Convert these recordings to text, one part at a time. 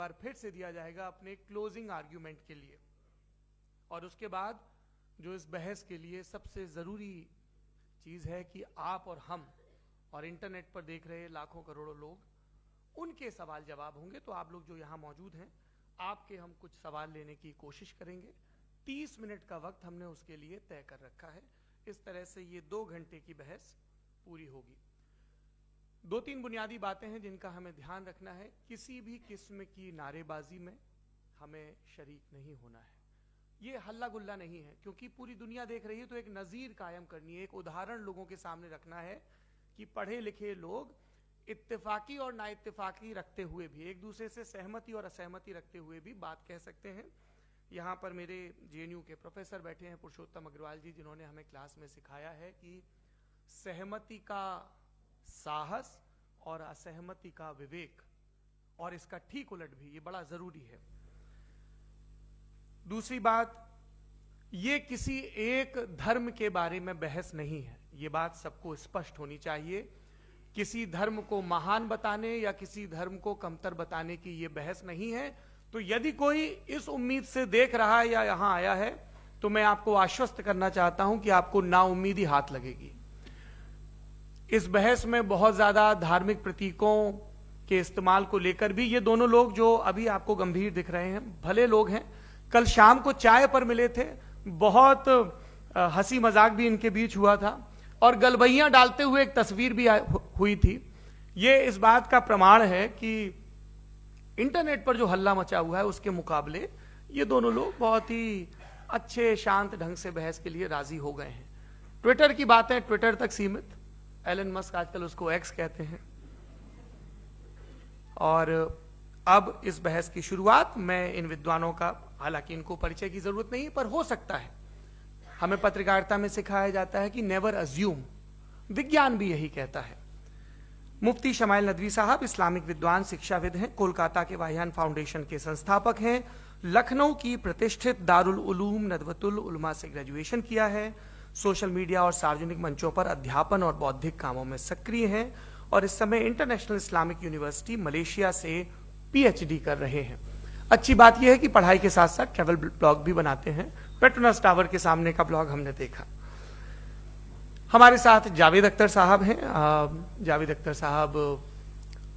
बार फिर से दिया जाएगा अपने क्लोजिंग आर्ग्यूमेंट के लिए। और उसके बाद जो इस बहस के लिए सबसे जरूरी चीज है कि आप और हम और इंटरनेट पर देख रहे लाखों करोड़ों लोग, उनके सवाल जवाब होंगे। तो आप लोग जो यहां मौजूद हैं, आपके हम कुछ सवाल लेने की कोशिश करेंगे। 30 मिनट का वक्त हमने उसके लिए तय कर रखा है। इस तरह से ये 2 घंटे की बहस पूरी होगी। 2-3 बुनियादी बातें हैं जिनका हमें ध्यान रखना है। किसी भी किस्म की नारेबाजी में हमें शरीक नहीं होना है। ये हल्ला गुल्ला नहीं है, क्योंकि पूरी दुनिया देख रही है, तो एक नजीर कायम करनी है, एक उदाहरण लोगों के सामने रखना है कि पढ़े लिखे लोग इत्तेफाकी और ना इत्तेफाकी रखते हुए भी, एक दूसरे से सहमति और असहमति रखते हुए भी बात कह सकते हैं। यहाँ पर मेरे जेएनयू के प्रोफेसर बैठे हैं, पुरुषोत्तम अग्रवाल जी, जिन्होंने हमें क्लास में सिखाया है कि सहमति का साहस और असहमति का विवेक, और इसका ठीक उलट भी, ये बड़ा जरूरी है। दूसरी बात, ये किसी एक धर्म के बारे में बहस नहीं है, ये बात सबको स्पष्ट होनी चाहिए। किसी धर्म को महान बताने या किसी धर्म को कमतर बताने की ये बहस नहीं है। तो यदि कोई इस उम्मीद से देख रहा है या यहां आया है, तो मैं आपको आश्वस्त करना चाहता हूं कि आपको नाउम्मीदी हाथ लगेगी। इस बहस में बहुत ज्यादा धार्मिक प्रतीकों के इस्तेमाल को लेकर भी ये दोनों लोग जो अभी आपको गंभीर दिख रहे हैं, भले लोग हैं, कल शाम को चाय पर मिले थे, बहुत हंसी मजाक भी इनके बीच हुआ था, और गलबैयां डालते हुए एक तस्वीर भी हुई थी। ये इस बात का प्रमाण है कि इंटरनेट पर जो हल्ला मचा हुआ है उसके मुकाबले ये दोनों लोग बहुत ही अच्छे शांत ढंग से बहस के लिए राजी हो गए हैं। ट्विटर की बातें ट्विटर तक सीमित, एलन मस्क आजकल उसको एक्स कहते हैं। और अब इस बहस की शुरुआत मैं इन विद्वानों का, हालांकि इनको परिचय की जरूरत नहीं, पर हो सकता है, हमें पत्रकारिता में सिखाया जाता है कि नेवर अज्यूम, विज्ञान भी यही कहता है। मुफ्ती शमाइल नदवी साहब इस्लामिक विद्वान, शिक्षाविद हैं, कोलकाता के वाहियान फाउंडेशन के संस्थापक हैं, लखनऊ की प्रतिष्ठित दारुल उलूम नदवतुल उलमा से ग्रेजुएशन किया है, सोशल मीडिया और सार्वजनिक मंचों पर अध्यापन और बौद्धिक कामों में सक्रिय हैं, और इस समय इंटरनेशनल इस्लामिक यूनिवर्सिटी मलेशिया से पीएचडी कर रहे हैं। अच्छी बात यह है कि पढ़ाई के साथ साथ ट्रैवल ब्लॉग भी बनाते हैं। पेट्रोनस टावर के सामने का ब्लॉग हमने देखा। हमारे साथ जावेद अख्तर साहब हैं। जावेद अख्तर साहब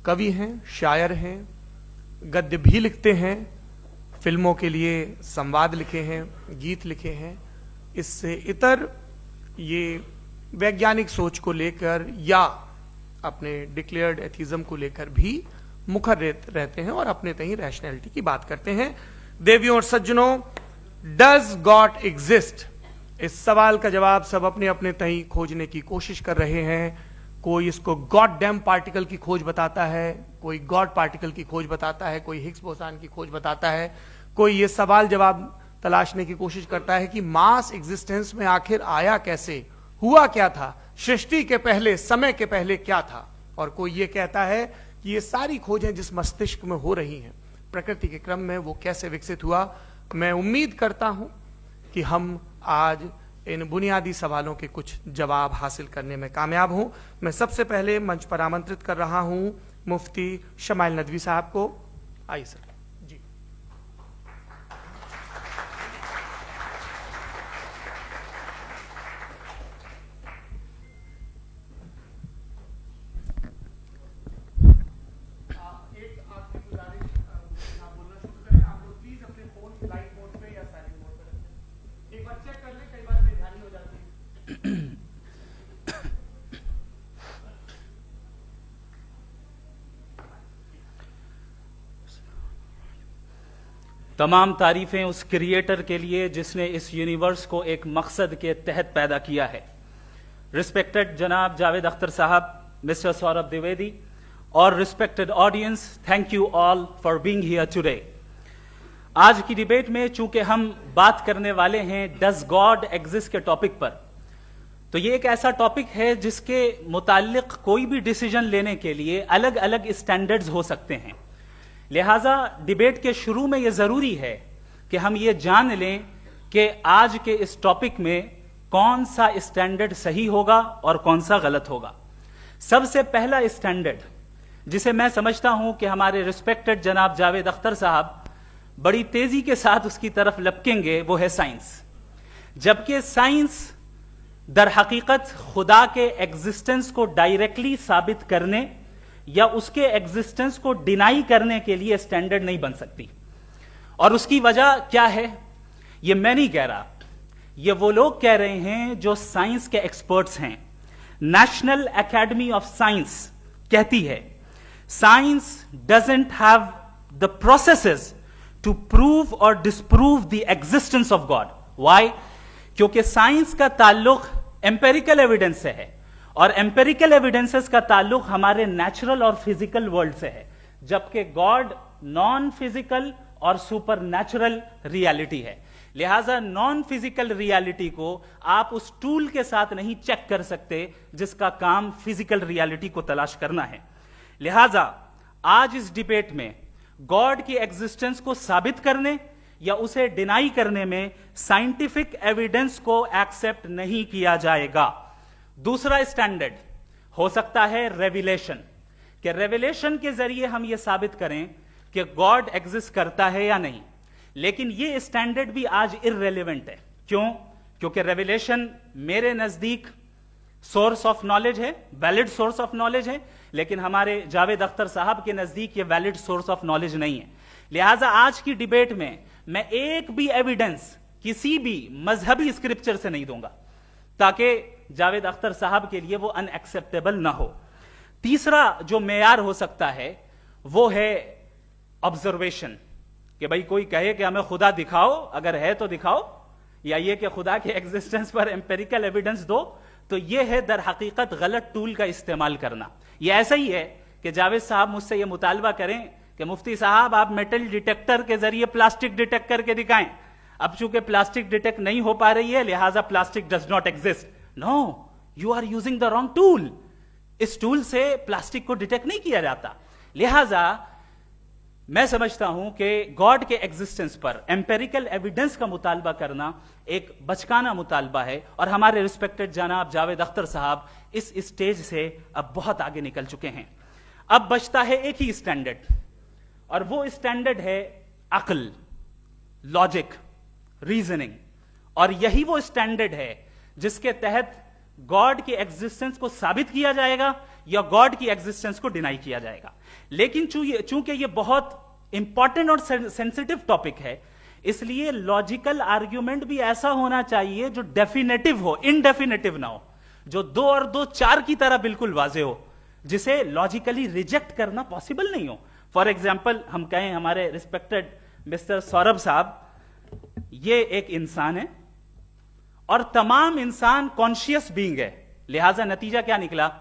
कवि हैं, शायर हैं, गद्य भी लिखते हैं, फिल्मों के लिए संवाद लिखे हैं, गीत लिखे हैं। इससे इतर ये वैज्ञानिक सोच को लेकर या अपने डिक्लेयर्ड एथिज्म को लेकर भी मुखर रहते हैं और अपने तहीं रैशनैलिटी की बात करते हैं। देवियों और सज्जनों, डज गॉड एग्जिस्ट? इस सवाल का जवाब सब अपने अपने तहीं खोजने की कोशिश कर रहे हैं। कोई इसको गॉड डैम पार्टिकल की खोज बताता है, कोई गॉड पार्टिकल की खोज बताता है, कोई हिग्स बोसान की खोज बताता है, कोई ये सवाल जवाब तलाशने की कोशिश करता है कि मास एग्जिस्टेंस में आखिर आया कैसे, हुआ क्या था, सृष्टि के पहले, समय के पहले क्या था। और कोई ये कहता है कि ये सारी खोजें जिस मस्तिष्क में हो रही हैं प्रकृति के क्रम में, वो कैसे विकसित हुआ। मैं उम्मीद करता हूं कि हम आज इन बुनियादी सवालों के कुछ जवाब हासिल करने में कामयाब हूं। मैं सबसे पहले मंच पर आमंत्रित कर रहा हूं मुफ्ती शमाइल नदवी साहब को। आइए सर। जी, तमाम तारीफें उस क्रिएटर के लिए जिसने इस यूनिवर्स को एक मकसद के तहत पैदा किया है। रिस्पेक्टेड जनाब जावेद अख्तर साहब, मिस्टर सौरभ द्विवेदी, और respected audience, thank you all for being here today. आज की डिबेट में चूंकि हम बात करने वाले हैं डज गॉड एग्जिस्ट के टॉपिक पर, तो ये एक ऐसा टॉपिक है जिसके मुताल्लिक कोई भी डिसीजन लेने के लिए अलग अलग स्टैंडर्ड्स हो सकते हैं। लिहाजा डिबेट के शुरू में यह जरूरी है कि हम ये जान लें कि आज के इस टॉपिक में कौन सा स्टैंडर्ड सही होगा और कौन सा गलत होगा। सबसे पहला स्टैंडर्ड जिसे मैं समझता हूं कि हमारे रिस्पेक्टेड जनाब जावेद अख्तर साहब बड़ी तेजी के साथ उसकी तरफ लपकेंगे, वो है साइंस। जबकि साइंस दर हकीकत खुदा के एग्जिस्टेंस को डायरेक्टली साबित करने या उसके एग्जिस्टेंस को डिनाई करने के लिए स्टैंडर्ड नहीं बन सकती। और उसकी वजह क्या है, ये मैं नहीं कह रहा, ये वो लोग कह रहे हैं जो साइंस के एक्सपर्ट्स हैं। नेशनल एकेडमी ऑफ साइंस कहती है science doesn't have the processes to prove और disprove the existence of God. Why? क्योंकि साइंस का ताल्लुक एम्पेरिकल एविडेंस से है और एम्पेरिकल एविडेंसेस का ताल्लुक हमारे नेचुरल और फिजिकल वर्ल्ड से है, जबकि गॉड नॉन फिजिकल और सुपर नेचुरल रियलिटी है। लिहाजा नॉन फिजिकल रियलिटी को आप उस टूल के साथ नहीं चेक कर सकते जिसका काम फिजिकल रियलिटी को तलाश करना है। लिहाजा आज इस डिबेट में गॉड की एग्जिस्टेंस को साबित करने या उसे डिनाई करने में साइंटिफिक एविडेंस को एक्सेप्ट नहीं किया जाएगा। दूसरा स्टैंडर्ड हो सकता है रेविलेशन, कि रेविलेशन के जरिए हम यह साबित करें कि गॉड एग्जिस्ट करता है या नहीं। लेकिन यह स्टैंडर्ड भी आज इररेलेवेंट है। क्यों? क्योंकि रेविलेशन मेरे नजदीक सोर्स ऑफ नॉलेज है, वैलिड सोर्स ऑफ नॉलेज है, लेकिन हमारे जावेद अख्तर साहब के नजदीक यह वैलिड सोर्स ऑफ नॉलेज नहीं है। लिहाजा आज की डिबेट में मैं एक भी एविडेंस किसी भी मजहबी स्क्रिप्चर से नहीं दूंगा ताकि जावेद अख्तर साहब के लिए वो अनएक्सेप्टेबल ना हो। तीसरा जो मेयार हो सकता है वो है ऑब्जर्वेशन, कि भाई कोई कहे कि हमें खुदा दिखाओ, अगर है तो दिखाओ, या ये कि खुदा के एग्जिस्टेंस पर एम्पेरिकल एविडेंस दो, तो ये है दर हकीकत गलत टूल का इस्तेमाल करना। ये ऐसा ही है कि जावेद साहब मुझसे ये मुतालबा करें कि मुफ्ती साहब आप मेटल डिटेक्टर के जरिए प्लास्टिक डिटेक्ट करके दिखाएं। अब चूंकि प्लास्टिक डिटेक्ट नहीं हो पा रही है लिहाजा plastic does not exist. No, you are using the wrong tool. इस टूल से प्लास्टिक को डिटेक्ट नहीं किया जाता। लिहाजा मैं समझता हूं कि गॉड के एग्जिस्टेंस पर एम्पेरिकल एविडेंस का मुतालबा करना एक बचकाना मुतालबा है और हमारे रिस्पेक्टेड जनाब जावेद अख्तर साहब इस स्टेज से अब बहुत आगे निकल चुके हैं। अब बचता है एक ही स्टैंडर्ड, और वो स्टैंडर्ड है अक्ल, लॉजिक, रीजनिंग। और यही वो स्टैंडर्ड है जिसके तहत गॉड की एग्जिस्टेंस को साबित किया जाएगा या गॉड की एग्जिस्टेंस को डिनाई किया जाएगा। लेकिन चूंकि ये बहुत इंपॉर्टेंट और सेंसिटिव टॉपिक है, इसलिए लॉजिकल आर्ग्यूमेंट भी ऐसा होना चाहिए जो डेफिनेटिव हो, इनडेफिनेटिव ना हो, जो 2 और 2 4 की तरह बिल्कुल वाजे हो, जिसे लॉजिकली रिजेक्ट करना पॉसिबल नहीं हो। फॉर एग्जाम्पल हम कहें हमारे रिस्पेक्टेड मिस्टर सौरभ साहब, ये एक इंसान है और तमाम इंसान कॉन्शियस बीइंग है। लिहाजा नतीजा क्या निकला,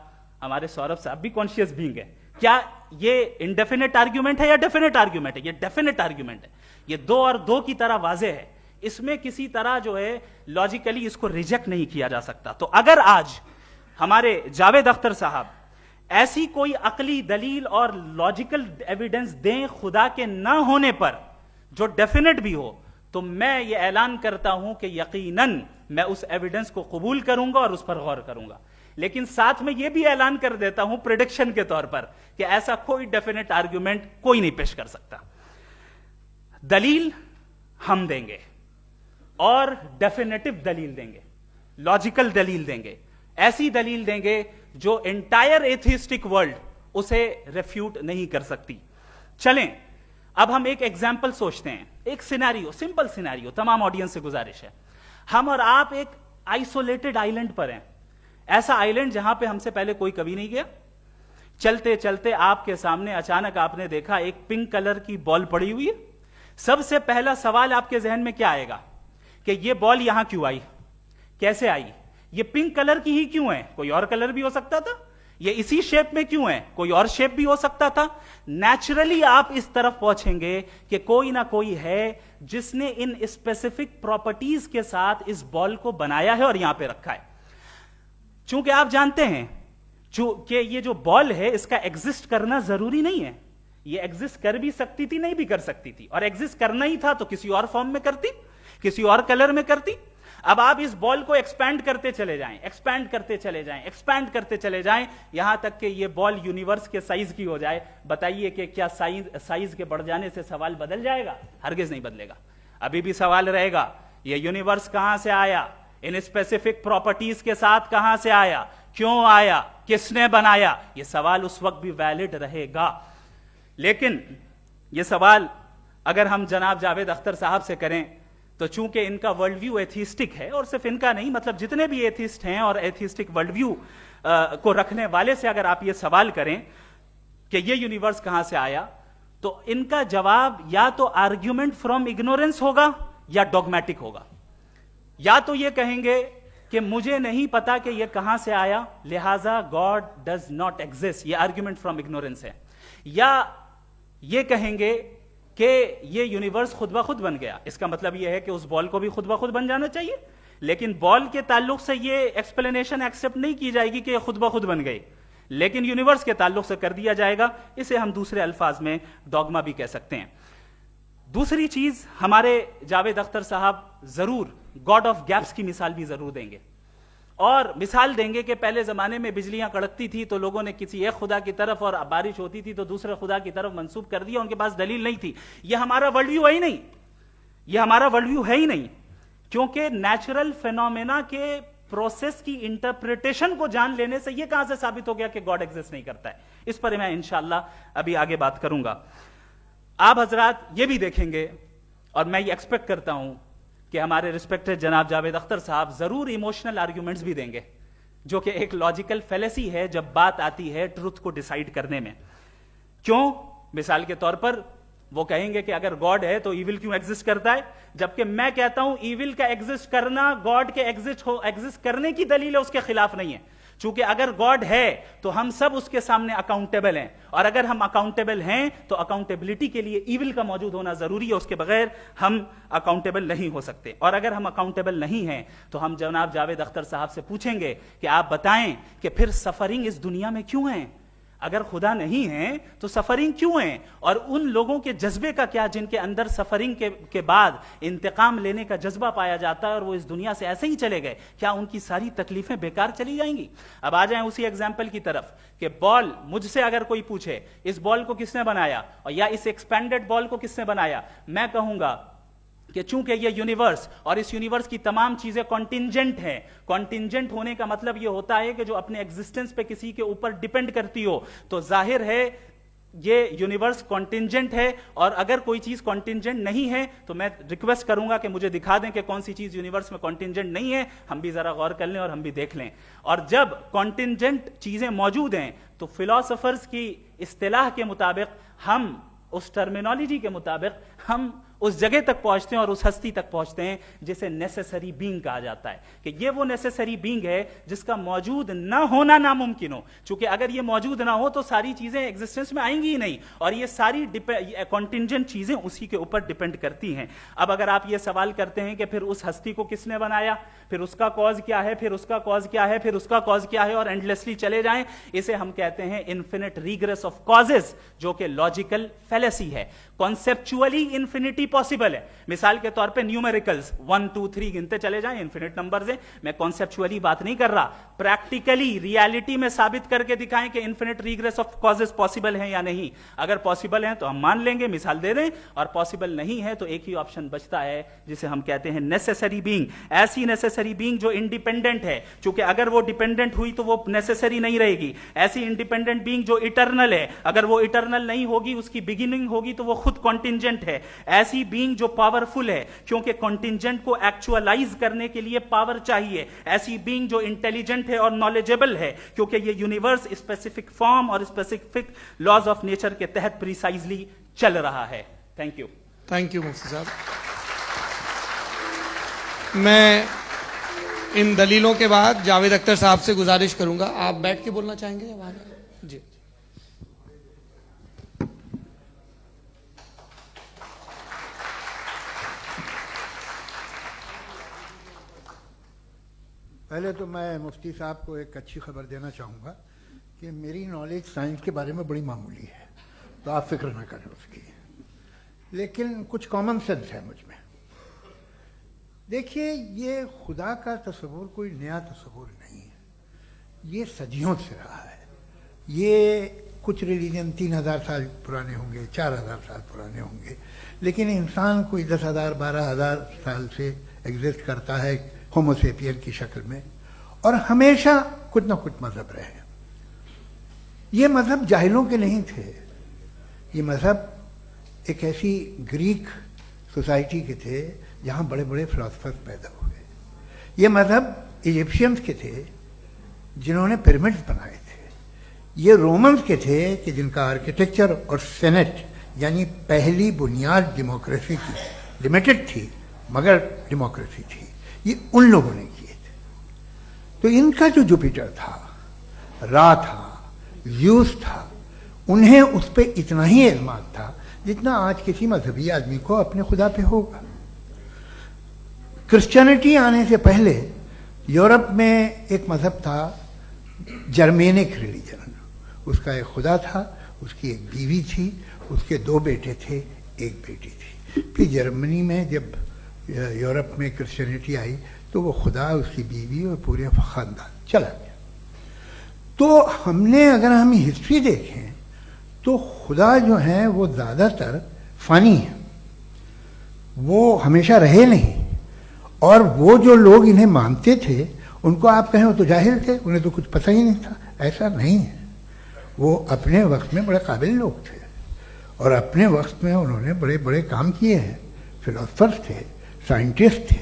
हमारे सौरभ साहब भी कॉन्शियस बीइंग है। क्या ये इनडेफिनेट आर्ग्यूमेंट है या डेफिनेट आर्ग्यूमेंट है? ये डेफिनेट आर्ग्यूमेंट है। ये 2 और 2 की तरह वाजे है, इसमें किसी तरह जो है लॉजिकली इसको रिजेक्ट नहीं किया जा सकता। तो अगर आज हमारे जावेद अख्तर साहब ऐसी कोई अकली दलील और लॉजिकल एविडेंस दें खुदा के ना होने पर जो डेफिनेट भी हो, तो मैं ये ऐलान करता हूं कि यकीनन मैं उस एविडेंस को कबूल करूंगा और उस पर गौर करूंगा। लेकिन साथ में यह भी ऐलान कर देता हूं प्रेडिक्शन के तौर पर कि ऐसा कोई डेफिनेट आर्ग्यूमेंट कोई नहीं पेश कर सकता। दलील हम देंगे और डेफिनेटिव दलील देंगे, लॉजिकल दलील देंगे, ऐसी दलील देंगे जो एंटायर एथिस्टिक वर्ल्ड उसे रेफ्यूट नहीं कर सकती। चलें अब हम एक एग्जाम्पल सोचते हैं, एक सिनेरियो, सिंपल सिनेरियो, तमाम ऑडियंस से गुजारिश है, हम और आप एक आइसोलेटेड आइलैंड पर हैं, ऐसा आइलैंड जहां पे हमसे पहले कोई कभी नहीं गया। चलते चलते आपके सामने अचानक आपने देखा एक पिंक कलर की बॉल पड़ी हुई है। सबसे पहला सवाल आपके जहन में क्या आएगा कि ये बॉल यहां क्यों आई, कैसे आई, ये पिंक कलर की ही क्यों है, कोई और कलर भी हो सकता था, ये इसी शेप में क्यों है, कोई और शेप भी हो सकता था। नेचुरली आप इस तरफ पहुंचेंगे कि कोई ना कोई है जिसने इन स्पेसिफिक प्रॉपर्टीज के साथ इस बॉल को बनाया है और यहां पे रखा है। चूंकि आप जानते हैं कि ये जो बॉल है इसका एग्जिस्ट करना जरूरी नहीं है, ये एग्जिस्ट कर भी सकती थी, नहीं भी कर सकती थी, और एग्जिस्ट करना ही था तो किसी और फॉर्म में करती, किसी और कलर में करती। अब आप इस बॉल को एक्सपैंड करते चले जाएं, एक्सपैंड करते चले जाएं, एक्सपैंड करते चले जाएं, यहां तक कि ये बॉल यूनिवर्स के साइज की हो जाए। बताइए कि क्या साइज के बढ़ जाने से सवाल बदल जाएगा? हरगिज नहीं बदलेगा। अभी भी सवाल रहेगा, ये यूनिवर्स कहां से आया, इन स्पेसिफिक प्रॉपर्टीज के साथ कहां से आया, क्यों आया, किसने बनाया, यह सवाल उस वक्त भी वैलिड रहेगा। लेकिन यह सवाल अगर हम जनाब जावेद अख्तर साहब से करें तो चूंकि इनका वर्ल्ड व्यू एथिस्टिक है, और सिर्फ इनका नहीं, मतलब जितने भी एथिस्ट हैं और एथिस्टिक वर्ल्ड व्यू को रखने वाले से अगर आप ये सवाल करें कि ये यूनिवर्स कहां से आया, तो इनका जवाब या तो आर्ग्यूमेंट फ्रॉम इग्नोरेंस होगा या डॉगमेटिक होगा। या तो ये कहेंगे कि मुझे नहीं पता कि ये कहां से आया, लिहाजा गॉड डज नॉट एग्जिस्ट, ये आर्ग्यूमेंट फ्रॉम इग्नोरेंस है। या ये कहेंगे कि ये यूनिवर्स खुद ब खुद बन गया, इसका मतलब ये है कि उस बॉल को भी खुद ब खुद बन जाना चाहिए। लेकिन बॉल के ताल्लुक से ये एक्सप्लेनेशन एक्सेप्ट नहीं की जाएगी कि ये खुद ब खुद बन गई, लेकिन यूनिवर्स के ताल्लुक से कर दिया जाएगा। इसे हम दूसरे अल्फाज में डॉगमा भी कह सकते हैं। दूसरी चीज, हमारे जावेद अख्तर साहब जरूर गॉड ऑफ गैप्स की मिसाल भी जरूर देंगे, और मिसाल देंगे कि पहले जमाने में बिजलियां कड़कती थी तो लोगों ने किसी एक खुदा की तरफ, और बारिश होती थी तो दूसरे खुदा की तरफ मंसूब कर दिया, उनके पास दलील नहीं थी। यह हमारा वर्ल्ड व्यू है ही नहीं, यह हमारा वर्ल्ड व्यू है ही नहीं, क्योंकि नेचुरल फेनोमेना के प्रोसेस की इंटरप्रिटेशन को जान लेने से यह कहां से साबित हो गया कि गॉड एग्जिस्ट नहीं करता है। इस पर मैं इंशाअल्लाह अभी आगे बात करूंगा। आप हजरात ये भी देखेंगे, और मैं ये एक्सपेक्ट करता हूं कि हमारे रिस्पेक्टेड जनाब जावेद अख्तर साहब जरूर इमोशनल आर्ग्यूमेंट्स भी देंगे, जो कि एक लॉजिकल फेलेसी है जब बात आती है ट्रुथ को डिसाइड करने में। क्यों? मिसाल के तौर पर वो कहेंगे कि अगर गॉड है तो ईविल क्यों एग्जिस्ट करता है, जबकि मैं कहता हूं ईविल का एग्जिस्ट करना गॉड के एग्जिस्ट करने की दलील है, उसके खिलाफ नहीं है। चूंकि अगर गॉड है तो हम सब उसके सामने अकाउंटेबल हैं, और अगर हम अकाउंटेबल हैं तो अकाउंटेबिलिटी के लिए ईविल का मौजूद होना जरूरी है, उसके बगैर हम अकाउंटेबल नहीं हो सकते। और अगर हम अकाउंटेबल नहीं हैं तो हम जनाब जावेद अख्तर साहब से पूछेंगे कि आप बताएं कि फिर सफरिंग इस दुनिया में क्यों है? अगर खुदा नहीं है तो सफरिंग क्यों है? और उन लोगों के जज्बे का क्या जिनके अंदर सफरिंग के बाद इंतकाम लेने का जज्बा पाया जाता है और वो इस दुनिया से ऐसे ही चले गए, क्या उनकी सारी तकलीफें बेकार चली जाएंगी? अब आ जाएं उसी एग्जाम्पल की तरफ कि बॉल, मुझसे अगर कोई पूछे इस बॉल को किसने बनाया, और या इस एक्सपेंडेड बॉल को किसने बनाया, मैं कहूंगा कि चूंकि ये यूनिवर्स और इस यूनिवर्स की तमाम चीजें कॉन्टिंजेंट हैं। कॉन्टिंजेंट होने का मतलब ये होता है कि जो अपने एग्जिस्टेंस पे किसी के ऊपर डिपेंड करती हो, तो जाहिर है ये यूनिवर्स कॉन्टिंजेंट है। और अगर कोई चीज कॉन्टिंजेंट नहीं है तो मैं रिक्वेस्ट करूंगा कि मुझे दिखा दें कि कौन सी चीज यूनिवर्स में कॉन्टिंजेंट नहीं है, हम भी जरा गौर कर लें और हम भी देख लें। और जब कॉन्टिंजेंट चीजें मौजूद हैं तो फिलोसोफर्स की इस्तिलाह के मुताबिक, हम उस टर्मिनोलॉजी के मुताबिक हम उस जगह तक पहुंचते हैं और उस हस्ती तक पहुंचते हैं जिसे नेसेसरी बीइंग कहा जाता है, कि ये वो नेसेसरी बीइंग है जिसका मौजूद ना होना नामुमकिन हो। क्योंकि अगर ये मौजूद ना हो तो सारी चीजें एग्जिस्टेंस में आएंगी ही नहीं, और ये सारी कॉन्टिंजेंट चीजें उसी के ऊपर डिपेंड करती हैं। अब अगर आप ये सवाल करते हैं कि फिर उस हस्ती को किसने बनाया, फिर उसका कॉज क्या है, फिर उसका कॉज क्या है, फिर उसका कॉज क्या है, और एंडलेसली चले जाएं, इसे हम कहते हैं इन्फिनिट रिग्रेस ऑफ कॉजेज, जो कि लॉजिकल फेलेसी है। कॉन्सेप्चुअली इंफिनिटी पॉसिबल है। मिसाल के तौर पे न्यूमेरिकल्स 1 2 3 गिनते चले जाएं, इन्फिनिट नंबर्स हैं। मैं कॉन्सेप्चुअली बात नहीं कर रहा, प्रैक्टिकली रियलिटी में साबित करके दिखाएं कि infinite regress of causes possible हैं या नहीं। अगर पॉसिबल हैं तो हम मान लेंगे, मिसाल दे दें, और पॉसिबल नहीं है तो एक ही ऑप्शन बचता है जिसे हम कहते हैं नेसेसरी बीइंग। ऐसी नेसेसरी बीइंग जो इंडिपेंडेंट है, क्योंकि अगर वो डिपेंडेंट हुई तो वो नेसेसरी नहीं रहेगी। ऐसी इंडिपेंडेंट बीइंग जो इटर्नल है, अगर वो इटर्नल नहीं होगी, उसकी बिगिनिंग होगी तो वो खुद कॉन्टिंजेंट है। ऐसी बीइंग जो पावरफुल है, क्योंकि कॉन्टिंजेंट को एक्चुअलाइज करने के लिए पावर चाहिए। ऐसी बीइंग जो इंटेलिजेंट है और नॉलेजेबल है, क्योंकि ये यूनिवर्स स्पेसिफिक फॉर्म और स्पेसिफिक लॉज ऑफ नेचर के तहत प्रिसाइजली चल रहा है। Thank you. थैंक यू मुफ्ती साहब। मैं इन दलीलों के बाद जावेद अख्तर साहब से गुजारिश करूंगा, आप बैठ के बोलना चाहेंगे या वहां? जी। पहले तो मैं मुफ्ती साहब को एक अच्छी खबर देना चाहूँगा कि मेरी नॉलेज साइंस के बारे में बड़ी मामूली है, तो आप फिक्र ना करें उसकी, लेकिन कुछ कॉमन सेंस है मुझ में। देखिए, ये खुदा का तस्वुर कोई नया तस्वुर नहीं है, ये सदियों से रहा है। ये कुछ रिलीजन 3000 साल पुराने होंगे, 4000 साल पुराने होंगे, लेकिन इंसान कोई 10,000 12,000 साल से एग्जिस्ट करता है होमोसेपियन की शक्ल में, और हमेशा कुछ ना कुछ मजहब रहे। ये मजहब जाहिलों के नहीं थे, ये मजहब एक ऐसी ग्रीक सोसाइटी के थे जहाँ बड़े बड़े फिलोसफर्स पैदा हुए। ये मजहब इजिप्शियंस के थे जिन्होंने पिरामिड्स बनाए थे। ये रोमन्स के थे कि जिनका आर्किटेक्चर और सेनेट यानी पहली बुनियाद डेमोक्रेसी की लिमिटेड थी मगर डेमोक्रेसी थी, ये उन लोगों ने किए थे। तो इनका जो जुपिटर था, रा था, ज़्यूस था, उन्हें उस पर इतना ही एतमाद था जितना आज किसी मजहबी आदमी को अपने खुदा पे होगा। क्रिश्चियनिटी आने से पहले यूरोप में एक मजहब था जर्मेनिक रिलीजन। उसका एक खुदा था, उसकी एक बीवी थी, उसके 2 बेटे थे, एक बेटी थी। फिर जर्मनी में जब यूरोप में क्रिश्चियनिटी आई तो वो खुदा, उसकी बीवी और पूरे ख़ानदान चला गया। तो हमने, अगर हम हिस्ट्री देखें तो खुदा जो हैं वो ज़्यादातर फ़नी हैं, वो हमेशा रहे नहीं। और वो जो लोग इन्हें मानते थे उनको आप कहें वो तो जाहिल थे, उन्हें तो कुछ पता ही नहीं था, ऐसा नहीं है। वो अपने वक्त में बड़े काबिल लोग थे और अपने वक्त में उन्होंने बड़े बड़े काम किए हैं, फिलोसफर्स थे, साइंटिस्ट थे,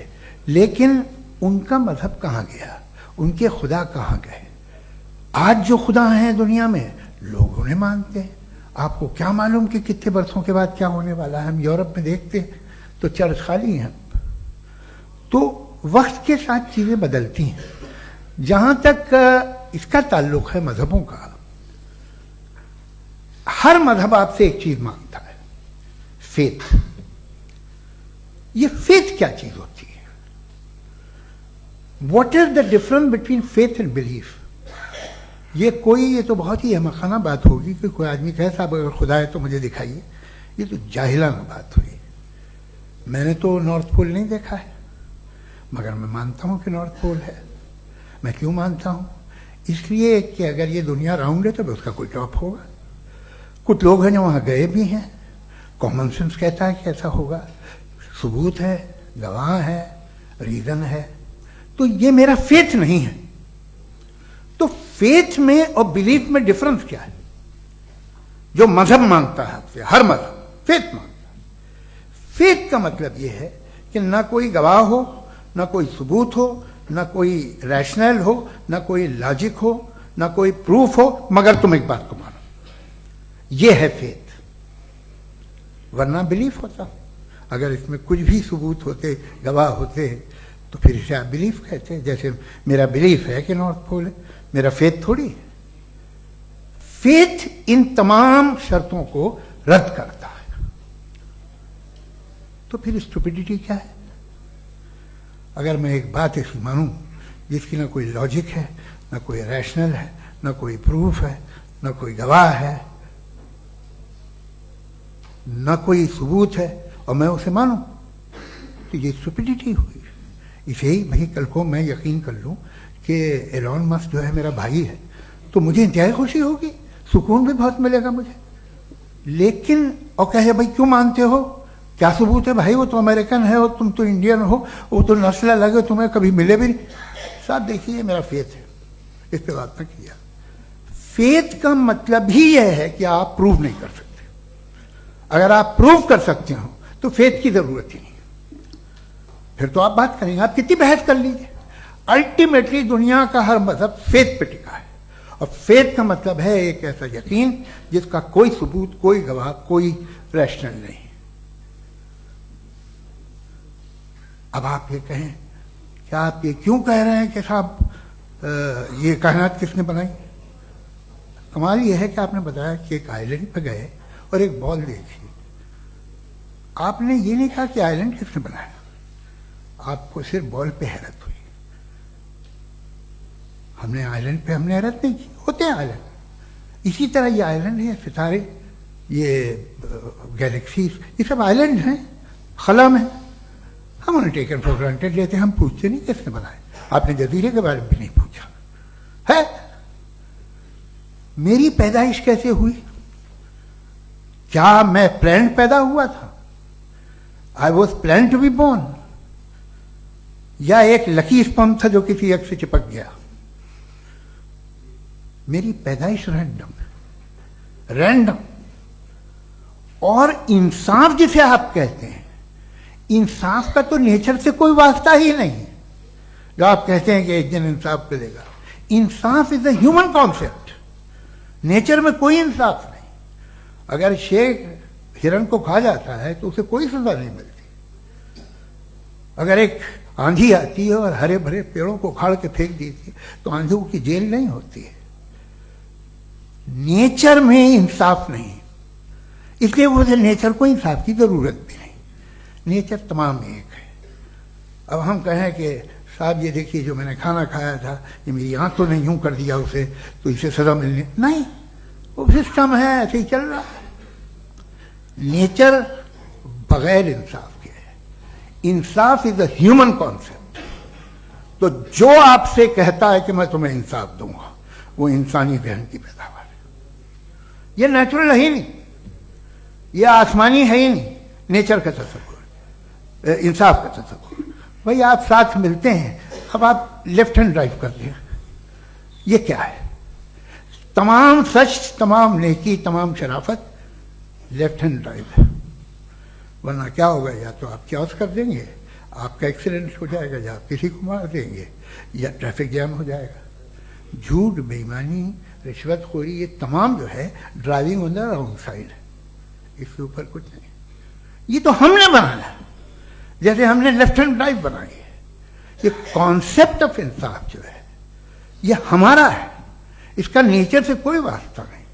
लेकिन उनका मजहब कहाँ गया, उनके खुदा कहाँ गए? आज जो खुदा हैं दुनिया में लोग उन्हें मानते हैं। आपको क्या मालूम कि कितने बरसों के बाद क्या होने वाला है? हम यूरोप में देखते हैं तो चर्च खाली हैं। तो वक्त के साथ चीज़ें बदलती हैं। जहाँ तक इसका ताल्लुक है मजहबों का, हर मजहब आपसे एक चीज़ मांगता है, फेथ। ये फेथ क्या चीज़ होती है? What is the difference between faith and belief? ये तो बहुत ही अहमखाना बात होगी कि कोई आदमी कहे साहब अगर खुदा है तो मुझे दिखाइए। ये तो जाहिलाना बात हुई। मैंने तो नॉर्थ पोल नहीं देखा है, मगर मैं मानता हूँ कि नॉर्थ पोल है। मैं क्यों मानता हूँ? इसलिए कि अगर ये दुनिया राउंड है तो उसका कोई टॉप होगा। कुछ लोग हैं जो वहाँ गए भी हैं, कॉमन सेंस कहता है कि ऐसा होगा, सबूत है, गवाह है, रीज़न है। तो ये मेरा फेथ नहीं है। तो फेथ में और बिलीफ में डिफरेंस क्या है? जो मजहब मांगता है आपसे, हर मजहब फेथ मांगता है। फेथ का मतलब ये है कि ना कोई गवाह हो, ना कोई सबूत हो, ना कोई रैशनल हो, ना कोई लॉजिक हो, ना कोई प्रूफ हो, मगर तुम एक बात को मानो। ये है फेथ। वरना बिलीफ होता। अगर इसमें कुछ भी सबूत होते, गवाह होते, तो फिर इसे आप बिलीफ कहते। जैसे मेरा बिलीफ है कि नॉर्थ पोल है, मेरा फेथ थोड़ी है। फेथ इन तमाम शर्तों को रद्द करता है। तो फिर स्टुपिडिटी क्या है? अगर मैं एक बात ऐसी मानूं जिसकी ना कोई लॉजिक है, ना कोई रैशनल है, ना कोई प्रूफ है, ना कोई गवाह है, ना कोई सबूत है, और मैं उसे मानूं, तो ये स्टुपिडिटी हुई। इसे ही भाई कल को मैं यकीन कर लूं कि एलॉन मस्क जो है मेरा भाई है, तो मुझे इंतहाई खुशी होगी, सुकून भी बहुत मिलेगा मुझे। लेकिन और कहे भाई क्यों मानते हो, क्या सबूत है? भाई वो तो अमेरिकन है और तुम तो इंडियन हो, वो तो नस्ल अलग है, तुम्हें कभी मिले भी नहीं। साहब देखिए मेरा फेथ है, इस पर बात न किया। फेथ का मतलब ही यह है कि आप प्रूव नहीं कर सकते। अगर आप प्रूव कर सकते हो तो फेथ की जरूरत ही नहीं, फिर तो आप बात करेंगे, आप कितनी बहस कर लीजिए। अल्टीमेटली दुनिया का हर मजहब फेथ पे टिका है, और फेथ का मतलब है एक ऐसा यकीन जिसका कोई सबूत, कोई गवाह, कोई रैशनल नहीं। अब आप ये कहें, क्या आप ये क्यों कह रहे हैं कि साहब ये कायनात किसने बनाई? कमाल ये है कि आपने बताया कि एक आइलैंड पे गए और एक बॉल देखी। आपने ये नहीं कहा कि आइलैंड किसने बनाया, आपको सिर्फ बॉल पे हैरत हुई। हमने आइलैंड पे हमने हैरत नहीं की, होते हैं आइलैंड। इसी तरह ये आइलैंड है, सितारे, ये गैलेक्सीज, ये सब आइलैंड हैं, खला में। हम उन्हें टेकन फॉर ग्रांटेड लेते हैं, हम पूछते नहीं किसने बनाए। आपने जजीरे के बारे में भी नहीं पूछा है। मेरी पैदाइश कैसे हुई? क्या मैं प्लान पैदा हुआ था? I was plan to be born, या एक लकी स्पर्म था जो किसी एग से चिपक गया? मेरी पैदाइश रैंडम। और इंसाफ जिसे आप कहते हैं, इंसाफ का तो नेचर से कोई वास्ता ही नहीं। जो आप कहते हैं कि एक दिन इंसाफ मिलेगा, इंसाफ is a human concept, nature में कोई इंसाफ नहीं। अगर शेर हिरण को खा जाता है तो उसे कोई सजा नहीं मिलती। अगर एक आंधी आती है और हरे भरे पेड़ों को उखाड़ के फेंक देती है तो आंधियों की जेल नहीं होती है। नेचर में इंसाफ नहीं, इसलिए मुझे नेचर को इंसाफ की जरूरत भी नहीं। नेचर तमाम एक है। अब हम कहें कि साहब ये देखिए जो मैंने खाना खाया था ये मेरी आंख तो नहीं यूं कर दिया उसे तो इसे सजा मिलनी नहीं, वो सिस्टम है, ऐसे ही चल रहा है। नेचर बगैर इंसाफ के है। इंसाफ इज अ ह्यूमन कॉन्सेप्ट। तो जो आपसे कहता है कि मैं तुम्हें इंसाफ दूंगा वो इंसानी जहन की पैदावार है। ये नेचुरल है ही नहीं, ये आसमानी है ही नहीं। नेचर का तसव्वुर, इंसाफ का तसव्वुर। भाई आप साथ मिलते हैं, अब आप लेफ्ट हैंड ड्राइव करते हैं, ये क्या है? तमाम सच, तमाम नेकी, तमाम शराफत लेफ्ट हैंड ड्राइव है। वरना क्या होगा, या तो आप क्रॉस कर देंगे, आपका एक्सीडेंट हो जाएगा, या आप किसी को मार देंगे, या ट्रैफिक जैम हो जाएगा। झूठ, बेईमानी, रिश्वतखोरी, ये तमाम जो है driving on the wrong side है। इसके ऊपर कुछ नहीं। ये तो हमने बनाया, जैसे हमने लेफ्ट हैंड ड्राइव बनाई है। ये कॉन्सेप्ट ऑफ इंसाफ जो है ये हमारा है, इसका नेचर से कोई वास्ता नहीं।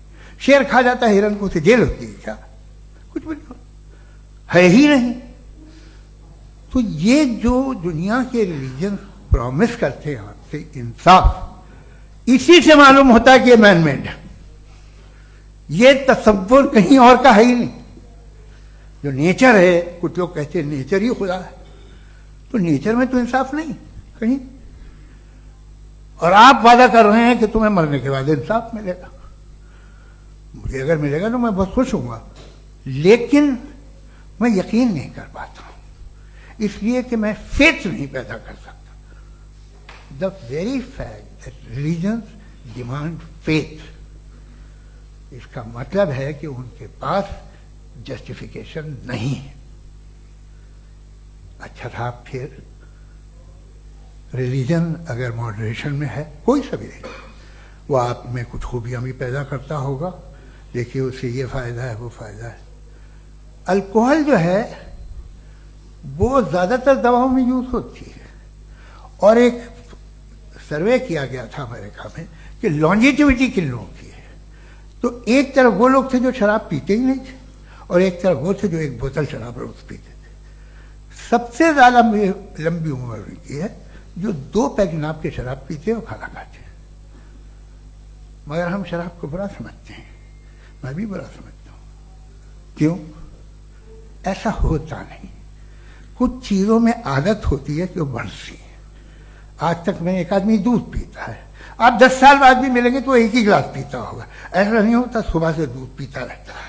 शेर खा जाता है हिरण को, उसे जेल होती है क्या? कुछ भी नहीं, है ही नहीं। तो ये जो दुनिया के रिलीजन प्रॉमिस करते हैं आपसे इंसाफ, इसी से मालूम होता है कि ये मैन मेड है। ये तसव्वुर कहीं और का है ही नहीं। जो नेचर है, कुछ लोग कहते हैं नेचर ही खुदा है, तो नेचर में तो इंसाफ नहीं कहीं। और आप वादा कर रहे हैं कि तुम्हें मरने के बाद इंसाफ मिलेगा। मुझे अगर मिलेगा तो मैं बहुत खुश होऊंगा, लेकिन मैं यकीन नहीं कर पाता हूं, इसलिए कि मैं फेथ नहीं पैदा कर सकता। The very fact that religions demand faith, इसका मतलब है कि उनके पास जस्टिफिकेशन नहीं है। अच्छा था, फिर रिलीजन अगर मॉडरेशन में है, कोई सभी नहीं, वो आप में कुछ खूबियां भी पैदा करता होगा, देखिए उससे ये फायदा है, वो फायदा है। अल्कोहल जो है वो ज्यादातर दवाओं में यूज होती है, और एक सर्वे किया गया था अमेरिका में कि लॉन्जेटिविटी किन लोगों की है। तो एक तरफ वो लोग थे जो शराब पीते ही नहीं थे, और एक तरफ वो थे जो एक बोतल शराब रोज पीते थे। सबसे ज्यादा लंबी उम्र की है जो 2 पैक नाप के शराब पीते हैं और खाना खाते हैं। मगर हम शराब को बुरा समझते हैं, मैं भी बुरा समझता हूं। क्यों? ऐसा होता नहीं। कुछ चीजों में आदत होती है कि वो बढ़ती है। आज तक में एक आदमी दूध पीता है, आप 10 साल बाद भी मिलेंगे तो एक ही गिलास पीता होगा। ऐसा नहीं होता, सुबह से दूध पीता रहता है।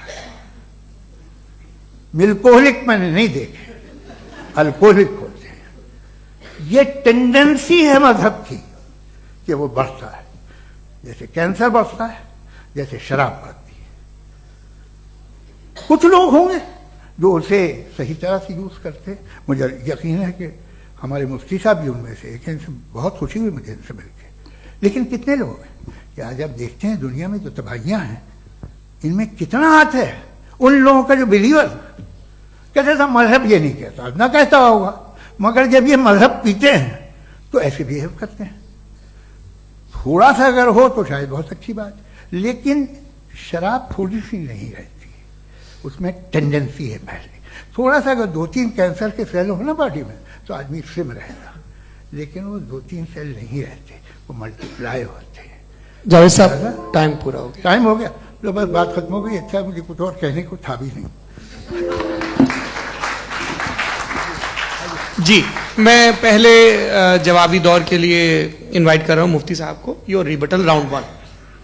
मिल्कोहलिक मैंने नहीं देखे, अल्कोहलिक होते हैं। ये टेंडेंसी है मजहब की कि वो बढ़ता है, जैसे कैंसर बढ़ता है, जैसे शराब बढ़ती है। कुछ लोग होंगे जो उसे सही तरह से यूज करते हैं। मुझे यकीन है कि हमारे मुफ्ती साहब भी उनमें से एक हैं, इनसे बहुत खुशी हुई मुझे इनसे मिलकर। लेकिन कितने लोग हैं कि आज आप देखते हैं दुनिया में जो तबाहियां हैं, इनमें कितना हाथ है उन लोगों का जो बिलीवर कहते था मजहब ये नहीं कहता, ना कहता होगा, मगर जब ये मजहब पीते हैं तो ऐसे बिहेव करते हैं। थोड़ा सा अगर हो तो शायद बहुत अच्छी बात, लेकिन शराब थोड़ी सी नहीं रहती, उसमें टेंडेंसी है पहले। थोड़ा सा अगर 2-3 कैंसर के सेल हो ना बॉडी में तो आदमी स्लिम रहेगा, लेकिन वो 2-3 सेल नहीं रहते, वो मल्टीप्लाई होते हैं। जावेद साहब टाइम पूरा हो गया। टाइम हो गया तो बस बात खत्म हो गई। अच्छा, मुझे कुछ और कहने को था भी नहीं। जी, मैं पहले जवाबी दौर के लिए इनवाइट कर रहा हूं मुफ्ती साहब को। Your rebuttal round 1,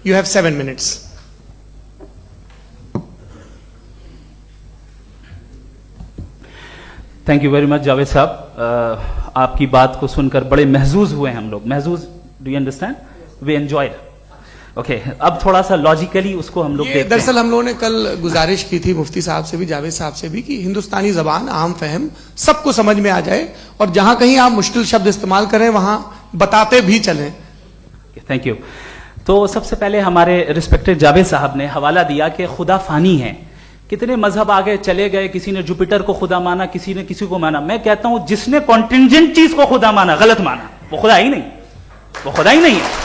you have 7 minutes। Thank you very much Javed साहब, आपकी बात को सुनकर बड़े महजूज हुए हम लोग। महजूज, do you understand? We enjoyed. Okay, अब थोड़ा सा लॉजिकली उसको हम लोग देखते हैं। दरअसल हम लोगों ने कल गुजारिश की थी मुफ्ती साहब से भी, जावेद साहब से भी, कि हिंदुस्तानी जबान आम फहम सबको समझ में आ जाए और जहां कहीं आप मुश्किल शब्द इस्तेमाल करें वहां बताते भी चलें। Thank you. तो सबसे पहले हमारे रिस्पेक्टेड जावेद साहब ने हवाला दिया कि खुदा फानी है। कितने मजहब आगे चले गए, किसी ने जुपिटर को खुदा माना, किसी ने किसी को माना। मैं कहता हूं जिसने कॉन्टिंजेंट चीज को खुदा माना, गलत माना, वो खुदा ही नहीं, वो खुदा ही नहीं है।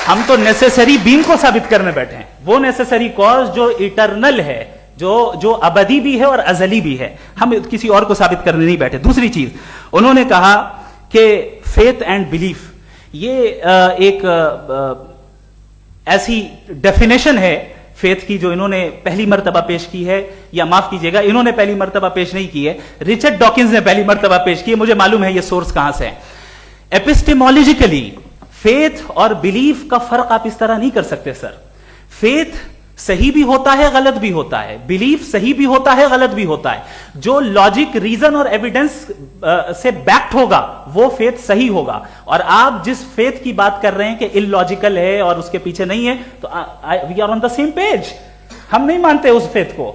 हम तो नेसेसरी बीइंग को साबित करने बैठे हैं, वो नेसेसरी कॉज जो इटरनल है, जो अबदी भी है और अजली भी है। हम किसी और को साबित करने नहीं बैठे। दूसरी चीज उन्होंने कहा कि फेथ एंड बिलीफ, ये एक ऐसी डेफिनेशन है फेथ की जो इन्होंने पहली मर्तबा पेश की है, या माफ कीजिएगा इन्होंने पहली मर्तबा पेश नहीं की है, रिचर्ड डॉकिंस ने पहली मर्तबा पेश की है। मुझे मालूम है ये सोर्स कहां से है। एपिस्टेमोलॉजिकली फेथ और बिलीफ का फर्क आप इस तरह नहीं कर सकते सर। फेथ सही भी होता है, गलत भी होता है। बिलीफ सही भी होता है, गलत भी होता है। जो लॉजिक, रीजन और एविडेंस से बैक्ड होगा वो फेथ सही होगा। और आप जिस फेथ की बात कर रहे हैं कि इलॉजिकल है और उसके पीछे नहीं है, तो we are on the same page. हम नहीं मानते उस फेथ को,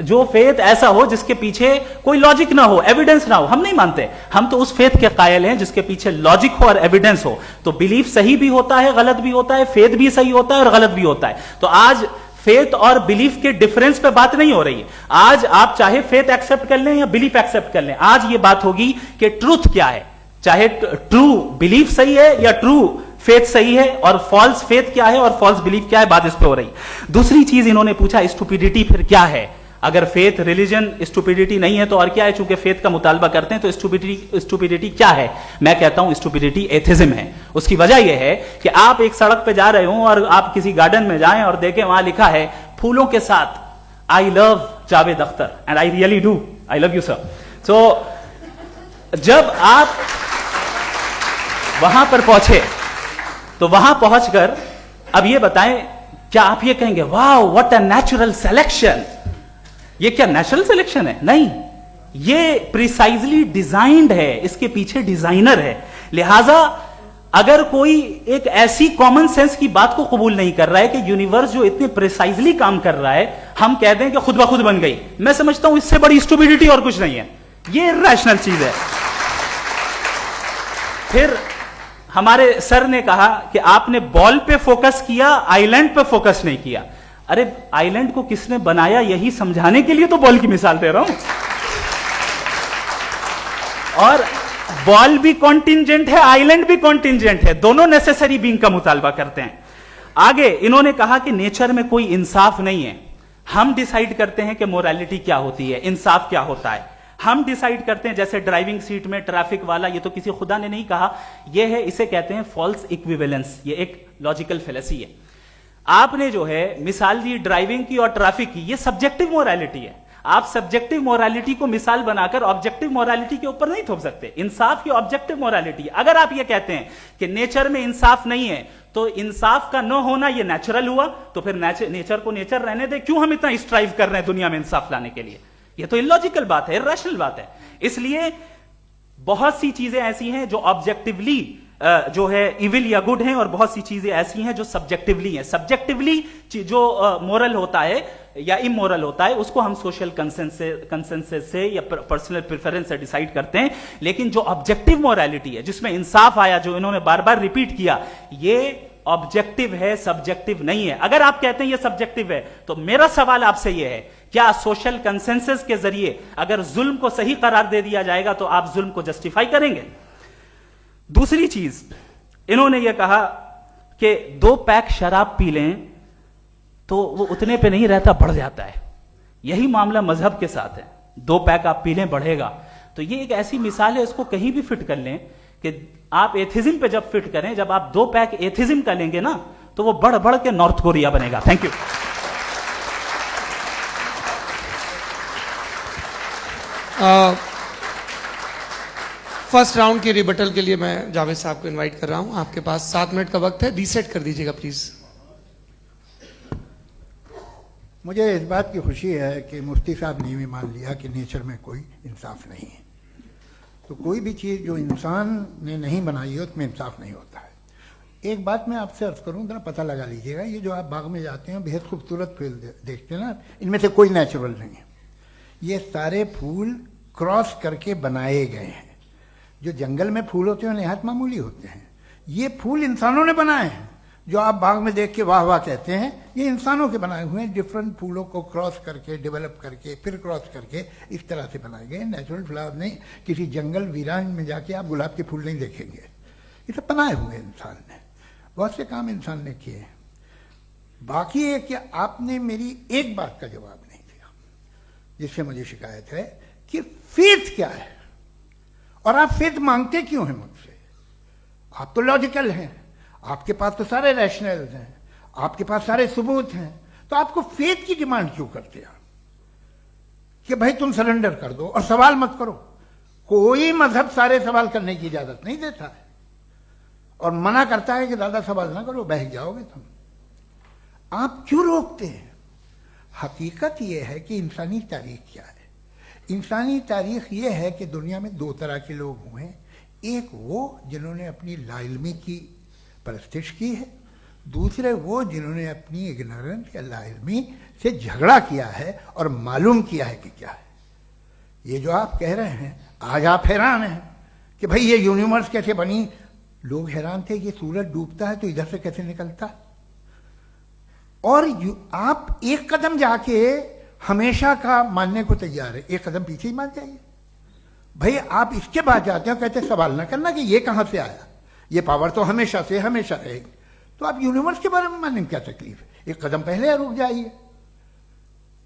जो फेथ ऐसा हो जिसके पीछे कोई लॉजिक ना हो, एविडेंस ना हो, हम नहीं मानते। हम तो उस फेथ के कायल हैं जिसके पीछे लॉजिक हो और एविडेंस हो। तो बिलीफ सही भी होता है, गलत भी होता है, फेथ भी सही होता है और गलत भी होता है। तो आज फेथ और बिलीफ के डिफरेंस पे बात नहीं हो रही है। आज आप चाहे फेथ एक्सेप्ट कर लें या बिलीफ एक्सेप्ट कर लें, आज ये बात होगी कि ट्रूथ क्या है, चाहे ट्रू बिलीफ सही है या ट्रू फेथ सही है, और फॉल्स फेथ क्या है और फॉल्स बिलीफ क्या है, बात इस पे हो रही। दूसरी चीज इन्होंने पूछा स्टुपिडिटी फिर क्या है। अगर फेथ रिलीजन स्टुपिडिटी नहीं है तो और क्या है? चूंकि फेथ का मुतालबा करते हैं तो स्टुपिडिटी क्या है? मैं कहता हूं स्टुपिडिटी एथिज्म है। उसकी वजह यह है कि आप एक सड़क पे जा रहे हो और आप किसी गार्डन में जाएं और देखें वहां लिखा है फूलों के साथ I love Javed Akhtar, and I really do, I love you sir. तो जब आप वहां पर पहुंचे तो वहां पहुंचकर अब ये बताएं, क्या आप ये कहेंगे वाह व्हाट अ नेचुरल सिलेक्शन? ये क्या नेचुरल सिलेक्शन है? नहीं, ये प्रिसाइजली डिजाइंड है, इसके पीछे डिजाइनर है। लिहाजा अगर कोई एक ऐसी कॉमन सेंस की बात को कबूल नहीं कर रहा है कि यूनिवर्स जो इतने प्रिसाइजली काम कर रहा है, हम कह दें कि खुद ब खुद बन गई, मैं समझता हूं इससे बड़ी स्टुपिडिटी और कुछ नहीं है। ये इरैशनल चीज है। फिर हमारे सर ने कहा कि आपने बॉल पे फोकस किया, आइलैंड पे फोकस नहीं किया। अरे आइलैंड को किसने बनाया यही समझाने के लिए तो बॉल की मिसाल दे रहा हूं। और बॉल भी कॉन्टिंजेंट है, आइलैंड भी कॉन्टिंजेंट है, दोनों नेसेसरी बीइंग का मुतालबा करते हैं। आगे इन्होंने कहा कि नेचर में कोई इंसाफ नहीं है। हम डिसाइड करते हैं कि मोरालिटी क्या होती है, इंसाफ क्या होता है। हम डिसाइड करते हैं, जैसे ड्राइविंग सीट में ट्रैफिक वाला, ये तो किसी खुदा ने नहीं कहा, ये है, इसे कहते हैं फॉल्स इक्विवेलेंस। ये एक लॉजिकल फेलेसी है। आपने जो है मिसाल दी ड्राइविंग की और ट्रैफिक की, ये सब्जेक्टिव मोरालिटी है। आप सब्जेक्टिव मोरालिटी को मिसाल बनाकर ऑब्जेक्टिव मोरालिटी के ऊपर नहीं थोप सकते। इंसाफ की ऑब्जेक्टिव मोरालिटी। अगर आप ये कहते हैं कि नेचर में इंसाफ नहीं है, तो इंसाफ का न होना ये नेचुरल हुआ, तो फिर नेचर को नेचर रहने दे। क्यों हम इतना स्ट्राइव कर रहे हैं दुनिया में इंसाफ लाने के लिए? ये तो इलॉजिकल बात है, इरैशनल बात है। इसलिए बहुत सी चीजें ऐसी हैं जो ऑब्जेक्टिवली जो है इविल या गुड हैं, और बहुत सी चीजें ऐसी हैं जो सब्जेक्टिवली हैं। सब्जेक्टिवली जो मोरल होता है या इमोरल होता है, उसको हम सोशल कंसेंसस से या पर्सनल प्रेफरेंस से डिसाइड करते हैं। लेकिन जो ऑब्जेक्टिव मोरालिटी है, जिसमें इंसाफ आया, जो इन्होंने बार बार रिपीट किया, ये ऑब्जेक्टिव है, सब्जेक्टिव नहीं है। अगर आप कहते हैं ये सब्जेक्टिव है, तो मेरा सवाल आपसे यह है, क्या सोशल कंसेंसस के जरिए अगर जुल्म को सही करार दे दिया जाएगा तो आप जुल्म को जस्टिफाई करेंगे? दूसरी चीज इन्होंने यह कहा कि 2 पैक शराब पी लें तो वो उतने पे नहीं रहता, बढ़ जाता है। यही मामला मजहब के साथ है। 2 पैक आप पी लें, बढ़ेगा। तो ये एक ऐसी मिसाल है, इसको कहीं भी फिट कर लें कि आप एथिज्म पे जब फिट करें, जब आप 2 पैक एथिज्म का लेंगे ना, तो वो बढ़ बढ़ के नॉर्थ कोरिया बनेगा। Thank you. फर्स्ट राउंड के रिबटल के लिए मैं जावेद साहब को इनवाइट कर रहा हूं। आपके पास 7 मिनट का वक्त है, रीसेट कर दीजिएगा प्लीज। मुझे इस बात की खुशी है कि मुफ्ती साहब ने भी मान लिया कि नेचर में कोई इंसाफ नहीं है। तो कोई भी चीज़ जो इंसान ने नहीं बनाई है उसमें इंसाफ नहीं होता है। एक बात मैं आपसे अर्ज करूं, जरा पता लगा लीजिएगा, ये जो आप बाग में जाते हैं बेहद खूबसूरत फूल देखते हैं ना, इनमें से कोई नेचुरल नहीं है। ये सारे फूल क्रॉस करके बनाए गए हैं। जो जंगल में फूल होते हैं निहायत मामूली होते हैं, ये फूल इंसानों ने बनाए हैं। जो आप बाग में देख के वाह वाह कहते हैं, ये इंसानों के बनाए हुए हैं। डिफरेंट फूलों को क्रॉस करके, डेवलप करके, फिर क्रॉस करके इस तरह से बनाए गए। नेचुरल फ्लावर नहीं। किसी जंगल वीरान में जाके आप गुलाब के फूल नहीं देखेंगे। ये सब बनाए हुए इंसान ने, बहुत से काम इंसान ने किए हैं। बाकी है कि आपने मेरी एक बात का जवाब नहीं दिया, जिससे मुझे शिकायत है कि फेथ क्या है और आप फेथ मांगते क्यों हैं मुझसे। आप तो लॉजिकल हैं, आपके पास तो सारे रैशनल्स हैं, आपके पास सारे सबूत हैं, तो आपको फेथ की डिमांड क्यों करते हैं कि भाई तुम सरेंडर कर दो और सवाल मत करो। कोई मजहब सारे सवाल करने की इजाजत नहीं देता है और मना करता है कि ज्यादा सवाल ना करो, बह जाओगे तुम। आप क्यों रोकते हैं? हकीकत यह है कि इंसानी तारीख क्या है। इंसानी तारीख यह है कि दुनिया में 2 तरह के लोग हुए हैं। एक वो जिन्होंने अपनी लाइल्मी की परस्तिश की है, दूसरे वो जिन्होंने अपनी इग्नोरेंस या लाइल्मी से झगड़ा किया है और मालूम किया है कि क्या है। ये जो आप कह रहे हैं, आज आप हैरान हैं कि भाई ये यूनिवर्स कैसे बनी। लोग हैरान थे कि सूरज डूबता है तो इधर से कैसे निकलता। और आप एक कदम जाके हमेशा का मानने को तैयार है, एक कदम पीछे ही मान जाइए। भाई आप इसके बाद जाते हो, कहते सवाल ना करना कि ये कहां से आया, ये पावर तो हमेशा से हमेशा रहेगी। तो आप यूनिवर्स के बारे में मानने में क्या तकलीफ है? एक कदम पहले रुक जाइए।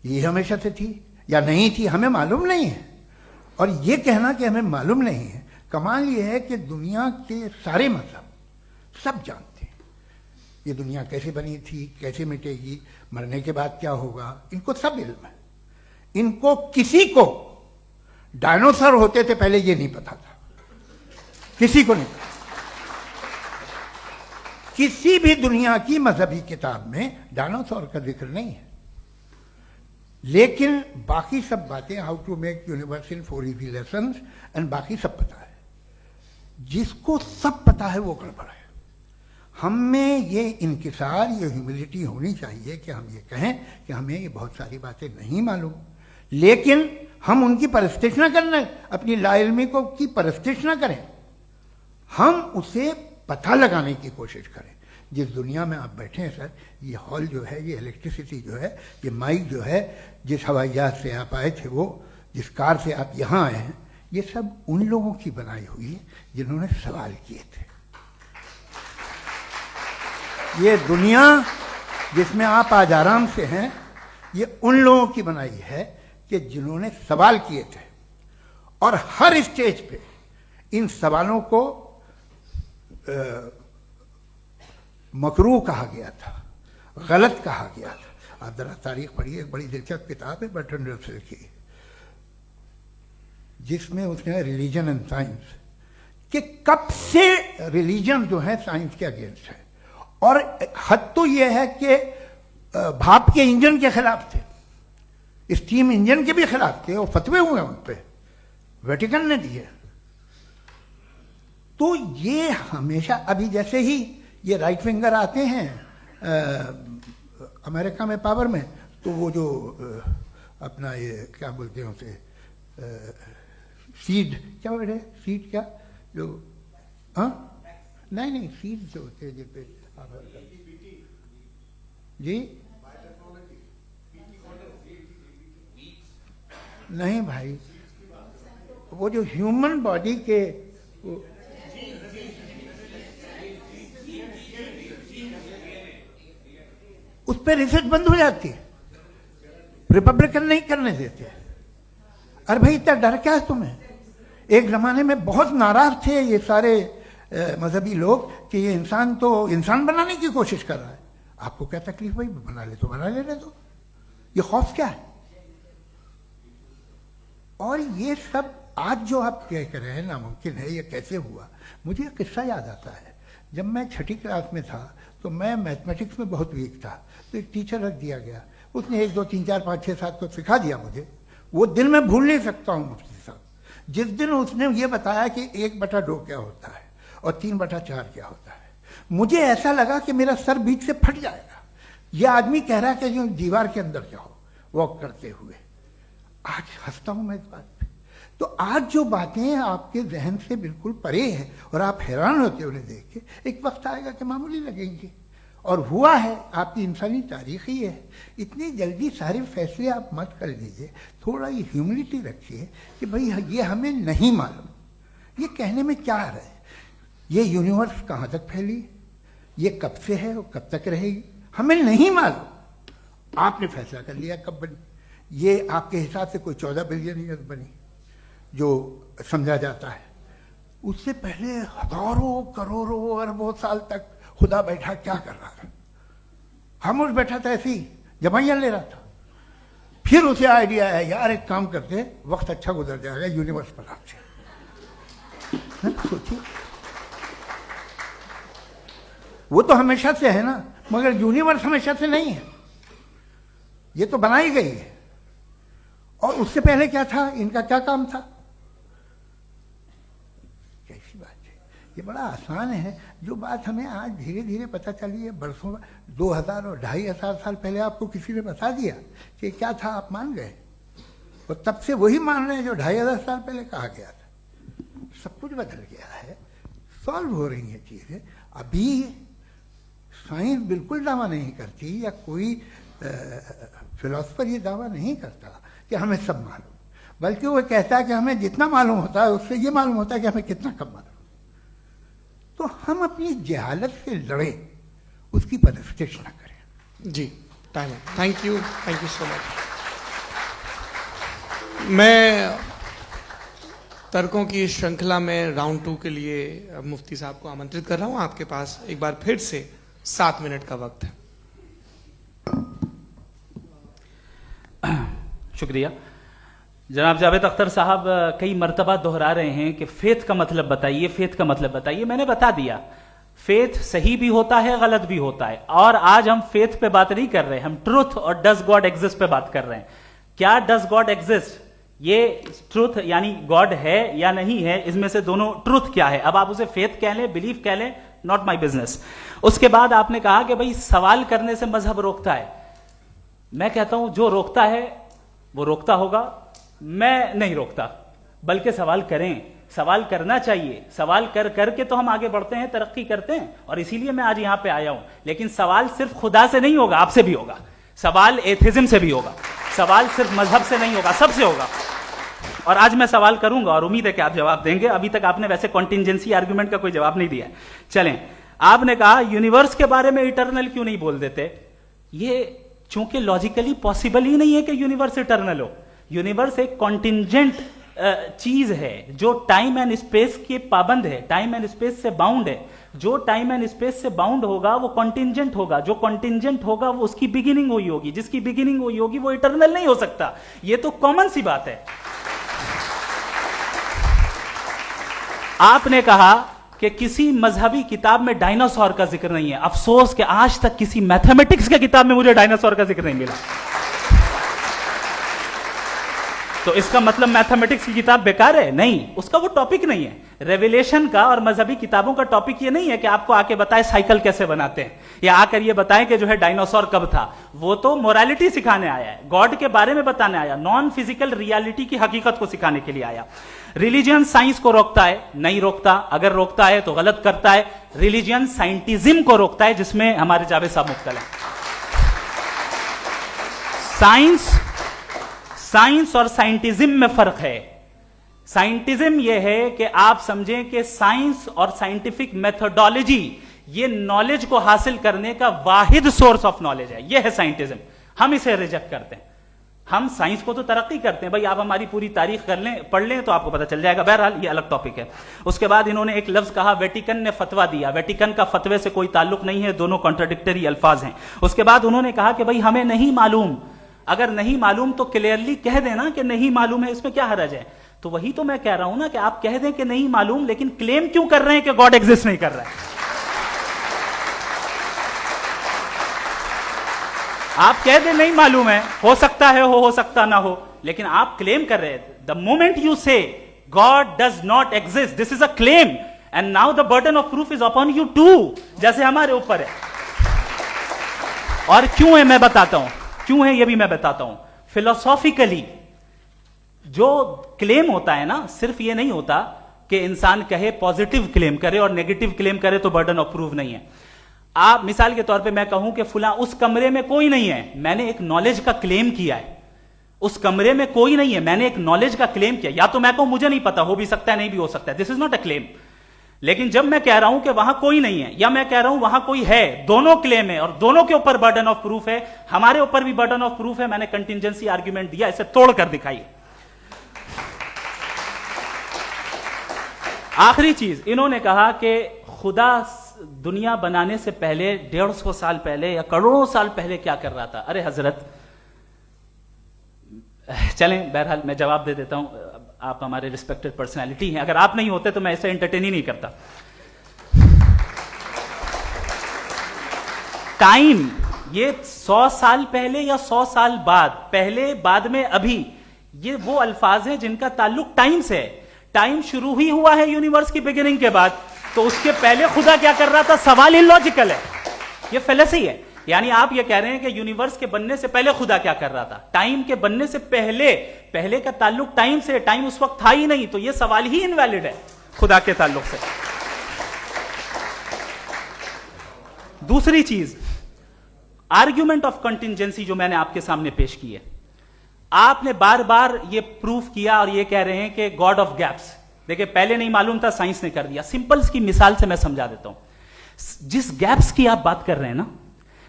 ये हमेशा से थी या नहीं थी हमें मालूम नहीं है। और ये कहना कि हमें मालूम नहीं है, कमाल ये है कि दुनिया के सारे मजहब सब जानते हैं ये दुनिया कैसे बनी थी, कैसे मिटेगी, मरने के बाद क्या होगा, इनको सब इल्म है। इनको किसी को डायनासोर होते थे पहले ये नहीं पता था, किसी को नहीं पता। किसी भी दुनिया की मजहबी किताब में डायनासोर का जिक्र नहीं है। लेकिन बाकी सब बातें, how to make universe in 4 easy lessons and बाकी सब पता है। जिसको सब पता है वो गड़बड़ है। हम में ये इंकिसार, ये ह्यूमिलिटी होनी चाहिए कि हम ये कहें कि हमें ये बहुत सारी बातें नहीं मालूम, लेकिन हम उनकी परस्तिश न करें, अपनी लाइल्मी को की परस्तिश न करें, हम उसे पता लगाने की कोशिश करें। जिस दुनिया में आप बैठे हैं सर, ये हॉल जो है, ये इलेक्ट्रिसिटी जो है, ये माइक जो है, जिस हवाई जहाज से आप आए थे, वो जिस कार से आप यहाँ आए हैं, ये सब उन लोगों की बनाई हुई है जिन्होंने सवाल किए थे। ये दुनिया जिसमें आप आज आराम से हैं, ये उन लोगों की बनाई है कि जिन्होंने सवाल किए थे। और हर स्टेज पे इन सवालों को मकरूह कहा गया था, गलत कहा गया था। आप जरा तारीख पढ़िए, एक बड़ी दिलचस्प किताब है बर्ट्रैंड रसेल की, जिसमें उसने रिलीजन एंड साइंस कि कब से रिलीजन जो है साइंस के अगेंस्ट है। और हद तो यह है कि भाप के इंजन के खिलाफ थे, स्टीम इंजन के भी खिलाफ थे, और फतवे हुए उन पे, वेटिकन ने दिए। तो ये हमेशा, अभी जैसे ही ये राइट फिंगर आते हैं अमेरिका में पावर में, तो वो जो अपना ये क्या बोलते हैं उसे, सीड क्या बोलते हैं, सीड क्या जो, हाँ नहीं सीड जो होते हैं जिन पे जी नहीं भाई, वो जो ह्यूमन बॉडी के उस पर रिसर्च बंद हो जाती है, रिपब्लिकन नहीं करने देते। अरे भाई इतना डर क्या है तुम्हें? एक जमाने में बहुत नाराज थे ये सारे मजहबी लोग कि ये इंसान तो इंसान बनाने की कोशिश कर रहा है। आपको क्या तकलीफ भाई, बना ले तो बना ले दो, ये खौफ क्या है? और ये सब आज जो आप कह रहे हैं नामुमकिन है, ये कैसे हुआ? मुझे एक किस्सा याद आता है। जब मैं 6ठी क्लास में था तो मैं मैथमेटिक्स में बहुत वीक था, तो एक टीचर रख दिया गया, उसने 1 2 3 4 5 6 7 को सिखा दिया मुझे। वो दिन मैं भूल नहीं सकता हूँ मुफ्ती साहब, जिस दिन उसने ये बताया कि 1/2 क्या होता है और 3/4 क्या होता है, मुझे ऐसा लगा कि मेरा सर बीच से फट जाएगा। ये आदमी कह रहा है कि जो दीवार के अंदर जाओ वॉक करते हुए। आज हंसता हूं मैं इस बात पे। तो आज जो बातें आपके जहन से बिल्कुल परे हैं और आप हैरान होते हो उन्हें देख के, एक वक्त आएगा कि मामूली लगेंगे। और हुआ है, आपकी इंसानी तारीख ही है। इतनी जल्दी सारे फैसले आप मत कर लीजिए, थोड़ा ये ह्यूमिलिटी रखिए कि भाई ये हमें नहीं मालूम। ये कहने में क्या आ रहा है? ये यूनिवर्स कहाँ तक फैली, ये कब से है और कब तक रहेगी, हमें नहीं मालूम। आपने फैसला कर लिया कब बनी। ये आपके हिसाब से कोई 14 बिलियन ईयर बनी जो समझा जाता है। उससे पहले हजारों करोड़ों अरबों साल तक खुदा बैठा क्या कर रहा था? खामोश बैठा था, ऐसी जमाइयाँ ले रहा था। फिर उसे आइडिया है, यार एक काम करते, वक्त अच्छा गुजर जाएगा, यूनिवर्स पर आपसे सोचिए। वो तो हमेशा से है ना, मगर यूनिवर्स हमेशा से नहीं है, ये तो बनाई गई है। और उससे पहले क्या था, इनका क्या काम था? कैसी बात है, ये बड़ा आसान है। जो बात हमें आज धीरे धीरे पता चली है, बरसों 2000 और 2500 साल पहले आपको किसी ने बता दिया कि क्या था, आप मान गए, और तब से वही मान रहे हैं जो 2500 साल पहले कहा गया था। सब कुछ बदल गया है, सॉल्व हो रही हैं चीजें। अभी साइंस बिल्कुल दावा नहीं करती, या कोई फिलोसफर ये दावा नहीं करता कि हमें सब मालूम, बल्कि वो कहता है कि हमें जितना मालूम होता है उससे ये मालूम होता है कि हमें कितना कम मालूम। तो हम अपनी जहालत से लड़े, उसकी परस्तिश न करें। जी, टाइम है। Thank you so much. मैं तर्कों की श्रृंखला में राउंड 2 के लिए मुफ्ती साहब को आमंत्रित कर रहा हूं। आपके पास एक बार फिर से 7 मिनट का वक्त है। शुक्रिया। जनाब जावेद अख्तर साहब कई मर्तबा दोहरा रहे हैं कि फेथ का मतलब बताइए, फेथ का मतलब बताइए। मैंने बता दिया, फेथ सही भी होता है, गलत भी होता है। और आज हम फेथ पे बात नहीं कर रहे, हम ट्रुथ और डज गॉड एग्जिस्ट पे बात कर रहे हैं। क्या डज गॉड एग्जिस्ट, ये ट्रुथ यानी गॉड है या नहीं है, इसमें से दोनों ट्रुथ क्या है। अब आप उसे फेथ कह लें, बिलीफ कह लें, नॉट माई बिजनेस। उसके बाद आपने कहा कि भाई सवाल करने से मजहब रोकता है। मैं कहता हूं जो रोकता है वो रोकता होगा, मैं नहीं रोकता, बल्कि सवाल करें, सवाल करना चाहिए। सवाल कर करके तो हम आगे बढ़ते हैं, तरक्की करते हैं, और इसीलिए मैं आज यहां पे आया हूं। लेकिन सवाल सिर्फ खुदा से नहीं होगा, आपसे भी होगा। सवाल एथिज्म से भी होगा, सवाल सिर्फ मजहब से नहीं होगा, सबसे होगा। और आज मैं सवाल करूंगा और उम्मीद है कि आप जवाब देंगे। अभी तक आपने वैसे कॉन्टिंजेंसी आर्ग्यूमेंट का कोई जवाब नहीं दिया। चलें, आपने कहा यूनिवर्स के बारे में इटर्नल क्यों नहीं बोल देते। ये चूंकि लॉजिकली पॉसिबल ही नहीं है कि यूनिवर्स इटर्नल हो। यूनिवर्स एक कॉन्टिंजेंट चीज है जो टाइम एंड स्पेस के पाबंद है, टाइम एंड स्पेस से बाउंड है। जो टाइम एंड स्पेस से बाउंड होगा वो कॉन्टिंजेंट होगा, जो कॉन्टिंजेंट होगा वो उसकी बिगिनिंग हुई होगी, जिसकी बिगिनिंग हुई होगी वो इटर्नल नहीं हो सकता। ये तो कॉमन सी बात है। आपने कहा कि किसी मजहबी किताब में डायनासोर का जिक्र नहीं है। अफसोस कि आज तक किसी मैथमेटिक्स के किताब में मुझे डायनासोर का जिक्र नहीं मिला। तो इसका मतलब मैथमेटिक्स की किताब बेकार है? नहीं, उसका वो टॉपिक नहीं है। रेवलेशन का और मजहबी किताबों का टॉपिक ये नहीं है कि आपको आके बताए साइकिल कैसे बनाते हैं, या आकर ये बताएं कि जो है डायनासोर कब था। वो तो मोरालिटी सिखाने आया है, गॉड के बारे में बताने आया, नॉन फिजिकल रियलिटी की हकीकत को सिखाने के लिए आया। रिलीजियन साइंस को रोकता है? नहीं रोकता। अगर रोकता है तो गलत करता है। रिलीजियन साइंटिज्म को रोकता है, जिसमें हमारे जावेद साहब मुब्तला है। साइंस और साइंटिज्म में फर्क है। साइंटिज्म यह है कि आप समझें कि साइंस और साइंटिफिक मेथोडोलॉजी ये नॉलेज को हासिल करने का वाहिद सोर्स ऑफ नॉलेज है। यह है साइंटिज्म। हम इसे रिजेक्ट करते हैं। हम साइंस को तो तरक्की करते हैं, भाई आप हमारी पूरी तारीख कर लें, पढ़ लें तो आपको पता चल जाएगा। बहरहाल ये अलग टॉपिक है। उसके बाद इन्होंने एक लफ्ज कहा, वेटिकन ने फतवा दिया। वेटिकन का फतवे से कोई ताल्लुक नहीं है, दोनों कॉन्ट्राडिक्टरी अल्फाज हैं। उसके बाद उन्होंने कहा कि भाई हमें नहीं मालूम। अगर नहीं मालूम तो क्लियरली कह देना कि नहीं मालूम है, इसमें क्या हरज है। तो वही तो मैं कह रहा हूं ना कि आप कह दें कि नहीं मालूम, लेकिन क्लेम क्यों कर रहे हैं कि गॉड एग्जिस्ट नहीं कर रहा है? आप कह दें नहीं मालूम है, हो सकता है हो सकता ना हो, लेकिन आप क्लेम कर रहे हैं। The moment you say God does not exist, this is a claim, and now the burden of proof is upon you too, जैसे हमारे ऊपर है। और क्यों है मैं बताता हूं, क्यों है ये भी मैं बताता हूं। फिलोसॉफिकली जो क्लेम होता है ना, सिर्फ ये नहीं होता कि इंसान कहे पॉजिटिव क्लेम करे और नेगेटिव क्लेम करे तो बर्डन ऑफ प्रूफ नहीं है। आप मिसाल के तौर पे मैं कहूं कि फुला उस कमरे में कोई नहीं है, मैंने एक नॉलेज का क्लेम किया है। उस कमरे में कोई नहीं है, मैंने एक नॉलेज का क्लेम किया। या तो मैं कहूं मुझे नहीं पता, हो भी सकता है नहीं भी हो सकता है, this is not a claim. लेकिन जब मैं कह रहा हूं कि वहां कोई नहीं है या मैं कह रहा हूं वहां कोई है, दोनों क्लेम है और दोनों के ऊपर बर्डन ऑफ प्रूफ है। हमारे ऊपर भी बर्डन ऑफ प्रूफ है, मैंने कंटिजेंसी आर्ग्यूमेंट दिया, इसे तोड़कर दिखाइए। आखिरी चीज, इन्होंने कहा कि खुदा दुनिया बनाने से पहले 150 साल पहले या करोड़ों साल पहले क्या कर रहा था। अरे हजरत, चलें बहरहाल मैं जवाब दे देता हूं, आप हमारे रिस्पेक्टेड पर्सनालिटी हैं, अगर आप नहीं होते तो मैं ऐसे एंटरटेन ही नहीं करता। टाइम, ये 100 साल पहले या 100 साल बाद, पहले बाद में अभी, ये वो अल्फाज हैं जिनका ताल्लुक टाइम से है। टाइम शुरू ही हुआ है यूनिवर्स की बिगिनिंग के बाद, तो उसके पहले खुदा क्या कर रहा था? सवाल इलॉजिकल है, ये फेलेसी है। यानी आप ये कह रहे हैं कि यूनिवर्स के बनने से पहले खुदा क्या कर रहा था? टाइम के बनने से पहले, पहले का ताल्लुक टाइम से, टाइम उस वक्त था ही नहीं, तो ये सवाल ही इनवैलिड है खुदा के ताल्लुक से। दूसरी चीज, आर्ग्यूमेंट ऑफ कंटिजेंसी जो मैंने आपके सामने पेश की है, आपने बार बार ये प्रूफ किया और ये कह रहे हैं कि गॉड ऑफ गैप्स। देखिए, पहले नहीं मालूम था, साइंस ने कर दिया। सिंपल्स की मिसाल से मैं समझा देता हूं। जिस गैप्स की आप बात कर रहे हैं ना,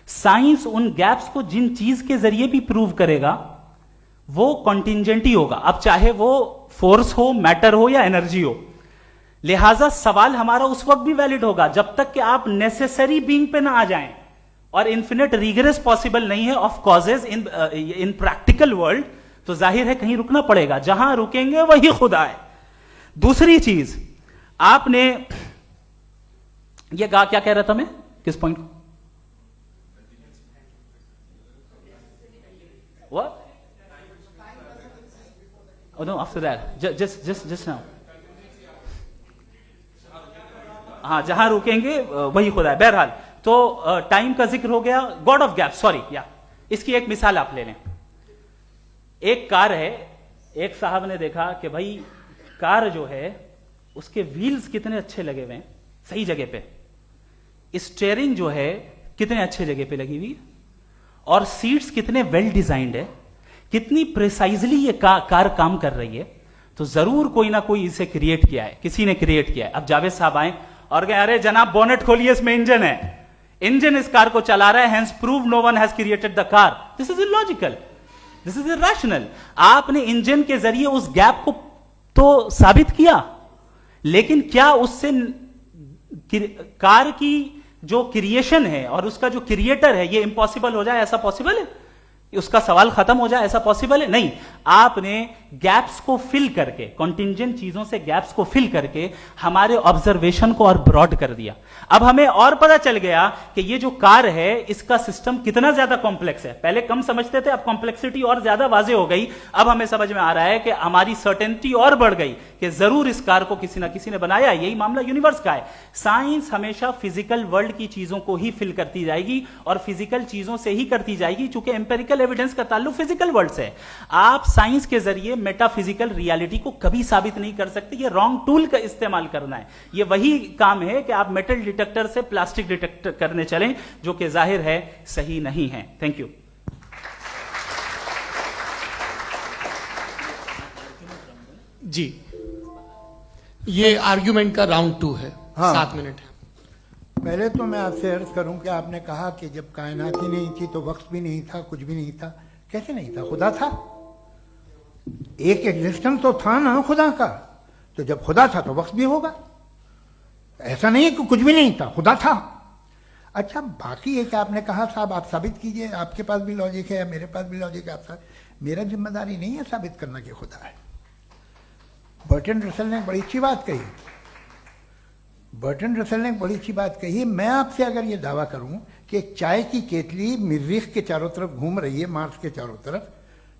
साइंस उन गैप्स को जिन चीज के जरिए भी प्रूव करेगा वो कॉन्टिंजेंट ही होगा, अब चाहे वो फोर्स हो, मैटर हो या एनर्जी हो। लिहाजा सवाल हमारा उस वक्त भी वैलिड होगा जब तक कि आप नेसेसरी बीइंग पे ना आ जाएं, और इन्फिनिट रिगरेस पॉसिबल नहीं है of causes in practical world, तो जाहिर है कहीं रुकना पड़ेगा, जहां रुकेंगे वही खुदा है। दूसरी चीज, आपने ये कहा, क्या कह रहा था मैं, किस पॉइंट को? What? Oh no, after that. Just now. हाँ, जहां रुकेंगे वही खुदा है। बहरहाल, तो टाइम का जिक्र हो गया, गॉड ऑफ गैप, सॉरी, या इसकी एक मिसाल आप ले लें। एक कार है, एक साहब ने देखा कि भाई कार जो है उसके व्हील्स कितने अच्छे लगे हुए हैं, सही जगह पे। स्टीयरिंग जो है कितने अच्छे जगह पे लगी हुई, और सीट्स कितने वेल डिजाइंड है, कितनी प्रिसाइजली ये कार काम कर रही है। तो जरूर कोई ना कोई इसे क्रिएट किया है, किसी ने क्रिएट किया है। अब जावेद साहब आए और कहे, अरे जनाब बोनेट खोलिए, इसमें इंजन है, इंजन इस कार को चला रहा है, hence prove no one has created the car. This is illogical, this is irrational. आपने इंजन के जरिए उस गैप को तो साबित किया, लेकिन क्या उससे कार की जो क्रिएशन है और उसका जो क्रिएटर है ये इम्पॉसिबल हो जाए? ऐसा पॉसिबल है? उसका सवाल खत्म हो जाए, ऐसा पॉसिबल है? नहीं। आपने गैप्स को फिल करके, कॉन्टिंजेंट चीजों से गैप्स को फिल करके हमारे ऑब्जर्वेशन को और ब्रॉड कर दिया। अब हमें और पता चल गया कि ये जो कार है इसका सिस्टम कितना ज्यादा कॉम्प्लेक्स है। पहले कम समझते थे, अब कॉम्प्लेक्सिटी और ज्यादा वाजे हो गई। अब हमें समझ में आ रहा है कि हमारी सर्टेनिटी और बढ़ गई कि जरूर इस कार को किसी ना किसी ने बनाया। यही मामला यूनिवर्स का है। साइंस हमेशा फिजिकल वर्ल्ड की चीजों को ही फिल करती जाएगी और फिजिकल चीजों से ही करती जाएगी, चूंकि एम्पेरिकल एविडेंस का ताल्लुक फिजिकल वर्ल्ड से है। आप साइंस के जरिए मेटाफिजिकल रियलिटी को कभी साबित नहीं कर सकते। ये रॉन्ग टूल का इस्तेमाल करना है। ये वही काम है कि आप मेटल डिटेक्टर से प्लास्टिक डिटेक्टर करने चलें, जो कि जाहिर है सही नहीं है। Thank you. जी, ये आर्ग्यूमेंट का राउंड 2 है। हाँ। 7 मिनट है। पहले तो मैं आपसे अर्ज करूं कि आपने कहा कि जब कायनात ही नहीं थी तो वक्त भी नहीं था, कुछ भी नहीं था। कैसे नहीं था? खुदा था, एक एग्जिस्टेंस तो था ना खुदा का। तो जब खुदा था तो वक्त भी होगा। ऐसा नहीं है कि कुछ भी नहीं था, खुदा था। अच्छा, बाकी एक आपने कहा साहब आप साबित कीजिए, आपके पास भी लॉजिक है या मेरे पास भी लॉजिक है। मेरा जिम्मेदारी नहीं है साबित करना कि खुदा है। बर्टन रसल ने बड़ी अच्छी बात कही। बर्टन रसल ने बड़ी अच्छी बात कही। मैं आपसे अगर ये दावा करूं कि एक चाय की केतली मरीख के चारों तरफ घूम रही है, मार्स के चारों तरफ,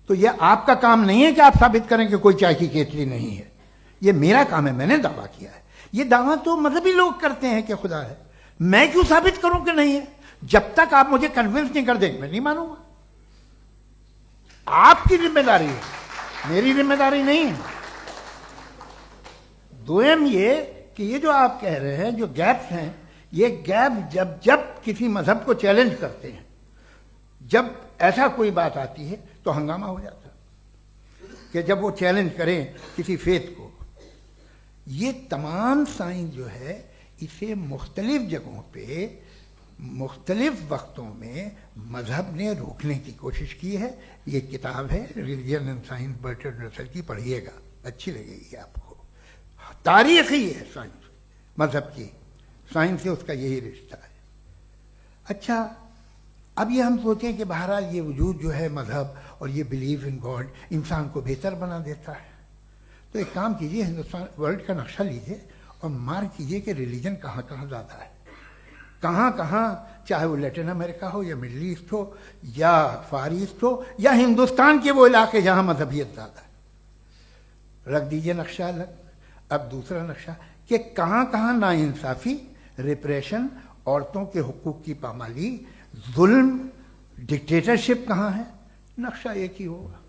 तो ये आपका काम नहीं है कि आप साबित करें कि कोई चाय की केतली नहीं है। ये मेरा काम है, मैंने दावा किया है। ये दावा तो मजहबी लोग करते हैं कि खुदा है, मैं क्यों साबित करूं कि नहीं है? जब तक आप मुझे कन्विंस नहीं कर देंगे मैं नहीं मानूंगा। आपकी जिम्मेदारी है, मेरी जिम्मेदारी नहीं है। दोयम ये कि ये जो आप कह रहे हैं, जो गैप्स हैं, ये गैप जब जब किसी मजहब को चैलेंज करते हैं, जब ऐसा कोई बात आती है तो हंगामा हो जाता है कि जब वो चैलेंज करें किसी फेथ को। ये तमाम साइंस जो है इसे मुख्तलिफ जगहों पे मुख्तलिफ वक्तों में मजहब ने रोकने की कोशिश की है। ये किताब है religion and science, Burton Russell की, पढ़िएगा, अच्छी लगेगी आपको। तारीख ही है साइंस, मजहब की साइंस से उसका यही रिश्ता है। अच्छा, अब ये हम सोचें कि बहरहाल ये वजूद जो है मजहब और ये बिलीव इन गॉड इंसान को बेहतर बना देता है, तो एक काम कीजिए, हिंदुस्तान वर्ल्ड का नक्शा लीजिए और मार्क कीजिए कि रिलीजन कहाँ कहाँ ज़्यादा है, कहाँ कहाँ, चाहे वो लैटिन अमेरिका हो या मिडल ईस्ट हो या फार ईस्ट हो या हिंदुस्तान के वो इलाके जहाँ मजहबियत ज़्यादा है। रख दीजिए नक्शा अलग। अब दूसरा नक्शा कि कहाँ कहाँ नाइंसाफ़ी, रिप्रेशन, औरतों के हुकूक की पामाली, जुल्म, डिक्टेटरशिप कहाँ है, नक्शा एक ही होगा।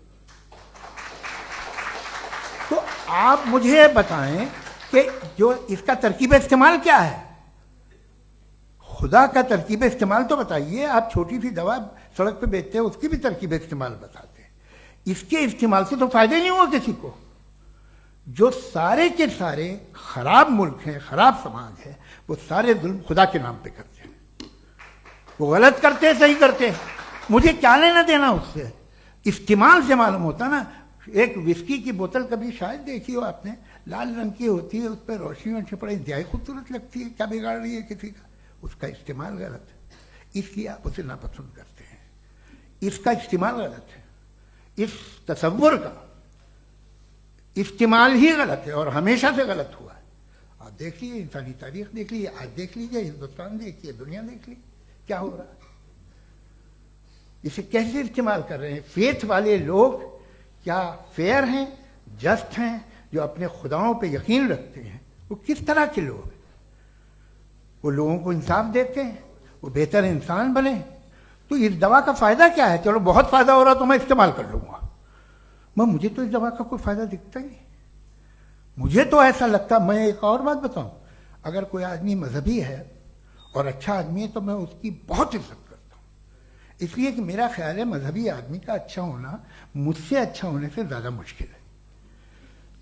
तो आप मुझे बताएं कि जो इसका तरकीब इस्तेमाल क्या है, खुदा का तरकीब इस्तेमाल तो बताइए। आप छोटी सी दवा सड़क पे बेचते हैं, उसकी भी तरकीब इस्तेमाल बताते हैं। इसके इस्तेमाल से तो फायदा नहीं हुआ किसी को। जो सारे के सारे खराब मुल्क हैं, खराब समाज है, वो सारे जुल्म खुदा के नाम पे करते हैं। वो गलत करते हैं, सही करते हैं, मुझे क्या लेना देना उससे। इस्तेमाल से मालूम होता ना। एक विस्की की बोतल कभी शायद देखी हो आपने, लाल रंग की होती है, उस पर रोशनी वोशनी पड़े, इंतहाई खूबसूरत लगती है, क्या बिगाड़ रही है किसी का? उसका इस्तेमाल गलत है, इसलिए आप उसे नापसंद करते हैं। इसका इस्तेमाल गलत है, इस तसव्वुर का इस्तेमाल ही गलत है और हमेशा से गलत हुआ है। आप देख लीजिए, इंसानी तारीख देख लीजिए, आज देख लीजिए, हिंदुस्तान देखिए, दुनिया देख लीजिए, क्या हो रहा है। इसे कैसे इस्तेमाल कर रहे हैं फेथ वाले लोग? क्या फेयर हैं, जस्ट हैं, जो अपने खुदाओं पे यकीन रखते हैं? वो किस तरह के लोग हैं? वो लोगों को इंसाफ देते हैं, वो बेहतर इंसान बने। तो इस दवा का फायदा क्या है? चलो बहुत फायदा हो रहा तो मैं इस्तेमाल कर लूंगा, मैं मुझे तो इस दवा का कोई फायदा दिखता ही नहीं। मुझे तो ऐसा लगता, मैं एक और बात बताऊं, अगर कोई आदमी मजहबी है और अच्छा आदमी है तो मैं उसकी बहुत इज्जत करता हूं, इसलिए कि मेरा ख्याल है मजहबी आदमी का अच्छा होना मुझसे अच्छा होने से ज्यादा मुश्किल है।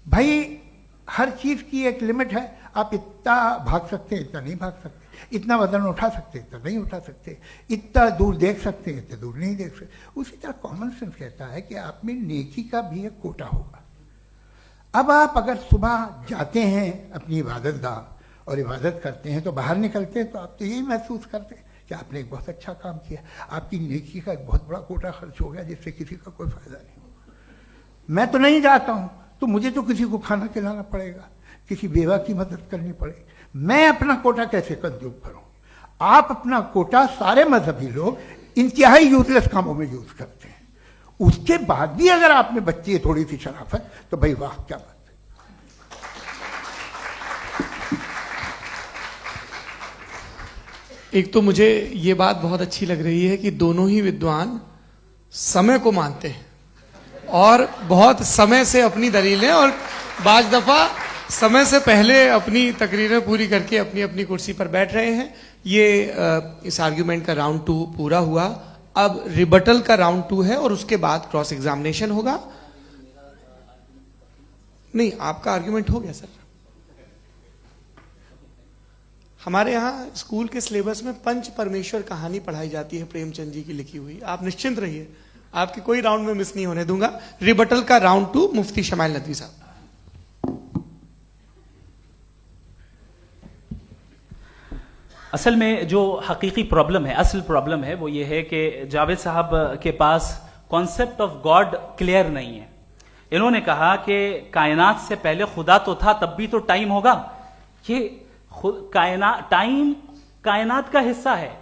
भाई हर चीज की एक लिमिट है। आप इतना भाग सकते हैं, इतना नहीं भाग सकते, इतना वजन उठा सकते, इतना नहीं उठा सकते, इतना दूर देख सकते हैं, इतना दूर नहीं देख सकते। उसी तरह कॉमन सेंस कहता है कि आप में नेकी का भी एक कोटा होगा। अब आप अगर सुबह जाते हैं अपनी इबादत गाह और इबादत करते हैं तो बाहर निकलते हैं तो आप तो यही महसूस करते हैं कि आपने एक बहुत अच्छा काम किया, आपकी नेकी का एक बहुत बड़ा कोटा खर्च हो गया जिससे किसी का कोई फायदा नहीं होगा। मैं तो नहीं जाता हूँ तो मुझे तो किसी को खाना खिलाना पड़ेगा, किसी बेवा की मदद करनी पड़ेगी। मैं अपना कोटा कैसे कंज्यूम करूं? आप अपना कोटा, सारे मजहबी लोग इंतहाई यूजलेस कामों में यूज करते हैं। उसके बाद भी अगर आप में बच्ची है थोड़ी सी शराफत, तो भाई वाह क्या बात है। एक तो मुझे ये बात बहुत अच्छी लग रही है कि दोनों ही विद्वान समय को मानते हैं और बहुत समय से अपनी दलीलें और बाज दफा समय से पहले अपनी तकरीरें पूरी करके अपनी अपनी कुर्सी पर बैठ रहे हैं। ये इस आर्ग्यूमेंट का राउंड 2 पूरा हुआ। अब रिबटल का राउंड 2 है और उसके बाद क्रॉस एग्जामिनेशन होगा। नहीं, आपका आर्ग्यूमेंट हो गया सर। हमारे यहाँ स्कूल के सिलेबस में पंच परमेश्वर कहानी पढ़ाई जाती है, प्रेमचंद जी की लिखी हुई। आप निश्चिंत रहिए, आपके कोई राउंड में मिस नहीं होने दूंगा। रिबटल का राउंड 2, मुफ्ती शमाइल नदवी साहब। असल में जो हकीकी प्रॉब्लम है, असल प्रॉब्लम है, वो ये है कि जावेद साहब के पास कॉन्सेप्ट ऑफ गॉड क्लियर नहीं है। इन्होंने कहा कि कायनात से पहले खुदा तो था, तब भी तो टाइम होगा। ये टाइम कायनात का हिस्सा है।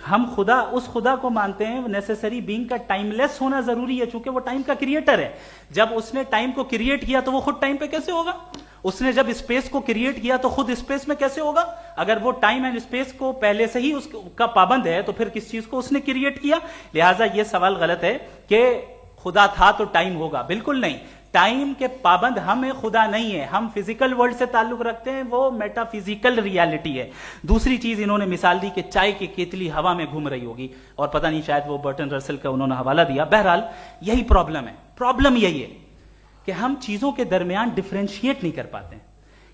हम खुदा, उस खुदा को मानते हैं, नेसेसरी बीइंग का टाइमलेस होना जरूरी है, चूंकि वो टाइम का क्रिएटर है। जब उसने टाइम को क्रिएट किया तो वो खुद टाइम पे कैसे होगा? उसने जब स्पेस को क्रिएट किया तो खुद स्पेस में कैसे होगा? अगर वो टाइम एंड स्पेस को पहले से ही उसका पाबंद है तो फिर किस चीज को उसने क्रिएट किया? लिहाजा ये सवाल गलत है कि खुदा था तो टाइम होगा। बिल्कुल नहीं, टाइम के पाबंद हम हैं, खुदा नहीं है। हम फिजिकल वर्ल्ड से ताल्लुक रखते हैं, वो मेटाफिजिकल रियलिटी है। दूसरी चीज इन्होंने मिसाल दी कि चाय की केतली हवा में घूम रही होगी, और पता नहीं शायद वो बर्टन रसल का उन्होंने हवाला दिया। बहरहाल यही प्रॉब्लम है। प्रॉब्लम यही है कि हम चीजों के दरमियान डिफरेंशिएट नहीं कर पाते।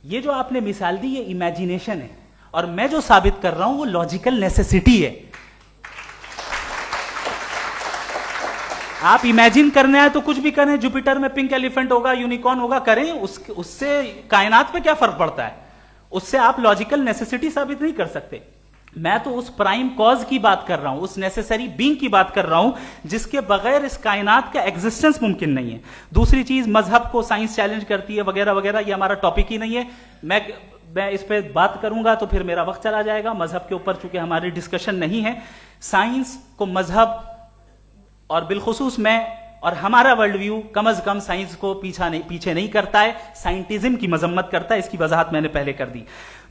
ये जो आपने मिसाल दी ये इमेजिनेशन है, और मैं जो साबित कर रहा हूं वो लॉजिकल नेसेसिटी है। आप इमेजिन करने आए तो कुछ भी करें, जुपिटर में पिंक एलिफेंट होगा, यूनिकॉर्न होगा, करें, उससे कायनात पे क्या फर्क पड़ता है? उससे आप लॉजिकल नेसेसिटी साबित नहीं कर सकते। मैं तो उस प्राइम कॉज की बात कर रहा हूं, उस नेसेसरी बीइंग की बात कर रहा हूं, जिसके बगैर इस कायनात का एग्जिस्टेंस मुमकिन नहीं है। दूसरी चीज, मजहब को साइंस चैलेंज करती है वगैरह वगैरह, ये हमारा टॉपिक ही नहीं है। मैं इस पे बात करूंगा तो फिर मेरा वक्त चला जाएगा। मजहब के ऊपर चूंकि हमारी डिस्कशन नहीं है, साइंस को मजहब और बिलखुसूस मैं और हमारा वर्ल्ड व्यू कम अज कम साइंस को पीछे नहीं करता है, साइंटिज्म की मजम्मत करता है। इसकी वजाहत मैंने पहले कर दी।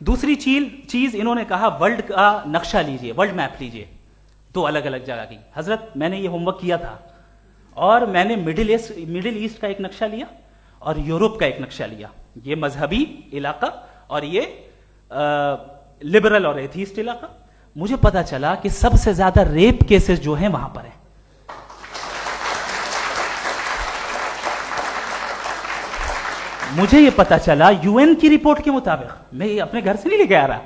दूसरी चीज इन्होंने कहा वर्ल्ड का नक्शा लीजिए, वर्ल्ड मैप लीजिए, दो अलग अलग जगह की। हजरत, मैंने ये होमवर्क किया था, और मैंने मिडिल ईस्ट का एक नक्शा लिया और यूरोप का एक नक्शा लिया। ये मजहबी इलाका और ये लिबरल और एथीस्ट इलाका। मुझे पता चला कि सबसे ज्यादा रेप केसेस जो हैं वहां पर हैं। मुझे ये पता चला यूएन की रिपोर्ट के मुताबिक, मैं ये अपने घर से नहीं लेके आ रहा,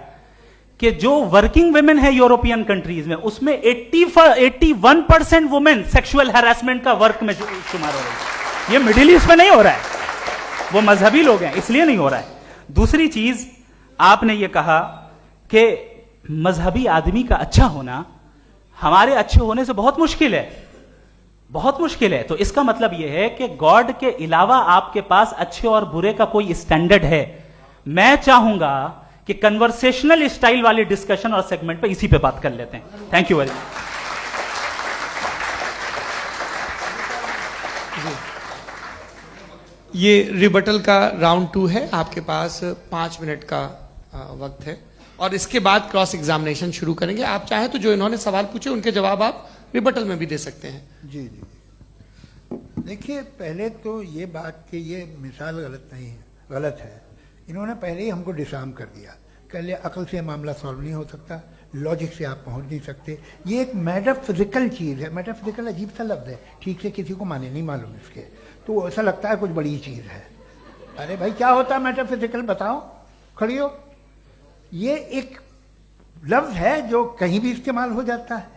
कि जो वर्किंग वुमेन है यूरोपियन कंट्रीज में, उसमें 81% वुमेन सेक्सुअल हैरेसमेंट का वर्क में शुमार हो रही है। ये मिडिल ईस्ट में नहीं हो रहा है, वो मजहबी लोग हैं इसलिए नहीं हो रहा है। दूसरी चीज, आपने ये कहा कि मजहबी आदमी का अच्छा होना हमारे अच्छे होने से बहुत मुश्किल है, बहुत मुश्किल है। तो इसका मतलब यह है कि गॉड के अलावा आपके पास अच्छे और बुरे का कोई स्टैंडर्ड है। मैं चाहूंगा कि कन्वर्सेशनल स्टाइल वाली डिस्कशन और सेगमेंट पे इसी पे बात कर लेते हैं। Thank you very much. ये रिबटल का राउंड 2 है। आपके पास 5 मिनट का वक्त है, और इसके बाद क्रॉस एग्जामिनेशन शुरू करेंगे। आप चाहें तो जो इन्होंने सवाल पूछे उनके जवाब आप रिबटल में भी दे सकते हैं। जी जी, देखिए, पहले तो ये बात कि ये मिसाल गलत नहीं है, गलत है। इन्होंने पहले ही हमको डिसार्म कर दिया, कह लिया अकल से मामला सॉल्व नहीं हो सकता, लॉजिक से आप पहुंच नहीं सकते। ये एक मेटाफिजिकल चीज़ है। मेटाफिजिकल अजीब सा लफ्ज़ है, ठीक से किसी को माने नहीं मालूम इसके, तो ऐसा लगता है कुछ बड़ी चीज़ है। अरे भाई, क्या होता है मेटाफिजिकल, बताओ, खड़ी हो। ये एक लफ्ज़ है जो कहीं भी इस्तेमाल हो जाता है।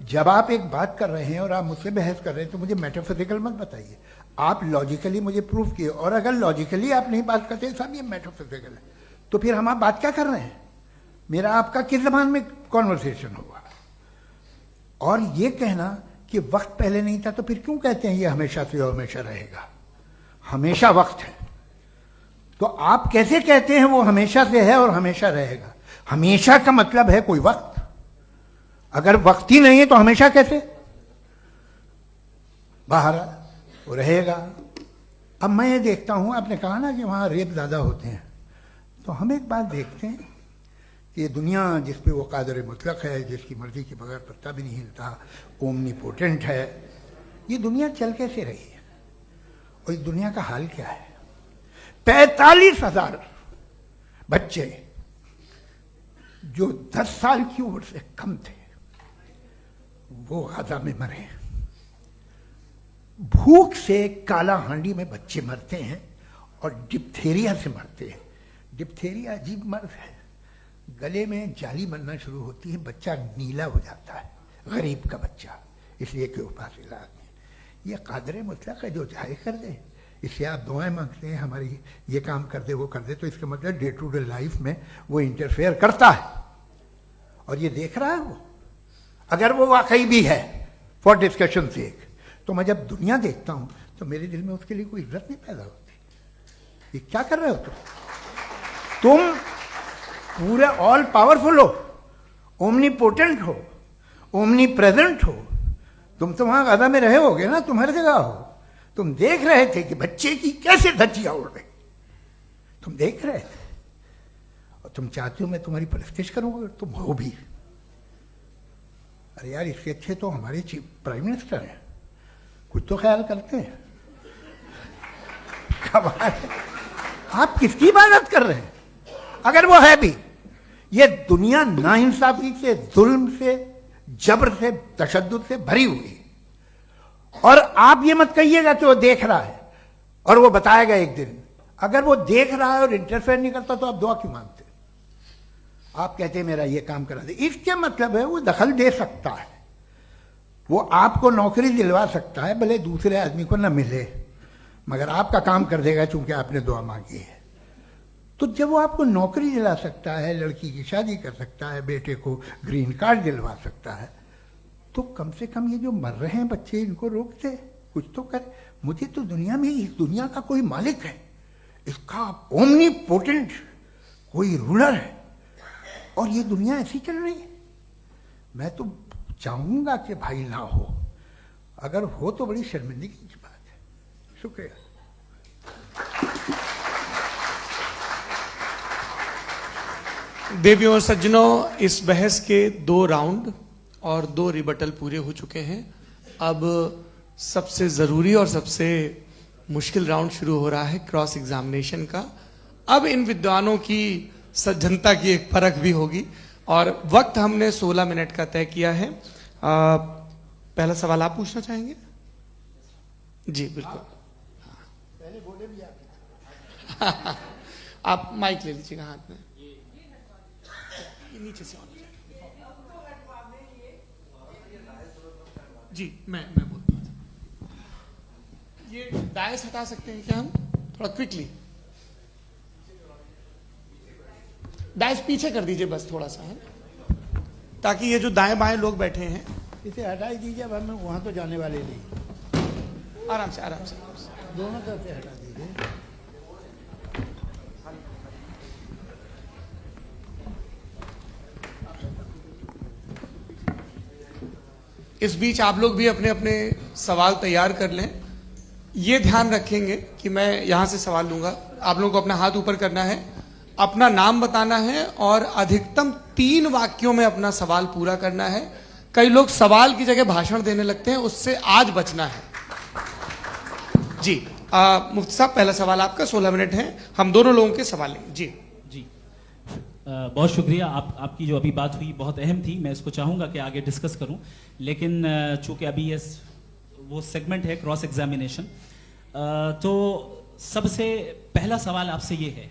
जब आप एक बात कर रहे हैं और आप मुझसे बहस कर रहे हैं तो मुझे मेटाफिजिकल मत बताइए, आप लॉजिकली मुझे प्रूफ किए। और अगर लॉजिकली आप नहीं बात करते साहब ये मेटाफिजिकल है, तो फिर हम आप बात क्या कर रहे हैं? मेरा आपका किस जबान में कॉन्वर्सेशन होगा? और ये कहना कि वक्त पहले नहीं था, तो फिर क्यों कहते हैं ये हमेशा से और हमेशा रहेगा? हमेशा वक्त है, तो आप कैसे कहते हैं वो हमेशा से है और हमेशा रहेगा? हमेशा का मतलब है कोई वक्त, अगर वक्त ही नहीं है तो हमेशा कैसे? बाहर वो रहेगा। अब मैं ये देखता हूं, आपने कहा ना कि वहां रेप ज्यादा होते हैं, तो हम एक बात देखते हैं कि ये दुनिया जिस पे वो कादर मुतलक है, जिसकी मर्जी के बगैर पत्ता भी नहीं हिलता, ओमनीपोटेंट है, ये दुनिया चल कैसे रही है? और इस दुनिया का हाल क्या है? 45,000 बच्चे जो 10 साल की उम्र से कम थे वो गाजा में मरे। भूख से काला हांडी में बच्चे मरते हैं और डिप्थेरिया से मरते हैं। डिप्थेरिया अजीब मर्ज है, गले में जाली बनना शुरू होती है, बच्चा नीला हो जाता है, गरीब का बच्चा, इसलिए कि उपास इलाज में। ये कादर मुतलक है जो चाहे कर दे, इससे आप दुआएं मांगते हैं हमारी ये काम कर दे वो कर दे, तो इसका मतलब डे टू डे लाइफ में वो इंटरफेयर करता है और ये देख रहा है वो। अगर वो वाकई भी है फॉर डिस्कशन सेक, तो मैं जब दुनिया देखता हूं तो मेरे दिल में उसके लिए कोई इज्जत नहीं पैदा होती। ये क्या कर रहे हो तुम पूरे ऑल पावरफुल हो, ओमनीपोटेंट हो, ओमनी प्रेजेंट हो। तुम तो वहां गादा में रहे होगे ना, तुम हर जगह हो। तुम देख रहे थे कि बच्चे की कैसे धज्जियां उड़ रही, तुम देख रहे थे, और तुम चाहते हो मैं तुम्हारी परस्तिश करूंगा, तुम हो भी। अरे यार, इसके अच्छे तो हमारे चीफ प्राइम मिनिस्टर हैं, कुछ तो ख्याल करते हैं। कमाल है। आप किसकी इबादत कर रहे हैं? अगर वो है भी, ये दुनिया नाइंसाफी से, जुल्म से, जबर से, तशद्दुद से भरी हुई है। और आप ये मत कहिएगा कि वो देख रहा है और वो बताएगा एक दिन। अगर वो देख रहा है और इंटरफेयर नहीं करता तो आप दुआ क्यों मांगते? आप कहते हैं मेरा ये काम करा दे, इसके मतलब है वो दखल दे सकता है, वो आपको नौकरी दिलवा सकता है, भले दूसरे आदमी को न मिले, मगर आपका काम कर देगा चूंकि आपने दुआ मांगी है। तो जब वो आपको नौकरी दिला सकता है, लड़की की शादी कर सकता है, बेटे को ग्रीन कार्ड दिलवा सकता है, तो कम से कम ये जो मर रहे हैं बच्चे, इनको रोक दे, कुछ तो करे। मुझे तो दुनिया में, इस दुनिया का कोई मालिक है, इसका ओमनीपोटेंट कोई रूलर है, और ये दुनिया ऐसी चल रही है। मैं तो चाहूंगा कि भाई ना हो, अगर हो तो बड़ी शर्मिंदगी की बात है। शुक्रिया। देवियों और सज्जनों, इस बहस के 2 राउंड और 2 रिबटल पूरे हो चुके हैं। अब सबसे जरूरी और सबसे मुश्किल राउंड शुरू हो रहा है, क्रॉस एग्जामिनेशन का। अब इन विद्वानों की सज्जनता की एक परख भी होगी, और वक्त हमने 16 मिनट का तय किया है। पहला सवाल आप पूछना चाहेंगे? जी बिल्कुल। पहले बोले भी आप। आप माइक ले लीजिएगा हाथ में, ये नीचे से ऑन जी। मैं बोलता हूँ, ये डायस हटा सकते हैं क्या हम थोड़ा क्विकली? डायस पीछे कर दीजिए बस थोड़ा सा, है, ताकि ये जो दाएं बाएं लोग बैठे हैं, इसे हटा ही दीजिए। अब हम वहां तो जाने वाले नहीं। आराम से आराम से दोनों तरफ से हटा दीजिए। इस बीच आप लोग भी अपने अपने सवाल तैयार कर लें। ये ध्यान रखेंगे कि मैं यहां से सवाल लूंगा, आप लोगों को अपना हाथ ऊपर करना है, अपना नाम बताना है, और अधिकतम 3 वाक्यों में अपना सवाल पूरा करना है। कई लोग सवाल की जगह भाषण देने लगते हैं, उससे आज बचना है। जी मुफ्ती साहब, पहला सवाल आपका, 16 मिनट है, हम दोनों लोगों के सवाल लेंगे। जी जी बहुत शुक्रिया। आपकी जो अभी बात हुई बहुत अहम थी, मैं इसको चाहूँगा कि आगे डिस्कस करूँ, लेकिन चूंकि अभी ये वो सेगमेंट है क्रॉस एग्जामिनेशन, तो सबसे पहला सवाल आपसे ये है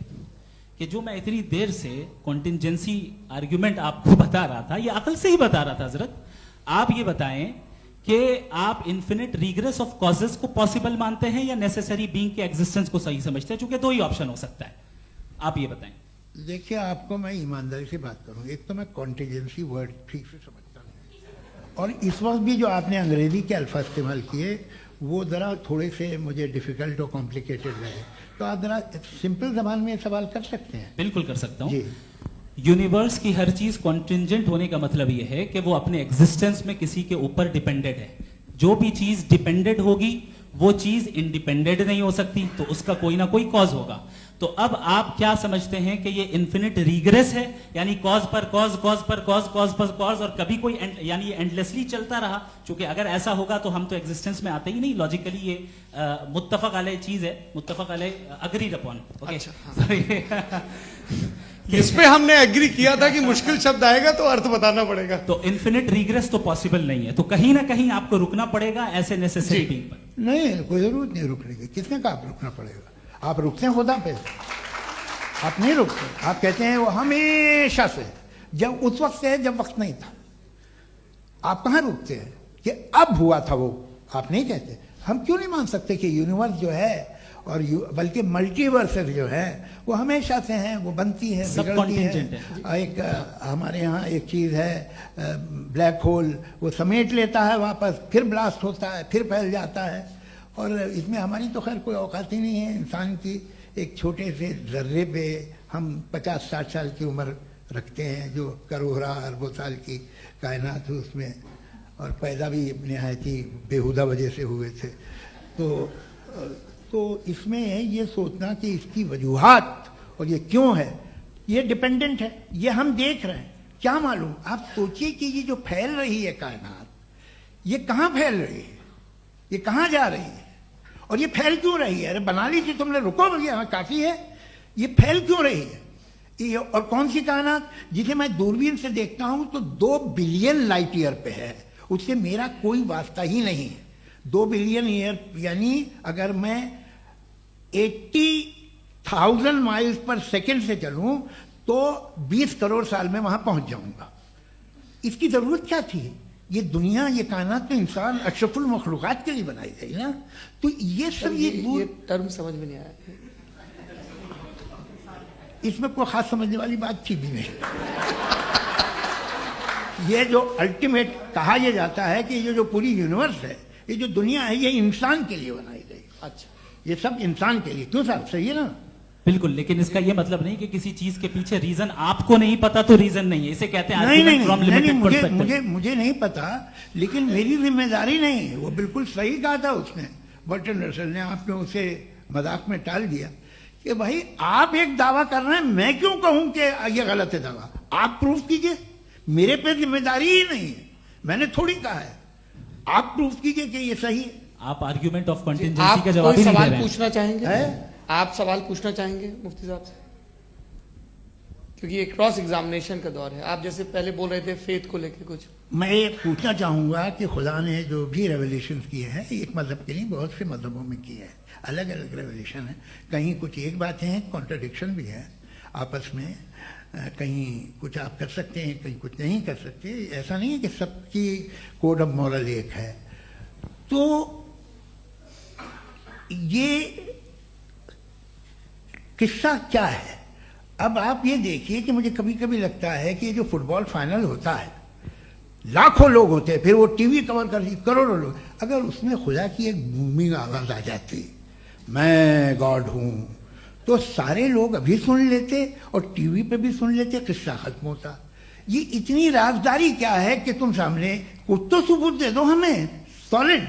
कि जो मैं इतनी देर से कॉन्टिंजेंसी आर्ग्यूमेंट आपको बता रहा था, ये अकल से ही बता रहा था हजरत, आप ये बताएं कि आप इन्फिनिट रिग्रेस ऑफ कॉजेस को पॉसिबल मानते हैं या नेसेसरी बीइंग के एग्जिस्टेंस को सही समझते हैं? चूंकि 2 ही ऑप्शन हो सकता है, आप ये बताएं। देखिए, आपको मैं ईमानदारी से बात करूं, एक तो मैं कॉन्टिजेंसी वर्ड ठीक से समझता हूं, और इस वक्त भी जो आपने अंग्रेजी के अल्फाज इस्तेमाल किए वो ज़रा थोड़े से मुझे डिफिकल्ट और कॉम्प्लिकेटेड लगे, तो आप ज़रा सिंपल जबान में सवाल कर सकते हैं? बिल्कुल कर सकता हूँ। जी। यूनिवर्स की हर चीज कॉन्टिंजेंट होने का मतलब यह है कि वो अपने एग्जिस्टेंस में किसी के ऊपर डिपेंडेंट है। जो भी चीज डिपेंडेंट होगी वो चीज इंडिपेंडेंट नहीं हो सकती, तो उसका कोई ना कोई कॉज होगा। तो अब आप क्या समझते हैं कि ये इन्फिनिट रिग्रेस है, यानी कॉज पर कॉज, कॉज पर कॉज, कॉज पर कॉज, और कभी कोई यानी ये एंडलेसली चलता रहा? क्योंकि अगर ऐसा होगा तो हम तो एग्जिस्टेंस में आते ही नहीं। लॉजिकली ये मुत्तफक अलैह चीज है, मुत्तफक अलैह, अग्रीड अपॉन। इस पे हमने एग्री किया था कि मुश्किल शब्द आएगा तो अर्थ बताना पड़ेगा। तो इन्फिनिट रिग्रेस तो पॉसिबल नहीं है, तो कहीं ना कहीं आपको रुकना पड़ेगा ऐसे नेसेसरी बीइंग पर। नहीं, कोई जरूरत नहीं रुकने की। किसने कहा आप रुकना पड़ेगा? आप रुकते हैं खुदा पे, आप नहीं रुकते। आप कहते हैं वो हमेशा से, जब उस वक्त से जब वक्त नहीं था। आप कहाँ रुकते हैं कि अब हुआ था वो? आप नहीं कहते। हम क्यों नहीं मान सकते कि यूनिवर्स जो है और बल्कि मल्टीवर्सेस जो है वो हमेशा से हैं, वो बनती है, बिगड़ती है। एक हमारे यहाँ एक चीज़ है ब्लैक होल, वो समेट लेता है वापस, फिर ब्लास्ट होता है, फिर फैल जाता है। और इसमें हमारी तो खैर कोई औकात ही नहीं है। इंसान की एक छोटे से जर्रे पे हम 50-60 साल की उम्र रखते हैं, जो करोड़ों अरबों साल की कायनात है उसमें, और पैदा भी नहायत ही बेहुदा वजह से हुए थे। तो इसमें ये सोचना कि इसकी वजूहात और ये क्यों है, ये डिपेंडेंट है, ये हम देख रहे हैं। क्या मालूम, आप सोचिए कि ये जो फैल रही है कायनात, ये कहाँ फैल रही है, ये कहाँ जा रही है, और ये फैल क्यों रही है? अरे बना ली थी तुमने, रुको भैया, काफी है। ये फैल क्यों रही है? ये और कौन सी कायनात जिसे मैं दूरबीन से देखता हूं तो 2 बिलियन लाइट ईयर पे है, उससे मेरा कोई वास्ता ही नहीं है। 2 बिलियन ईयर यानी अगर मैं 80,000 माइल्स पर सेकेंड से चलूं तो 20 करोड़ साल में वहां पहुंच जाऊंगा। इसकी जरूरत क्या थी? ये दुनिया, ये कायनात में इंसान अशरफुल मखलूकात के लिए बनाई गई ना। तो ये सब ये टर्म समझ में नहीं आया। इसमें कोई खास समझने वाली बात थी भी नहीं। ये जो अल्टीमेट कहा यह जाता है कि ये जो पूरी यूनिवर्स है, ये जो दुनिया है, ये इंसान के लिए बनाई गई। अच्छा, ये सब इंसान के लिए। क्यों साहब, सही है ना? बिल्कुल, लेकिन इसका ये मतलब नहीं कि किसी चीज के पीछे रीजन आपको नहीं पता तो रीजन नहीं है, इसे कहते हैं नहीं, from limited perspective। मुझे नहीं पता, लेकिन मेरी जिम्मेदारी नहीं है। वो बिल्कुल सही कहा था उसने, बर्टन रसल ने। आपने उसे मजाक में टाल दिया कि भाई आप एक दावा कर रहे हैं, मैं क्यों कहूं कि ये गलत है दावा? आप प्रूफ कीजिए, मेरे पे जिम्मेदारी ही नहीं है, मैंने थोड़ी कहा है। आप प्रूफ कीजिए कि ये सही है। आप आर्ग्यूमेंट ऑफ कंटिंजेंसी आप का जवाब कोई ही नहीं दे सवाल रहे हैं। पूछना चाहेंगे? है? आप सवाल पूछना चाहेंगे मुफ्ती साहब से? क्योंकि ये क्रॉस एग्जामिनेशन का दौर है। आप जैसे पहले बोल रहे थे फेथ को लेकर कुछ। मैं ये पूछना चाहूंगा कि खुदा ने जो भी रेवल्यूशन किए हैं, एक मजहब के लिए बहुत से मजहबों में किए हैं, अलग अलग रेवल्यूशन है। कहीं कुछ एक बातें हैं, कॉन्ट्रडिक्शन भी है आपस में, कहीं कुछ आप कर सकते हैं, कहीं कुछ नहीं कर सकते। ऐसा नहीं है कि सबकी कोड ऑफ मॉरल एक है। तो ये किस्सा क्या है? अब आप ये देखिए कि मुझे कभी कभी लगता है कि जो फुटबॉल फाइनल होता है, लाखों लोग होते हैं, फिर वो टीवी कवर कर, करोड़ों लोग, अगर उसमें खुदा की एक बूमिंग आवाज आ जाती, मैं गॉड हूं, तो सारे लोग अभी सुन लेते और टीवी पे भी सुन लेते, किस्सा खत्म होता। ये इतनी राजदारी क्या है कि तुम सामने कुछ तो सबूत दे दो हमें सॉलिड।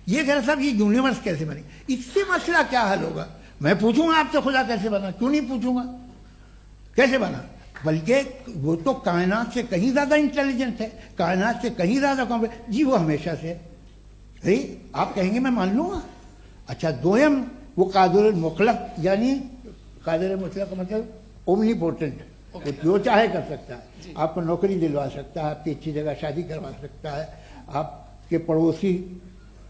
ये कह साहब ये यूनिवर्स कैसे बनी, इससे मसला क्या हल होगा? मैं पूछूंगा आपसे खुदा कैसे बना? क्यों नहीं पूछूंगा कैसे बना? बल्कि वो तो कायनात से कहीं ज्यादा इंटेलिजेंट है, कायनात से कहीं ज्यादा कॉम्प्लेक्स। जी वो हमेशा से है, आप कहेंगे मैं मान लूंगा। अच्छा, दोयम वो कादिर मुतलक, यानी कादिर मुतलक का मतलब ओमनीपोटेंट, वो जो चाहे कर सकता है। आपको नौकरी दिलवा सकता है, आपकी अच्छी जगह शादी करवा सकता है, आपके पड़ोसी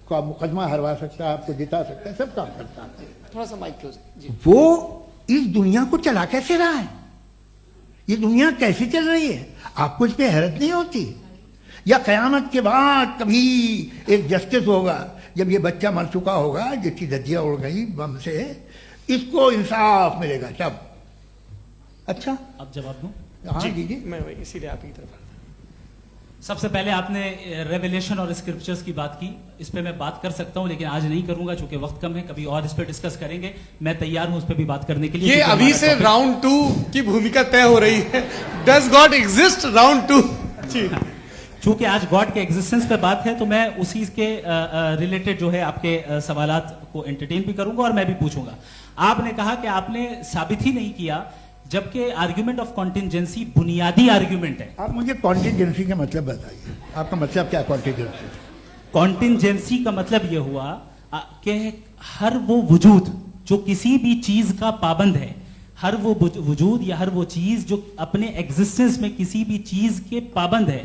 का मुकदमा हरवा सकता है, आपको जिता सकता है, सब काम करता है। थोड़ा सा माइक क्लोज जी। वो इस दुनिया को चला कैसे रहा है? ये दुनिया कैसे चल रही है? आपको इस पे हैरत नहीं होती? या कयामत के बाद कभी एक जस्टिस होगा, जब ये बच्चा मर चुका होगा, जिसकी धज्जियां उड़ गई बम से, इसको इंसाफ मिलेगा तब? अच्छा, अब जवाब दूं? हाँ जी। मैं इसीलिए आप की तरफ। सबसे पहले आपने रेवलेशन और स्क्रिप्चर्स की बात की, इस पे मैं बात कर सकता हूं, लेकिन आज नहीं करूंगा चूंकि वक्त कम है। कभी और इस पे डिस्कस करेंगे, मैं तैयार हूं उस पे भी बात करने के लिए। ये अभी से राउंड 2 की भूमिका तय हो रही है। Does God exist round 2? जी, चूंकि आज गॉड के एग्जिस्टेंस पे बात है, तो मैं उसी के रिलेटेड जो है आपके सवालात को एंटरटेन भी करूंगा और मैं भी पूछूंगा। आपने कहा कि आपने साबित ही नहीं किया, जबकि आर्ग्यूमेंट ऑफ कॉन्टिजेंसी बुनियादी आर्ग्यूमेंट है। आप मुझे कॉन्टिजेंसी का मतलब बताइए, आपका मतलब क्या? कॉन्टिजेंसी कॉन्टिजेंसी का मतलब यह हुआ कि हर वो वजूद जो किसी भी चीज का पाबंद है, हर वो वजूद या हर वो चीज जो अपने एग्जिस्टेंस में किसी भी चीज के पाबंद है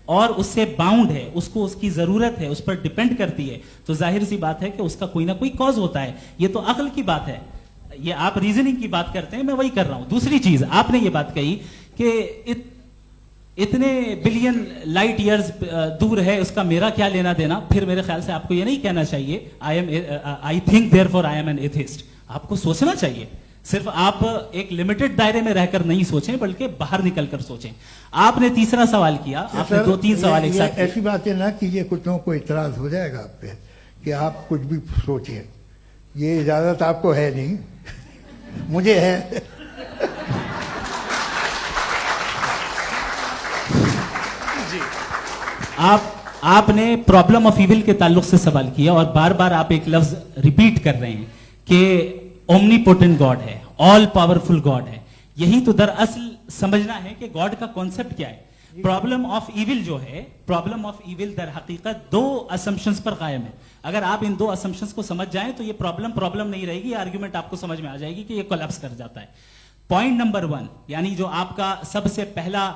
और उससे बाउंड है, उसको उसकी जरूरत है, उस पर डिपेंड करती है, तो जाहिर सी बात है कि उसका कोई ना कोई कॉज होता है। ये तो अक्ल की बात है। ये आप रीजनिंग की बात करते हैं, मैं वही कर रहा हूं। दूसरी चीज, आपने ये बात कही कि इतने बिलियन लाइट ईयर्स दूर है, उसका मेरा क्या लेना देना। फिर मेरे ख्याल से आपको ये नहीं कहना चाहिए I think therefore I am an atheist. आपको सोचना चाहिए। सिर्फ आप एक लिमिटेड दायरे में रहकर नहीं सोचें, बल्कि बाहर निकलकर सोचें। आपने तीसरा सवाल किया, आपने 2-3 सवाल एक साथ। ऐसी बातें ना कीजिए, कुछ लोगों को इतराज हो जाएगा आप पे कि आप कुछ भी सोचें, ये इजाजत आपको है नहीं, मुझे है। आपने प्रॉब्लम ऑफ इविल के ताल्लुक से सवाल किया और बार बार आप एक लफ्ज रिपीट कर रहे हैं कि ओमनीपोटेंट गॉड है, ऑल पावरफुल गॉड है। यही तो दरअसल समझना है कि गॉड का कॉन्सेप्ट क्या है। प्रॉब्लम ऑफ इविल जो है, प्रॉब्लम ऑफ इविल दर हकीकत दो असम्पशंस पर कायम है। अगर आप इन दो असम्पशंस को समझ जाएं तो ये प्रॉब्लम नहीं रहेगी, आर्ग्यूमेंट आपको समझ में आ जाएगी कि ये कोलैप्स कर जाता है। पॉइंट नंबर 1, यानी जो आपका सबसे पहला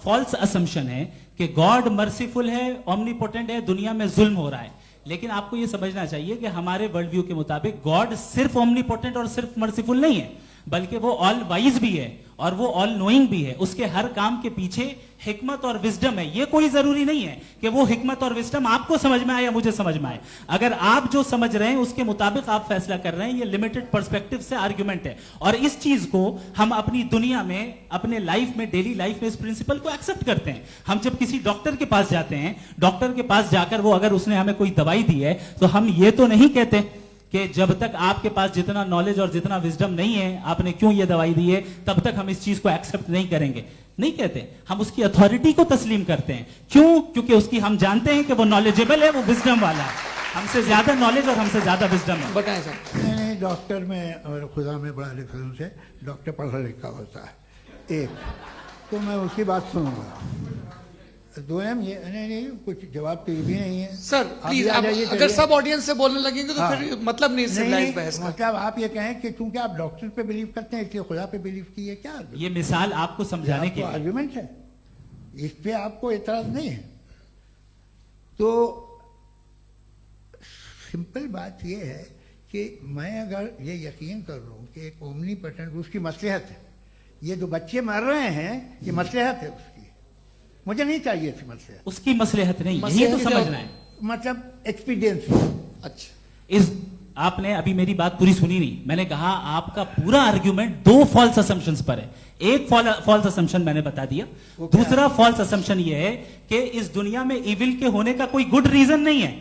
फॉल्स असम्पशन है कि गॉड मर्सीफुल है, ओमनीपोटेंट है, दुनिया में जुल्म हो रहा है। लेकिन आपको यह समझना चाहिए कि हमारे वर्ल्ड व्यू के मुताबिक गॉड सिर्फ ओमनीपोटेंट और सिर्फ मर्सीफुल नहीं है, बल्कि वो ऑल वाइज भी है और वो ऑल नोइंग भी है। उसके हर काम के पीछे हिकमत और विजडम है। ये कोई जरूरी नहीं है कि वो हिकमत और विजडम आपको समझ में आए या मुझे समझ में आए। अगर आप जो समझ रहे हैं उसके मुताबिक आप फैसला कर रहे हैं, ये लिमिटेड पर्सपेक्टिव से आर्ग्यूमेंट है। और इस चीज को हम अपनी दुनिया में, अपने लाइफ में, डेली लाइफ में इस प्रिंसिपल को एक्सेप्ट करते हैं। हम जब किसी डॉक्टर के पास जाते हैं, डॉक्टर के पास जाकर वो अगर उसने हमें कोई दवाई दी है तो हम ये तो नहीं कहते कि जब तक आपके पास जितना नॉलेज और जितना विजडम नहीं है, आपने क्यों ये दवाई दी है, तब तक हम इस चीज को एक्सेप्ट नहीं करेंगे। नहीं कहते, हम उसकी अथॉरिटी को तस्लीम करते हैं। क्यों? क्योंकि उसकी हम जानते हैं कि वो नॉलेजेबल है, वो विजडम वाला है, हमसे ज्यादा नॉलेज और हमसे ज्यादा विजडम है। बताएं सर। नहीं, डॉक्टर में और खुदा में बड़ा डिफरेंस है। डॉक्टर पढ़ा लिखा होता है एक, तो मैं उसकी बात सुनूंगा। दो ये नहीं, कुछ जवाब तो ये भी नहीं है सर। प्लीज, अगर सब ऑडियंस से बोलने लगेंगे तो फिर मतलब नहीं सिविलाइज्ड बहस का। मतलब आप ये कहें कि चूंकि आप डॉक्टर पे बिलीव करते हैं इसलिए खुदा पे बिलीव किए, क्या ये मिसाल आपको समझाने के लिए आर्ग्यूमेंट है, इस पे आपको एतराज नहीं है। तो सिंपल बात ये है कि मैं अगर ये यकीन कर लूं कि एक ओमनीपोटेंट, उसकी मसलहत है, ये जो बच्चे मर रहे हैं ये मसलहत है उसकी, मुझे नहीं चाहिए थी मसलहत। उसकी मसलहत नहीं, यही तो समझना है। मतलब एक्सपीरियंस। अच्छा, इस आपने अभी मेरी बात पूरी सुनी नहीं। मैंने कहा आपका पूरा आर्ग्यूमेंट दो फॉल्स असम्पशंस पर है। एक फॉल्स असम्पशन मैंने बता दिया, दूसरा फॉल्स असम्पशन यह है कि इस दुनिया में इविल के होने का कोई गुड रीजन नहीं है,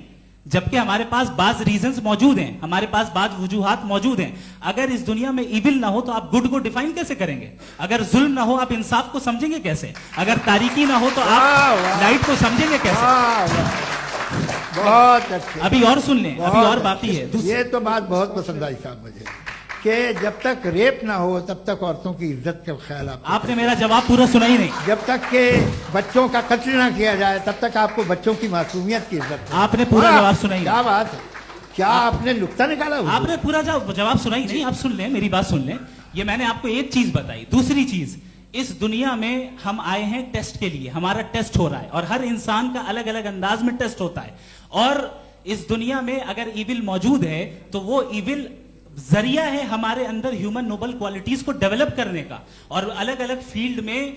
जबकि हमारे पास बाज रीजंस मौजूद हैं, हमारे पास बाज वजूहात मौजूद हैं। अगर इस दुनिया में इविल ना हो तो आप गुड को डिफाइन कैसे करेंगे? अगर जुल्म ना हो आप इंसाफ को समझेंगे कैसे? अगर तारीकी ना हो तो आप लाइट को समझेंगे कैसे? बहुत अच्छे। अभी और सुन लें, अभी और बाकी है। ये तो बात बहुत पसंद आई साहब मुझे, कि जब तक रेप ना हो तब तक औरतों की इज्जत का ख्याल आपने मेरा जवाब पूरा सुना ही नहीं। जब तक के बच्चों का कत्ल ना किया जाए तब तक आपको बच्चों की मासूमियत की इज्जत। आपने पूरा जवाब सुना ही नहीं। क्या बात है, क्या आपने नुक्ता निकाला? आपने पूरा जवाब सुना ही नहीं। आप सुन लें, मेरी बात सुन लें। ये मैंने आपको एक चीज बताई। दूसरी चीज, इस दुनिया में हम आए हैं टेस्ट के लिए, हमारा टेस्ट हो रहा है और हर इंसान का अलग अलग अंदाज में टेस्ट होता है। और इस दुनिया में अगर इविल मौजूद है तो वो इविल जरिया है हमारे अंदर ह्यूमन नोबल क्वालिटीज को डेवलप करने का और अलग अलग फील्ड में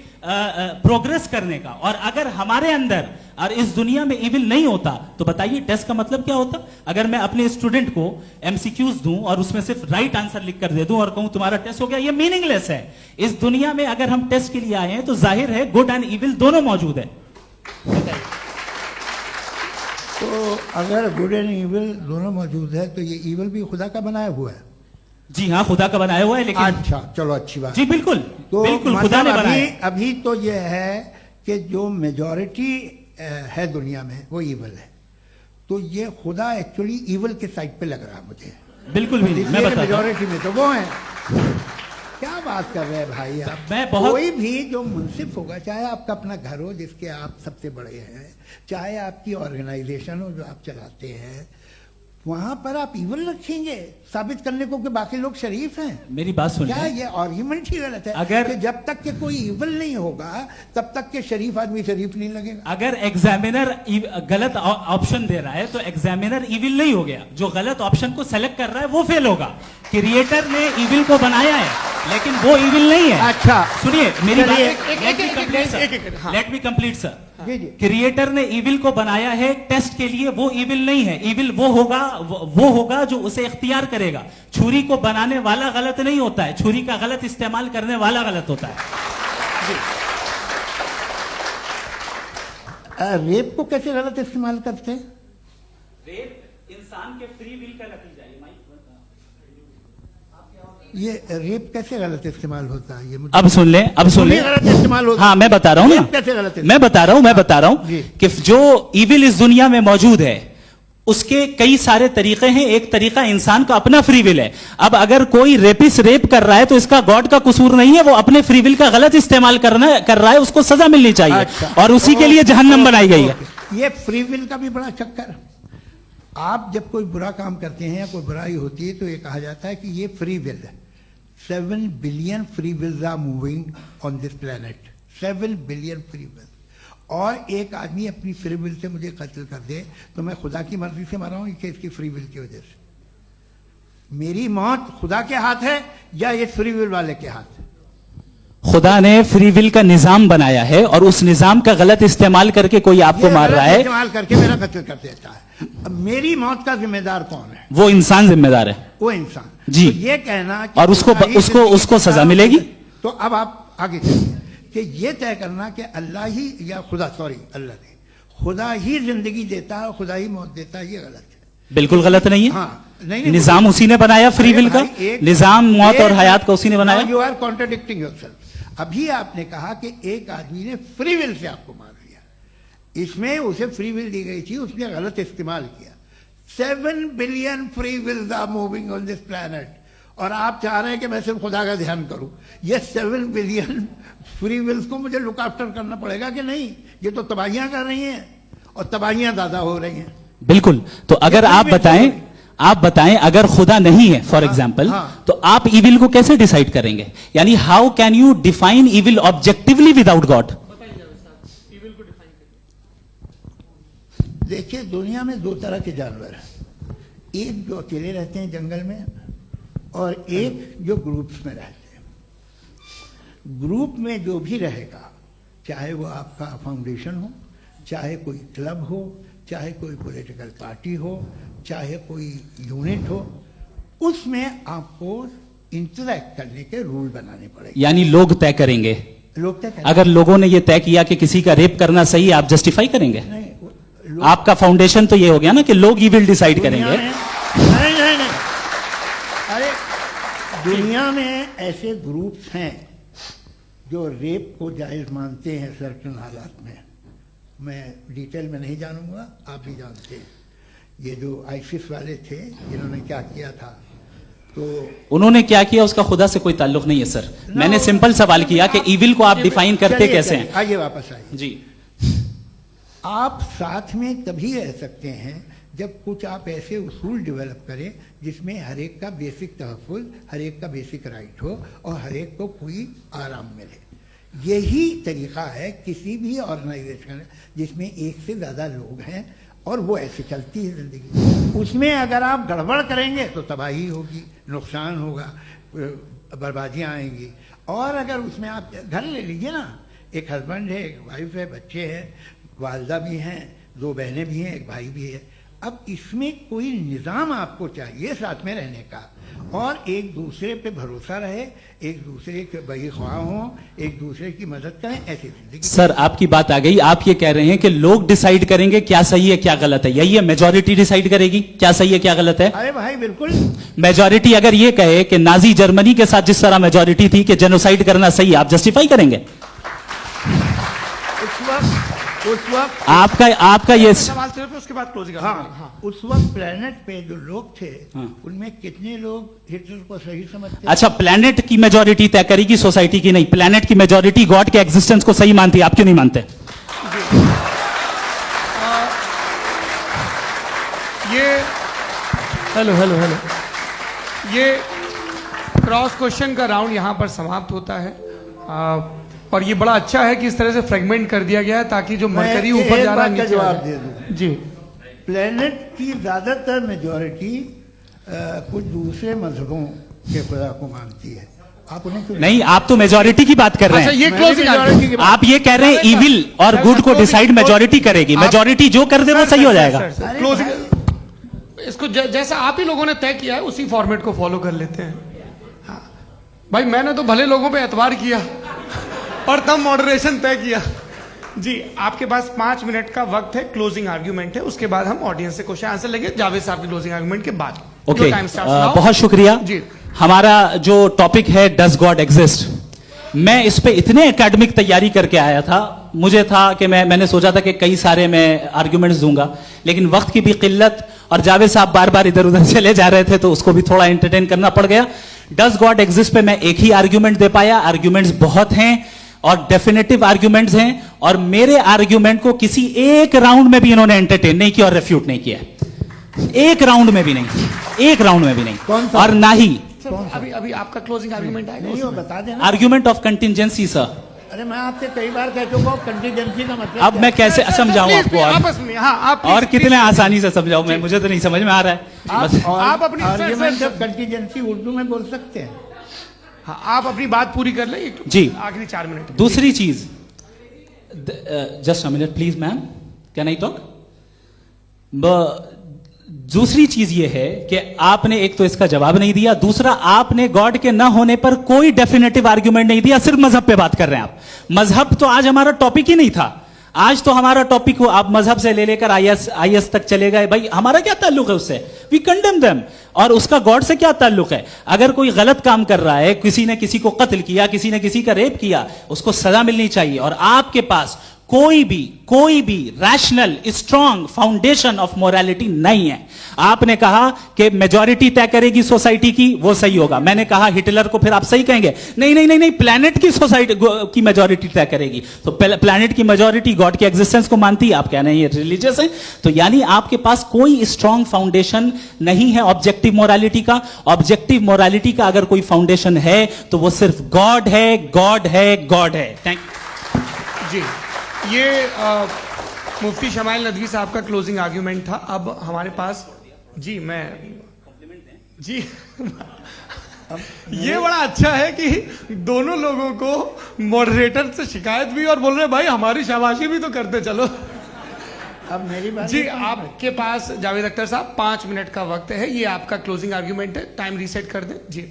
प्रोग्रेस करने का। और अगर हमारे अंदर और इस दुनिया में इविल नहीं होता तो बताइए टेस्ट का मतलब क्या होता? अगर मैं अपने स्टूडेंट को एमसीक्यूज दूं और उसमें सिर्फ राइट आंसर लिख कर दे दूं और कहूं तुम्हारा टेस्ट हो गया, ये मीनिंगलेस है। इस दुनिया में अगर हम टेस्ट के लिए आए हैं तो जाहिर है गुड एंड इविल दोनों मौजूद है। बताइए। तो अगर गुड एंड इविल दोनों मौजूद है तो ये इविल भी खुदा का बनाया हुआ है? जी हाँ, खुदा का बनाया हुआ है। लेकिन अच्छा, चलो अच्छी बात। जी बिल्कुल, तो बिल्कुल खुदा ने बनाया। अभी तो ये है कि जो मेजॉरिटी है दुनिया में वो इविल है, तो ये खुदा एक्चुअली इविल के साइड पे लग रहा है मुझे। बिल्कुल भी नहीं, मैं बताता हूं। मेजॉरिटी में तो वो है। क्या बात कर रहे हैं भाई आप? कोई भी जो मुंसिफ होगा, चाहे आपका अपना घर हो जिसके आप सबसे बड़े हैं, चाहे आपकी ऑर्गेनाइजेशन हो जो आप चलाते हैं, वहां पर आप इविल रखेंगे साबित करने को कि बाकी लोग शरीफ हैं? मेरी बात सुनिए। क्या ये आर्ग्यूमेंट ही गलत है? अगर कि जब तक के कोई इविल नहीं होगा तब तक के शरीफ आदमी शरीफ नहीं लगेगा। अगर एग्जामिनर गलत ऑप्शन दे रहा है तो एग्जामिनर इविल नहीं हो गया। जो गलत ऑप्शन को सेलेक्ट कर रहा है वो फेल होगा। क्रिएटर ने इविल को बनाया है लेकिन वो इविल नहीं है। अच्छा सुनिए मेरी बात, let me complete sir. Creator ने इविल को बनाया है टेस्ट के लिए, वो इविल नहीं है। इविल वो होगा जो उसे इख्तियार करेगा। छुरी को बनाने वाला गलत नहीं होता है, छुरी का गलत इस्तेमाल करने वाला गलत होता है। रेप को कैसे गलत इस्तेमाल करते हैं? इंसान के फ्री विल का नतीजा ये रेप कैसे गलत इस्तेमाल होता है? ये मुझे अब सुन ले, अब सुन ले। गलत इस्तेमाल होता हाँ, मैं बता रहा हूँ ना, कैसे गलत इस्तेमाल? मैं बता रहा हूँ जी। कि जो इविल इस दुनिया में मौजूद है उसके कई सारे तरीके हैं। एक तरीका इंसान का अपना फ्री विल है। अब अगर कोई रेपिस्ट रेप कर रहा है तो इसका गॉड का कसूर नहीं है, वो अपने फ्री विल का गलत इस्तेमाल कर रहा है, उसको सजा मिलनी चाहिए। अच्छा। और उसी के लिए जहन्नम बनाई गई है। ये फ्री विल का भी बड़ा चक्कर। आप जब कोई बुरा काम करते हैं या कोई बुराई होती है तो ये कहा जाता है कि ये फ्री विल है। 7 billion free wills are moving on this planet. 7 billion free will. और एक आदमी अपनी फ्री विल से मुझे कत्ल कर दे तो मैं खुदा की मर्जी से मरा हूं कि इसकी फ्री विल की वजह से? मेरी मौत खुदा के हाथ है या ये फ्री विल वाले के हाथ है? खुदा ने फ्री विल का निजाम बनाया है और उस निजाम का गलत इस्तेमाल करके कोई आपको मार रहा है, इस्तेमाल करके मेरा कत्ल कर देता है। अब मेरी मौत का जिम्मेदार कौन है? वो इंसान जिम्मेदार है। वो इंसान। जी। तो ये कहना कि और उसको खुदा ही उसको जिंदगी उसको सजा देता, मिलेगी। तो अब आप आगे चलिए कि ये तय करना कि अल्लाह ही या खुदा, सॉरी अल्लाह ने, खुदा ही जिंदगी देता है, खुदा ही मौत देता है, ये गलत है। बिल्कुल गलत नहीं है। हाँ, नहीं, निजाम उसी ने बनाया फ्री विल का। निजाम मौत और हयात का उसी ने बनाया। You are contradicting yourself. अभी आपने कहा कि एक आदमी ने फ्री विल से आपको मार दिया, इसमें उसे फ्री विल दी गई थी, उसने गलत इस्तेमाल किया। 7 billion free wills are moving on this planet और आप चाह रहे हैं कि मैं सिर्फ खुदा का ध्यान करूं। ये 7 बिलियन फ्री विल्स को मुझे लुक आफ्टर करना पड़ेगा कि नहीं? ये तो तबाहियां कर रही हैं और तबाहियां ज्यादा हो रही हैं। बिल्कुल। तो अगर आप बताएं अगर खुदा नहीं है फॉर एग्जाम्पल, हाँ। तो आप इविल को कैसे डिसाइड करेंगे? यानी how can you define evil objectively without God? देखिए, दुनिया में 2 तरह के जानवर हैं। एक जो अकेले रहते हैं जंगल में और एक जो ग्रुप्स में रहते हैं। ग्रुप में जो भी रहेगा, चाहे वो आपका फाउंडेशन हो, चाहे कोई क्लब हो, चाहे कोई पॉलिटिकल पार्टी हो, चाहे कोई यूनिट हो, उसमें आपको इंटरैक्ट करने के रूल बनाने पड़ेंगे। यानी लोग तय करेंगे। लोग तय करेंगे। अगर लोगों ने यह तय किया कि किसी का रेप करना सही है, आप जस्टिफाई करेंगे? नहीं, आपका फाउंडेशन तो ये हो गया ना कि लोग ही विल डिसाइड करेंगे। नहीं। अरे दुनिया में ऐसे ग्रुप्स हैं जो रेप को जायज मानते हैं सर्टेन हालात में। मैं डिटेल में नहीं जानूंगा, आप भी जानते हैं। ये जो आईसिस वाले थे, इन्होंने क्या किया था, तो उन्होंने क्या किया उसका खुदा से कोई ताल्लुक नहीं है सर। मैंने सिंपल सवाल किया कि इविल को आप डिफाइन करते कैसे हैं? आइए वापस आइए जी। आप साथ में तभी रह सकते हैं जब कुछ आप ऐसे उसूल डेवलप करें जिसमें हर एक का बेसिक तहफ़्फ़ुज़, हर एक का बेसिक राइट हो और हर एक को कोई आराम मिले। यही तरीका है किसी भी ऑर्गेनाइजेशन जिसमें एक से ज़्यादा लोग हैं और वो ऐसे चलती है ज़िंदगी। उसमें अगर आप गड़बड़ करेंगे तो तबाही होगी, नुकसान होगा, बर्बादियाँ आएंगी। और अगर उसमें आप घर ले लीजिए ना, एक हस्बैंड है, एक वाइफ है, बच्चे हैं, वालदा भी हैं, 2 बहनें भी हैं, एक भाई भी है। अब इसमें कोई निज़ाम आपको चाहिए साथ में रहने का, और एक दूसरे पे भरोसा रहे, एक दूसरे के बहीख्वाह हों, एक दूसरे की मदद करें, ऐसी जिंदगी। सर आपकी बात आ गई। आप ये कह रहे हैं कि लोग डिसाइड करेंगे क्या सही है क्या गलत है, यही है? मेजॉरिटी डिसाइड करेगी क्या सही है क्या गलत है? अरे भाई बिल्कुल। मेजॉरिटी अगर ये कहे कि नाजी जर्मनी के साथ जिस तरह मेजॉरिटी थी कि जेनोसाइड करना सही, आप जस्टिफाई करेंगे? उस वक्त आपका ये सवाल सिर्फ उसके बाद क्लोज कर। हाँ, उस वक्त प्लेनेट पे जो लोग थे, उनमें कितने लोग हिटलर को सही समझते? अच्छा, प्लेनेट की मेजॉरिटी तय करेगी, सोसाइटी की नहीं। प्लेनेट की मेजॉरिटी गॉड के एग्जिस्टेंस को सही मानती है, आप क्यों नहीं मानते? हेलो ये क्रॉस क्वेश्चन का राउंड यहां पर समाप्त होता है। और ये बड़ा अच्छा है कि इस तरह से फ्रेगमेंट कर दिया गया है ताकि जो मरकरी ऊपर जा रहा है नीचे जवाब दे दूं जी। प्लेनेट की ज्यादातर मेजॉरिटी कुछ दूसरे मजहबों के खुदा को मानती है। आप उन्हें क्यों नहीं, आप तो मेजॉरिटी की बात कर रहे हैं। अच्छा, ये क्लोजिंग आप ये कह रहे हैं इविल और गुड को डिसाइड मेजॉरिटी करेगी। मेजॉरिटी जो कर दे वो सही हो जाएगा। क्लोजिंग इसको जैसा आप ही लोगों ने तय किया है उसी फॉर्मेट को फॉलो कर लेते हैं। हाँ। भाई मैंने तो भले लोगों पे एतबार किया और तब मॉडरेशन तय किया। जी, आपके पास 5 मिनट का वक्त है, क्लोजिंग आर्ग्यूमेंट है, उसके बाद हम ऑडियंस से क्वेश्चन आंसर लेंगे जावेद साहब के क्लोजिंग आर्ग्यूमेंट के बाद। Okay, Your time starts now. बहुत शुक्रिया जी। हमारा जो टॉपिक है डज गॉड एग्जिस्ट, मैं इस पे इतने एकेडमिक तैयारी करके आया था, मुझे था कि मैंने सोचा था कि कई सारे मैं आर्ग्यूमेंट्स दूंगा, लेकिन वक्त की भी किल्लत और जावेद साहब बार बार इधर उधर चले जा रहे थे तो उसको भी थोड़ा एंटरटेन करना पड़ गया। डज गॉड एग्जिस्ट पे मैं एक ही आर्ग्यूमेंट दे पाया, आर्ग्यूमेंट्स बहुत हैं और डेफिनेटिव आर्ग्यूमेंट्स हैं, और मेरे आर्ग्यूमेंट को किसी एक राउंड में भी इन्होंने एंटरटेन नहीं किया और रेफ्यूट नहीं किया, एक राउंड में भी नहीं, एक राउंड में भी नहीं, और ना ही अभी अभी आपका क्लोजिंग आर्ग्यूमेंट आएगा, नहीं, वो उसमें। बता देना। Argument of contingency sir. अरे मैं आपसे कई बार कह चुका हूँ कंटीजेंसी का मतलब अब मैं कैसे सर, समझाऊं please, आपको, please, और आपस में, हाँ, आप और please, कितने please, आसानी से समझाऊं मैं, मुझे तो नहीं समझ में आ रहा है बस। आप अपनी argument sir, of contingency Urdu में बोल सकते हैं। हाँ, आप अपनी बात पूरी कर लें जी। आखिरी 4 मिनट। दूसरी चीज, just a minute please ma'am, can I talk. दूसरी चीज ये है कि आपने एक तो इसका जवाब नहीं दिया, दूसरा आपने गॉड के ना होने पर कोई डेफिनेटिव आर्ग्यूमेंट नहीं दिया, सिर्फ मजहब पे बात कर रहे हैं आप। मजहब तो आज हमारा टॉपिक ही नहीं था, आज तो हमारा टॉपिक हो, आप मजहब से ले लेकर आईएस तक चले गए, भाई हमारा क्या ताल्लुक है उससे, वी कंडेम देम, और उसका गॉड से क्या ताल्लुक है। अगर कोई गलत काम कर रहा है, किसी ने किसी को कत्ल किया, किसी ने किसी का रेप किया, उसको सजा मिलनी चाहिए, और आपके पास कोई भी rational strong foundation of morality नहीं है। आपने कहा कि मेजॉरिटी तय करेगी सोसाइटी की, वो सही होगा, मैंने कहा हिटलर को फिर आप सही कहेंगे, नहीं नहीं नहीं नहीं, प्लैनेट की सोसाइटी की मेजॉरिटी तय करेगी, तो प्लैनेट की मेजॉरिटी गॉड की एग्जिस्टेंस को मानती है, आप कह रहे हैं ये रिलीजियस है, तो यानी आपके पास कोई स्ट्रांग फाउंडेशन नहीं है ऑब्जेक्टिव मोरालिटी का। ऑब्जेक्टिव मोरालिटी का अगर कोई फाउंडेशन है तो वो सिर्फ गॉड है, गॉड है, गॉड है। थैंक यू जी, ये मुफ्ती शमाइल नदवी साहब का क्लोजिंग आर्ग्यूमेंट था। अब हमारे पास जी, मैं जी ये बड़ा अच्छा है कि दोनों लोगों को मॉडरेटर से शिकायत भी और बोल रहे भाई हमारी शाबाशी भी तो करते चलो। अब मेरी बात जी, आपके पास जावेद अख्तर साहब 5 मिनट का वक्त है, ये आपका क्लोजिंग आर्ग्यूमेंट है, टाइम रीसेट कर दें। जी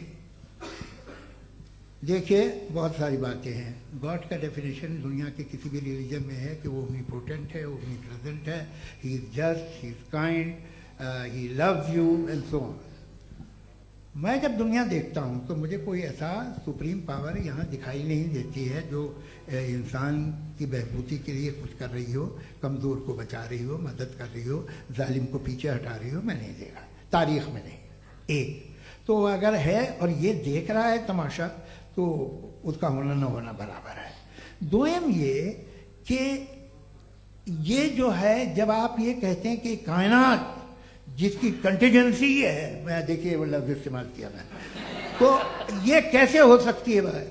देखिए, बहुत सारी बातें हैं। गॉड का डेफिनेशन दुनिया के किसी भी रिलीजन में है कि वो ओमनीपोटेंट है, ओमनीप्रेजेंट है, he is just, he is kind, he loves you and so on. मैं जब दुनिया देखता हूँ तो मुझे कोई ऐसा सुप्रीम पावर यहाँ दिखाई नहीं देती है जो इंसान की बहबूदी के लिए कुछ कर रही हो, कमज़ोर को बचा रही हो, मदद कर रही हो, जालिम को पीछे हटा रही हो। मैं नहीं देखा, तारीख में नहीं। एक तो अगर है और ये देख रहा है तमाशा, तो उसका होना न होना बराबर है। दोयम ये कि ये जो है, जब आप ये कहते हैं कि कायनात जिसकी कंटीजेंसी है, मैं देखिए वो लफ्ज़ इस्तेमाल किया मैंने, तो ये कैसे हो सकती है भाई,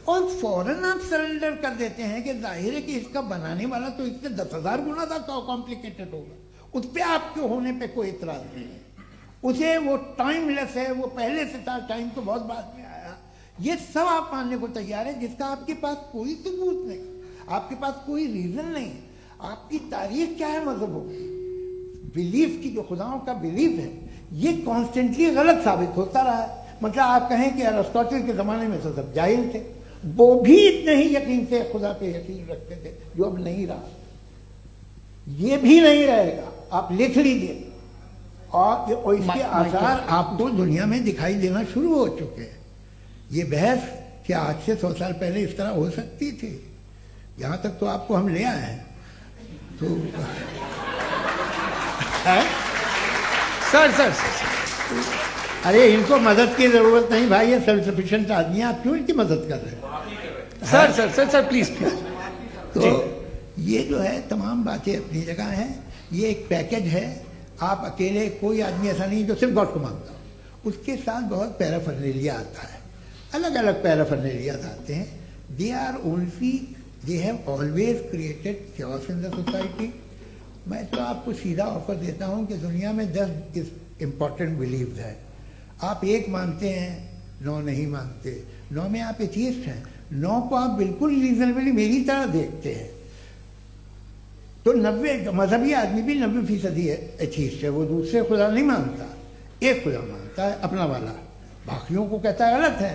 और फौरन आप सरेंडर कर देते हैं कि जाहिर है कि इसका बनाने वाला तो इससे 10,000 गुना था कॉम्प्लिकेटेड होगा, उस पर आपके होने पे कोई इतराज नहीं है। उसे वो टाइमलेस है, वो पहले से था, टाइम तो बहुत बाद में आया, ये सब आप मानने को तैयार है, जिसका आपके पास कोई सबूत नहीं, आपके पास कोई रीजन नहीं। आपकी तारीख क्या है मजहबों की, बिलीफ की, जो खुदाओं का बिलीफ है, ये कॉन्स्टेंटली गलत साबित होता रहा है। मतलब आप कहें कि अरिस्टोटल के ज़माने में तो सब जाहिल थे, वो भी इतने ही यकीन से खुदा पे यकीन रखते थे, जो अब नहीं रहा, ये भी नहीं रहेगा, आप लिख लीजिए। और इसके आसार आपको दुनिया में दिखाई देना शुरू हो चुके हैं। ये बहस क्या आज से 100 साल पहले इस तरह हो सकती थी? यहाँ तक तो आपको हम ले आए हैं। तो सर अरे इनको मदद की जरूरत नहीं भाई, ये सेल्फ सफिशिएंट आदमी है, आप क्यों इनकी मदद कर रहे हैं? Sir please. तो ये जो है तमाम बातें अपनी जगह हैं, ये एक पैकेज है। आप अकेले, कोई आदमी ऐसा नहीं जो सिर्फ गॉड को मानता हो, उसके साथ बहुत पैराफर्नेलिया आता है, अलग अलग पैराफर्नेलियाज आते हैं। They are only, they have always created chaos in the society. मैं तो आपको सीधा ऑफर देता हूँ कि दुनिया में 10 इम्पॉर्टेंट बिलीव्स हैं, आप एक मानते हैं, 9 नहीं मानते, 9 में आप एथियस्ट हैं, 9 को आप बिल्कुल रीजनेबली मेरी तरह देखते हैं। तो 90 मजहबी आदमी भी 90% एथियस्ट है, वो दूसरे खुदा नहीं मानता, एक खुदा मानता है अपना वाला, बाकियों को कहता है गलत है।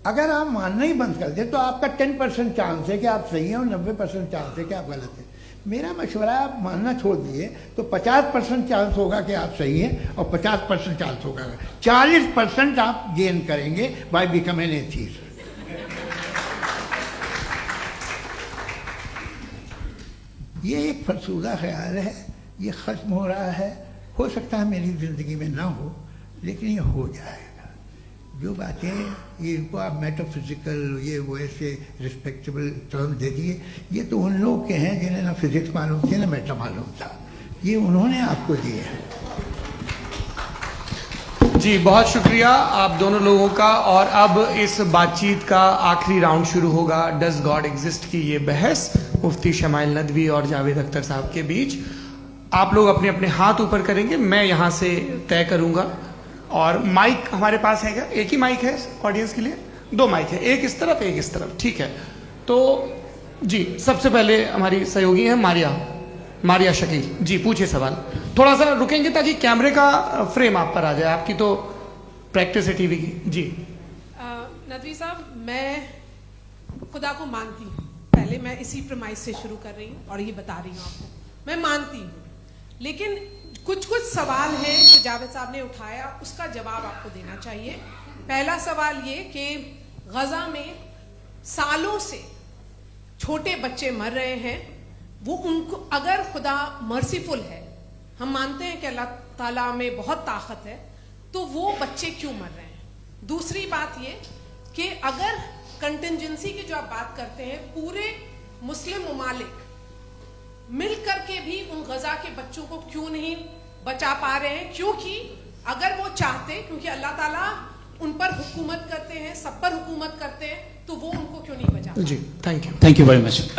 अगर आप मानना ही बंद कर दे तो आपका 10% चांस है कि आप सही हैं और 90% चांस है कि आप गलत हैं। मेरा मशवरा है आप मानना छोड़ दिए तो 50% चांस होगा कि आप सही हैं और 50% चांस होगा, 40% आप गेन करेंगे बाय बिकमिंग एथीस्ट। ये एक फरसूदा ख्याल है, ये ख़त्म हो रहा है। हो सकता है मेरी ज़िंदगी में ना हो, लेकिन ये हो जाएगा। जो बातें ये इनको आप मेटाफिजिकल ये वो ऐसे रिस्पेक्टेबल टर्म दे दिए, ये तो उन लोग के हैं जिन्हें ना फिजिक्स मालूम थी ना मेटा मालूम था, ये उन्होंने आपको दिए हैं। जी बहुत शुक्रिया आप दोनों लोगों का। और अब इस बातचीत का आखिरी राउंड शुरू होगा, डज गॉड एग्जिस्ट की ये बहस मुफ्ती शमाइल नदवी और जावेद अख्तर साहब के बीच। आप लोग अपने अपने हाथ ऊपर करेंगे, मैं यहाँ से तय करूँगा। और माइक हमारे पास है क्या? एक ही माइक है ऑडियंस के लिए? 2 माइक है, एक इस तरफ एक इस तरफ, ठीक है। तो जी सबसे पहले हमारी सहयोगी है मारिया शकील जी, पूछिए सवाल। थोड़ा सा रुकेंगे ताकि कैमरे का फ्रेम आप पर आ जाए, आपकी तो प्रैक्टिस है टीवी की। जी नदवी साहब, मैं खुदा को मानती हूँ, पहले मैं इसी प्रमाइस से शुरू कर रही हूँ और ये बता रही हूँ आपको, मैं मानती हूँ। लेकिन कुछ सवाल हैं जो जावेद साहब ने उठाया, उसका जवाब आपको देना चाहिए। पहला सवाल ये कि गजा में सालों से छोटे बच्चे मर रहे हैं, वो उनको अगर खुदा मर्सीफुल है, हम मानते हैं कि अल्लाह ताला में बहुत ताकत है, तो वो बच्चे क्यों मर रहे हैं? दूसरी बात ये कि अगर कंटिजेंसी की जो आप बात करते हैं, पूरे मुस्लिम ममालिक मिल करके भी उन गजा के बच्चों को क्यों नहीं बचा पा रहे हैं? क्योंकि अगर वो चाहते, क्योंकि अल्लाह ताला उन पर हुकूमत करते हैं, सब पर हुकूमत करते हैं, तो वो उनको क्यों नहीं बचा? जी थैंक यू वेरी मच।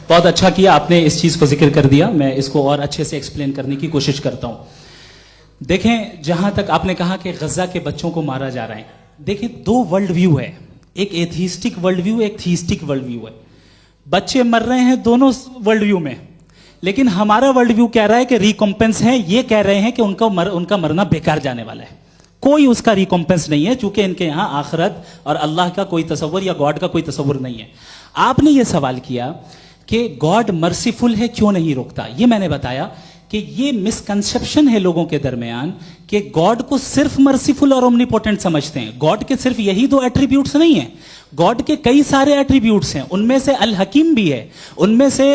बहुत अच्छा किया आपने इस चीज को जिक्र कर दिया, मैं इसको और अच्छे से एक्सप्लेन करने की कोशिश करता हूं। देखें, जहां तक आपने कहा कि गजा के बच्चों को मारा जा रहा है, देखें 2 वर्ल्ड व्यू है, एक एथीस्टिक वर्ल्ड व्यू, एक थीस्टिक वर्ल्ड व्यू है। बच्चे मर रहे हैं दोनों वर्ल्ड व्यू में, लेकिन हमारा वर्ल्ड व्यू कह रहा है कि रिकॉम्पेंस है, ये कह रहे हैं कि उनका मरना बेकार जाने वाला है, कोई उसका रिकॉम्पेंस नहीं है, चूंकि इनके यहां आखिरत और अल्लाह का कोई तसव्वुर या गॉड का कोई तसव्वुर नहीं है। आपने ये सवाल किया कि गॉड मर्सीफुल है, क्यों नहीं रोकता? ये मैंने बताया कि ये मिसकंसेप्शन है लोगों के दरमियान कि गॉड को सिर्फ मर्सीफुल और ओमनीपोटेंट समझते हैं। गॉड के सिर्फ यही 2 एट्रीब्यूट्स नहीं है, गॉड के कई सारे एट्रीब्यूट्स हैं, उनमें से अल हकीम भी है, उनमें से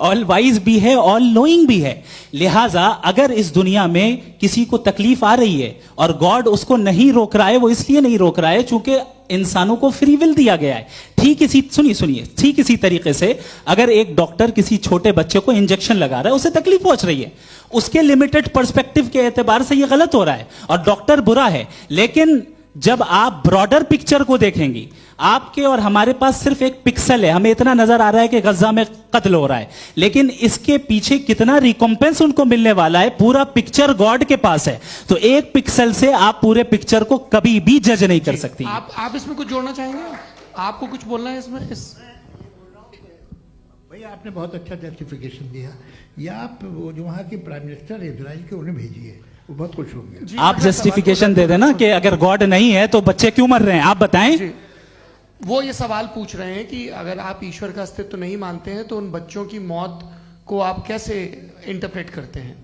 ऑल वाइज भी है, ऑल नोइंग भी है। लिहाजा अगर इस दुनिया में किसी को तकलीफ आ रही है और गॉड उसको नहीं रोक रहा है, वो इसलिए नहीं रोक रहा है चूंकि इंसानों को फ्री विल दिया गया है। ठीक इसी तरीके से अगर एक डॉक्टर किसी छोटे बच्चे को इंजेक्शन लगा रहा है, उसे तकलीफ पहुंच रही है, उसके लिमिटेड पर्सपेक्टिव के एतबार से यह गलत हो रहा है और डॉक्टर बुरा है। लेकिन जब आप ब्रॉडर पिक्चर को देखेंगी, आपके और हमारे पास सिर्फ एक पिक्सल है, हमें इतना नजर आ रहा है कि गजा में कत्ल हो रहा है, लेकिन इसके पीछे कितना रिकॉम्पेंस उनको मिलने वाला है, पूरा पिक्चर गॉड के पास है। तो एक पिक्सल से आप पूरे पिक्चर को कभी भी जज नहीं कर सकती। आप इसमें कुछ जोड़ना चाहेंगे? आपको कुछ बोलना है इसमें? भैया आपने बहुत अच्छा जस्टिफिकेशन दिया, या आप वो जो वहाँ के प्राइम मिनिस्टर इजराइल के उन्हें भेजिए, वो बहुत खुश होंगे। आप जस्टिफिकेशन दे देना कि अगर गॉड नहीं है तो बच्चे क्यों मर रहे हैं, आप बताएं। वो ये सवाल पूछ रहे हैं कि अगर आप ईश्वर का अस्तित्व नहीं मानते हैं तो उन बच्चों की मौत को आप कैसे इंटरप्रेट करते हैं?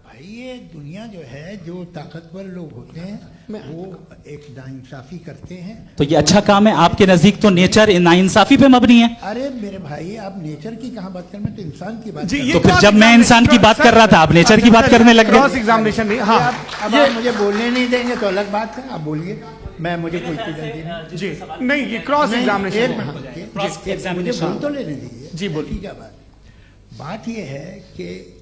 भाई ये दुनिया जो है, जो ताकतवर लोग होते हैं वो एक नाइंसाफी करते हैं। तो ये अच्छा काम है आपके नजदीक, तो नेचर नाइंसाफी पे मबनी है। अरे मेरे भाई, आप नेचर की कहाँ बात कर रहे हैं, तो इंसान की बात। तो फिर जब मैं इंसान की बात कर रहा था, आप नेचर की बात करने लग गए। क्रॉस एग्जामिनेशन नहीं। हाँ, अब आप मुझे बोलने नहीं देंगे तो अलग बात है, आप बोलिए, मुझे कोई जल्दी नहीं। जी नहीं, ये क्रॉस एग्जामिनेशन। मुझे बोल तो लेने दीजिए। जी बोलिए। क्या बात ये है कि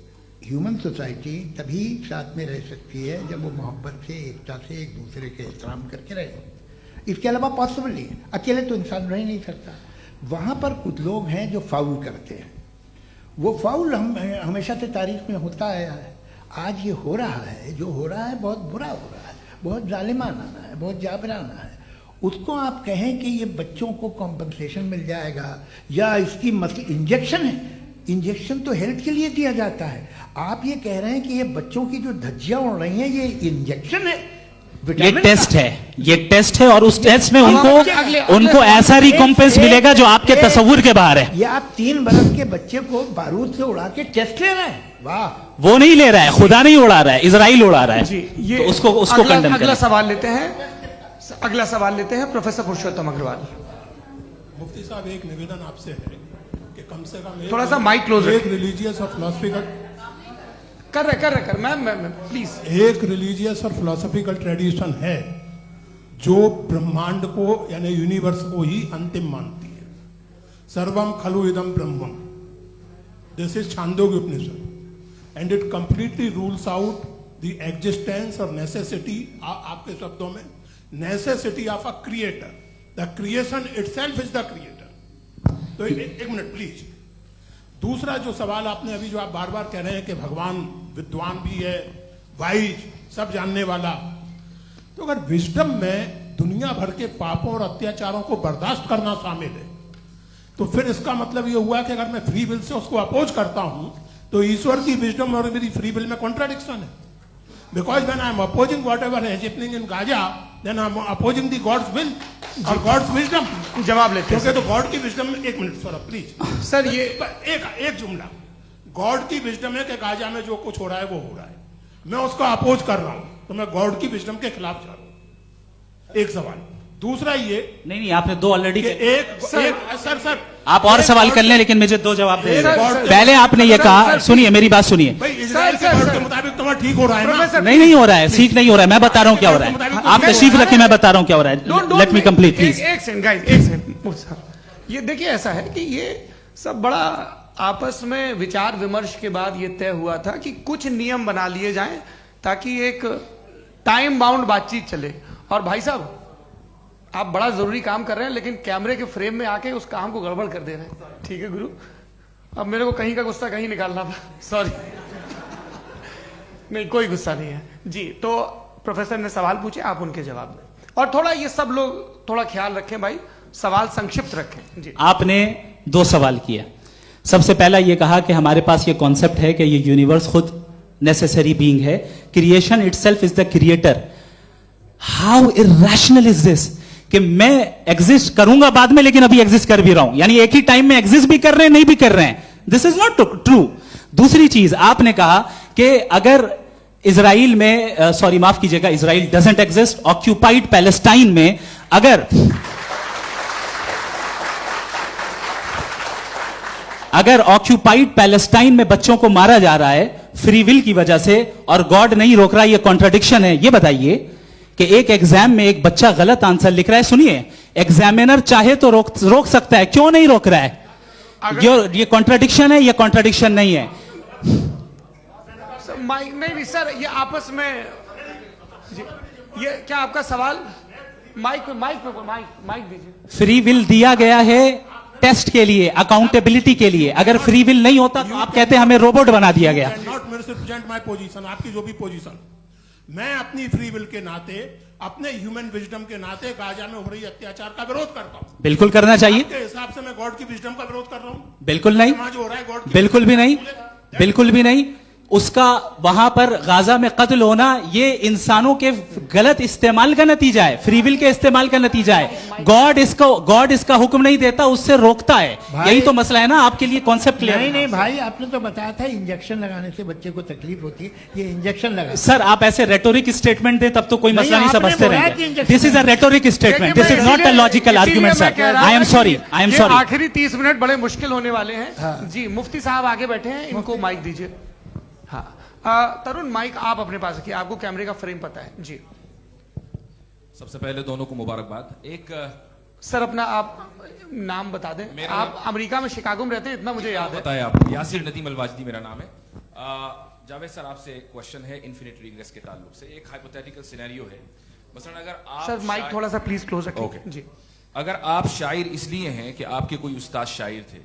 ह्यूमन सोसाइटी तभी साथ में रह सकती है जब वो मोहब्बत से, एकता से, एक दूसरे के एहतराम करके रहे। इसके अलावा पॉसिबल नहीं है, अकेले तो इंसान रह नहीं सकता। वहाँ पर कुछ लोग हैं जो फाउल करते हैं, वो फाउल हमेशा से तारीख में होता आया है। आज ये हो रहा है, जो हो रहा है बहुत बुरा हो रहा है, बहुत जालिमाना है, बहुत जाबराना है। उसको आप कहें कि ये बच्चों को कॉम्पनसेशन मिल जाएगा या इसकी इंजेक्शन है, इंजेक्शन तो हेल्थ के लिए दिया जाता है। आप ये कह रहे हैं कि ये बच्चों की जो धज्जियां उड़ रही हैं ये इंजेक्शन है, ये टेस्ट है, ये टेस्ट है, और उस टेस्ट में अगले उनको ऐसा रिकॉम्पेंस मिलेगा जो आपके तस्वुर के बाहर है। ये आप 3 बरस के बच्चे को बारूद से उड़ा के टेस्ट ले रहे हैं, वाह। वो नहीं ले रहा है, खुदा नहीं उड़ा रहा है, इजराइल उड़ा रहा है। जी, ये तो उसको कंडेम अगला करें। सवाल लेते हैं। अगला सवाल लेते हैं प्रोफेसर पुरुषोत्तम अग्रवाल। मुफ्ती साहब, एक निवेदन आपसे है कि कम से कम थोड़ा सा माइक क्लोज एक रिलीजियस और फिलोसफिकल कर मैं प्लीज। एक रिलीजियस और फिलोसफिकल ट्रेडिशन है जो ब्रह्मांड को यानी यूनिवर्स को ही अंतिम मानती है। सर्वम खलु इदम ब्रह्मम, this is Chandogya Upanishad, and it completely rules out the existence और नेसेसिटी, आपके शब्दों में necessity of a creator. The creation itself is the creator. तो एक मिनट प्लीज। दूसरा जो सवाल आपने अभी, जो आप बार बार कह रहे हैं कि भगवान विद्वान भी है, वाइज, सब जानने वाला, तो अगर विजडम में दुनिया भर के पापों और अत्याचारों को बर्दाश्त करना शामिल है, तो फिर इसका मतलब ये हुआ कि अगर मैं फ्री विल से उसको अपोज करता हूं तो ईश्वर की विजडम और मेरी फ्री विल में कॉन्ट्राडिक्शन है। Because when I am opposing whatever is happening in Gaza, then I am opposing the God's will और गॉड्स विजडम। जवाब लेते हैं क्योंकि तो गॉड की विजडम में, एक मिनट सौरभ प्लीज सर, ये एक जुमला, गॉड की विजडम है कि गाजा में जो कुछ हो रहा है वो हो रहा है, मैं उसको अपोज कर रहा हूं, तो मैं गॉड की विजडम के खिलाफ जा रहा हूं। एक सवाल। दूसरा ये नहीं, आपने 2 ऑलरेडी। सर आप और सवाल कर लें, लेकिन मुझे 2 जवाब दे सर, दीजिए। सर, पहले आपने ये कहा, सुनिए मेरी बात सुनिए। भाई इजराइल के गॉड के मुताबिक तुम्हारा ठीक हो रहा है ना? नहीं हो रहा है, ठीक नहीं हो रहा है, मैं बता रहा हूं क्या हो रहा है। आप तशरीफ रखें, मैं बता रहा हूं क्या हो रहा है। Let me complete please. एक सेकंड गाइस, एक सेकंड। ये देखिए, ऐसा है कि ये सब बड़ा आपस में विचार विमर्श के बाद ये तय हुआ था कि कुछ नियम बना लिए जाएं ताकि एक टाइम बाउंड बातचीत चले। और भाई साहब, आप बड़ा जरूरी काम कर रहे हैं, लेकिन कैमरे के फ्रेम में आके उस काम को गड़बड़ कर दे रहे हैं। ठीक है गुरु, अब मेरे को कहीं का गुस्सा कहीं निकालना था, सॉरी। नहीं, कोई गुस्सा नहीं है जी। तो प्रोफेसर ने सवाल पूछे, आप उनके जवाब दें, और थोड़ा ये सब लोग थोड़ा ख्याल रखें भाई, सवाल संक्षिप्त रखें जी। आपने 2 सवाल किया। सबसे पहला ये कहा कि हमारे पास ये कॉन्सेप्ट है कि ये यूनिवर्स खुद नेसेसरी बीइंग है, creation itself is the creator. How irrational is this कि मैं एग्जिस्ट करूंगा बाद में, लेकिन अभी एग्जिस्ट कर भी रहा हूं, यानी एक ही टाइम में एग्जिस्ट भी कर रहे हैं, नहीं भी कर रहे हैं। This is not true. दूसरी चीज, आपने कहा कि अगर इजराइल में, सॉरी माफ कीजिएगा, Israel doesn't exist, occupied Palestine में अगर ऑक्यूपाइड पैलेस्टाइन में बच्चों को मारा जा रहा है फ्री विल की वजह से और गॉड नहीं रोक रहा, ये कॉन्ट्रडिक्शन है। ये बताइए कि एक एग्जाम में एक बच्चा गलत आंसर लिख रहा है, सुनिए, एग्जामिनर चाहे तो रोक सकता है, क्यों नहीं रोक रहा है? ये कॉन्ट्रडिक्शन है, ये कॉन्ट्रडिक्शन नहीं है। माइक नहीं सर, ये आपस में जी, ये क्या आपका सवाल? माइक दीजिए। फ्री विल दिया गया है टेस्ट के लिए, अकाउंटेबिलिटी के लिए। अगर फ्री विल नहीं होता तो आप कहते हमें रोबोट बना दिया गया। नॉट मिसरिप्रेजेंट माय पोजीशन, आपकी जो भी पोजीशन, मैं अपनी फ्री विल के नाते, अपने ह्यूमन विजडम के नाते गाजा में हो रही अत्याचार का विरोध करता हूं। बिल्कुल करना चाहिए। आपके हिसाब से मैं गॉड की विजडम का विरोध कर रहा हूं? बिल्कुल नहीं, जो हो रहा है गॉड, बिल्कुल भी नहीं, बिल्कुल भी नहीं। उसका वहां पर गाजा में कत्ल होना ये इंसानों के गलत इस्तेमाल का नतीजा है, फ्री विल के इस्तेमाल का नतीजा है। गॉड इसका हुक्म नहीं देता, उससे रोकता है। यही तो मसला है ना, आपके लिए कॉन्सेप्ट क्लियर? नहीं भाई, आपने तो बताया था इंजेक्शन लगाने से बच्चे को तकलीफ होती है, ये इंजेक्शन लगा। सर आप ऐसे रेटोरिक स्टेटमेंट दे तब तो कोई मसला नहीं समझते रहेंगे। This is a rhetoric statement, this is not a logical argument sir. I am sorry. आखिरी 30 मिनट बड़े मुश्किल होने वाले हैं जी। मुफ्ती साहब आगे बैठे हैं, इनको माइक दीजिए। हाँ तरुण, माइक आप अपने पास रखिए, आपको कैमरे का फ्रेम पता है जी। सबसे पहले दोनों को मुबारकबाद। एक सर अपना आप नाम बता दें। आप अमेरिका में शिकागो में रहते हैं, इतना मुझे याद है। बताया आप, यासिर नदीम अलवाजदी मेरा नाम है। जावेद सर, आपसे एक क्वेश्चन है इन्फिनिट रिग्रेस के ताल्लुक से। एक हाइपोथेटिकल सिनेरियो है, मसलन अगर आप सर माइक थोड़ा सा प्लीज क्लोज रखिए जी। अगर आप शायर इसलिए हैं कि आपके कोई उस्ताद शायर थे,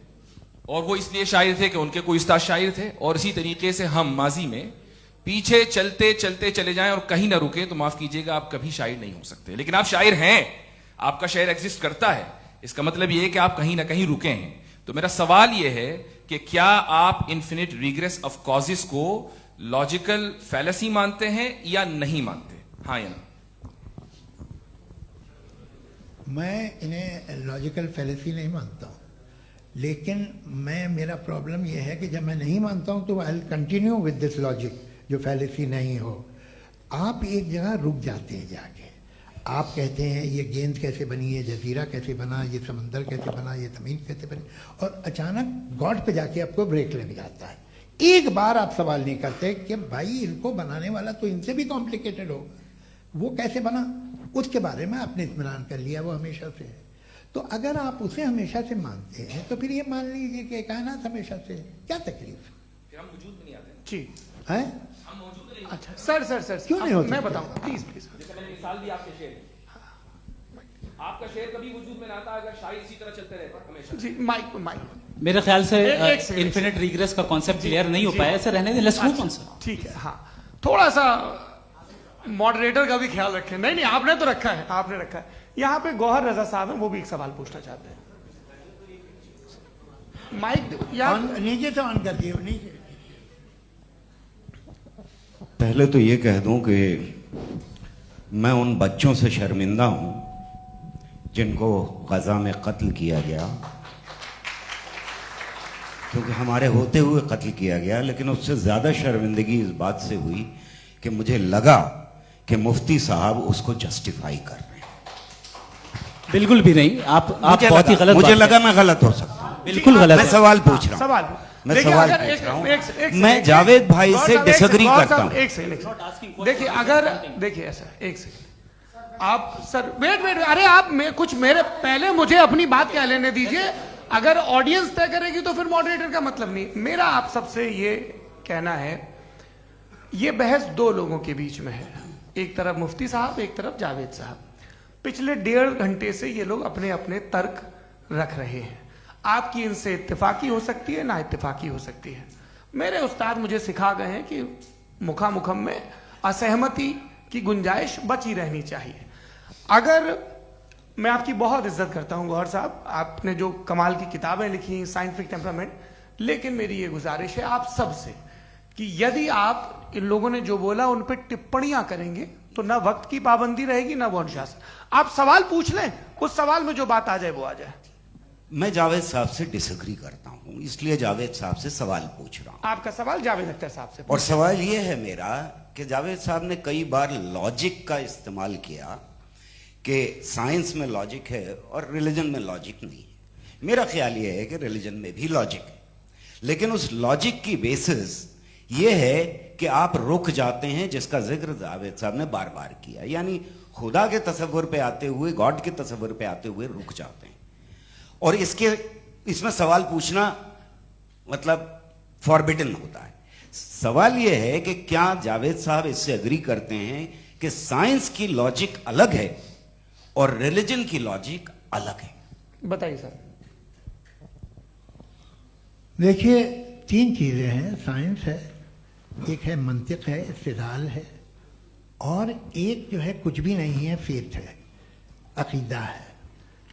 और वो इसलिए शायर थे कि उनके कोई उस्ताद शायर थे, और इसी तरीके से हम माजी में पीछे चलते चलते चले जाएं और कहीं ना रुके, तो माफ कीजिएगा आप कभी शायर नहीं हो सकते। लेकिन आप शायर हैं, आपका शायर एग्जिस्ट करता है, इसका मतलब यह है कि आप कहीं ना कहीं रुके हैं। तो मेरा सवाल यह है कि क्या आप इन्फिनिट रिग्रेस ऑफ कॉजेस को लॉजिकल फैलेसी मानते हैं या नहीं मानते? हाँ या ना? मैं इन्हें लॉजिकल फैलेसी नहीं मानता हूँ, लेकिन मेरा प्रॉब्लम यह है कि जब मैं नहीं मानता हूँ तो I continue with this logic जो फैलेसी नहीं हो। आप एक जगह रुक जाते हैं जाके, आप कहते हैं ये गेंद कैसे बनी, ये जजीरा कैसे बना, ये समंदर कैसे बना, ये ज़मीन कैसे बनी, और अचानक गॉड पे जाके आपको ब्रेक लग जाता है। एक बार आप सवाल नहीं करते कि भाई इनको बनाने वाला तो इनसे भी कॉम्प्लिकेटेड होगा, वो कैसे बना, उसके बारे में आपने इत्मीनान कर लिया, वो हमेशा से है। तो अगर आप उसे हमेशा से मानते हैं तो फिर ये मान लीजिए कि कायनात हमेशा से है, क्या तकलीफ फिर हम वजूद में नहीं आते जी है? हम मौजूद नहीं। अच्छा सर क्यों नहीं होता? मैं बताऊंगा, प्लीज प्लीज। जैसे मैंने मिसाल दी आपके शेर, आपका शेर कभी वजूद में ना आता अगर शायर इसी तरह चलते रहते हमेशा। जी माइक मेरे ख्याल से एक सेकंड। इन्फिनिट रिग्रेस का कॉन्सेप्ट क्लियर नहीं हो जी। पाया, ऐसे रहने दें, लेट्स मूव ऑन सर। ठीक है, हाँ थोड़ा सा मॉडरेटर का भी ख्याल रखें। नहीं नहीं, आपने तो रखा है, आपने रखा है। यहाँ पे गौहर रजा साहब हैं, वो भी एक सवाल पूछना चाहते हैं। माइक यार नीचे से ऑन कर दिए, नीचे। पहले तो ये कह दूं कि मैं उन बच्चों से शर्मिंदा हूं जिनको गजा में कत्ल किया गया, क्योंकि हमारे होते हुए कत्ल किया गया। लेकिन उससे ज्यादा शर्मिंदगी इस बात से हुई कि मुझे लगा कि मुफ्ती साहब उसको जस्टिफाई कर रहे हैं। बिल्कुल भी नहीं, आप बहुत ही गलत मुझे बात लगा कह मैं गलत हो सकता हूं। बिल्कुल गलत मैं है। सवाल पूछ रहा हूं, सवाल मैं देखिए, सवाल अगर पूछ रहा हूं। एक मैं सेकंड, जावेद भाई गौर से साहब, एक डिसएग्री सेकंड, करता गौर साहब, हूं। एक सेकंड देखिए, अगर देखिए ऐसा, एक सेकंड आप सर वेट, अरे आप कुछ मेरे पहले मुझे अपनी बात क्या लेने दीजिए। अगर ऑडियंस तय करेगी तो फिर मॉडरेटर का मतलब नहीं। मेरा आप सबसे ये कहना है, ये बहस दो लोगों के बीच में है, एक तरफ मुफ्ती साहब, एक तरफ जावेद साहब। पिछले 1.5 घंटे से ये लोग अपने अपने तर्क रख रहे हैं। आपकी इनसे इत्तेफाकी हो सकती है, ना इत्तेफाकी हो सकती है। मेरे उस्ताद मुझे सिखा गए हैं कि मुखामुखम में असहमति की गुंजाइश बची रहनी चाहिए। अगर मैं आपकी बहुत इज्जत करता हूं गौहर साहब, आपने जो कमाल की किताबें लिखी, साइंटिफिक टेम्परामेंट, लेकिन मेरी ये गुजारिश है आप सबसे कि यदि आप इन लोगों ने जो बोला उन पर टिप्पणियां करेंगे तो ना वक्त की पाबंदी रहेगी, ना वो अनुशासन। आप सवाल पूछ लें, उस सवाल में जो बात आ जाए वो आ जाए। मैं जावेद साहब से डिसएग्री करता हूं, इसलिए जावेद साहब से सवाल पूछ रहा हूं। आपका सवाल जावेद अख्तर साहब से। और सवाल ये है मेरा कि जावेद साहब ने कई बार लॉजिक का इस्तेमाल किया कि साइंस में लॉजिक है और रिलीजन में लॉजिक नहीं है। मेरा ख्याल ये है कि रिलीजन में भी लॉजिक है, लेकिन उस लॉजिक की बेसिस ये है कि आप रुक जाते हैं, जिसका जिक्र जावेद साहब ने बार बार किया, यानी खुदा के तसव्वुर पे आते हुए, गॉड के तसव्वुर पे आते हुए रुक जाते हैं। और इसमें सवाल पूछना मतलब फॉरबिडन होता है। सवाल यह है कि क्या जावेद साहब इससे एग्री करते हैं कि साइंस की लॉजिक अलग है और रिलीजन की लॉजिक अलग है? बताइए सर। देखिए, 3 चीज़ें हैं, साइंस है, एक है मंतिक है, इस्तिदलाल है, और एक जो है कुछ भी नहीं है, फेथ है, अकीदा है।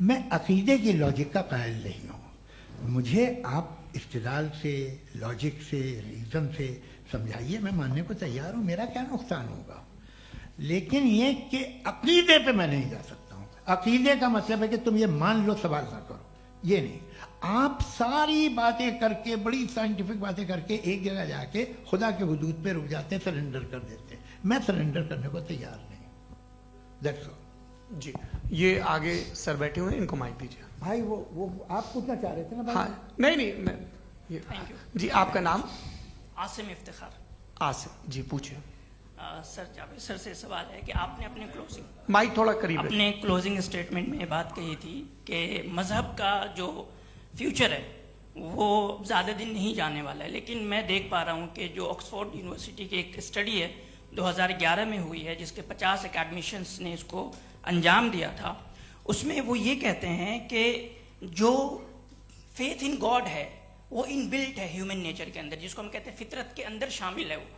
मैं अकीदे की लॉजिक का कायल नहीं हूँ। मुझे आप इस्तिदलाल से, लॉजिक से, रीज़न से समझाइए, मैं मानने को तैयार हूँ, मेरा क्या नुकसान होगा। लेकिन ये कि अकीदे पे मैं नहीं जा सकता हूँ। अकीदे का मतलब है कि तुम ये मान लो, सवाल ना करो, ये नहीं। आप सारी बातें करके, बड़ी साइंटिफिक बातें करके एक जगह जाके खुदा के हुदूद पे रुक जाते हैं, सरेंडर कर देते हैं। मैं सरेंडर करने को तैयार नहीं। That's all. जी, ये आगे सर बैठे हुए हैं, इनको माइक दीजिए। भाई वो आप पूछना चाह रहे थे ना भाई? हाँ, नहीं मैं ये जी, आपका नाम? आसिम इफ्तिखार। आसिम जी, पूछिए। सर, जावेद सर से सवाल है कि आपने अपने माइक थोड़ा करीब रखिए। अपने क्लोजिंग स्टेटमेंट में बात कही थी कि मजहब का जो फ्यूचर है वो ज़्यादा दिन नहीं जाने वाला है, लेकिन मैं देख पा रहा हूँ कि जो ऑक्सफोर्ड यूनिवर्सिटी की एक स्टडी है 2011 में हुई है, जिसके 50 एकेडमिशियंस ने इसको अंजाम दिया था, उसमें वो ये कहते हैं कि जो फेथ इन गॉड है वो इनबिल्ट है ह्यूमन नेचर के अंदर, जिसको हम कहते हैं फितरत के अंदर शामिल है वो।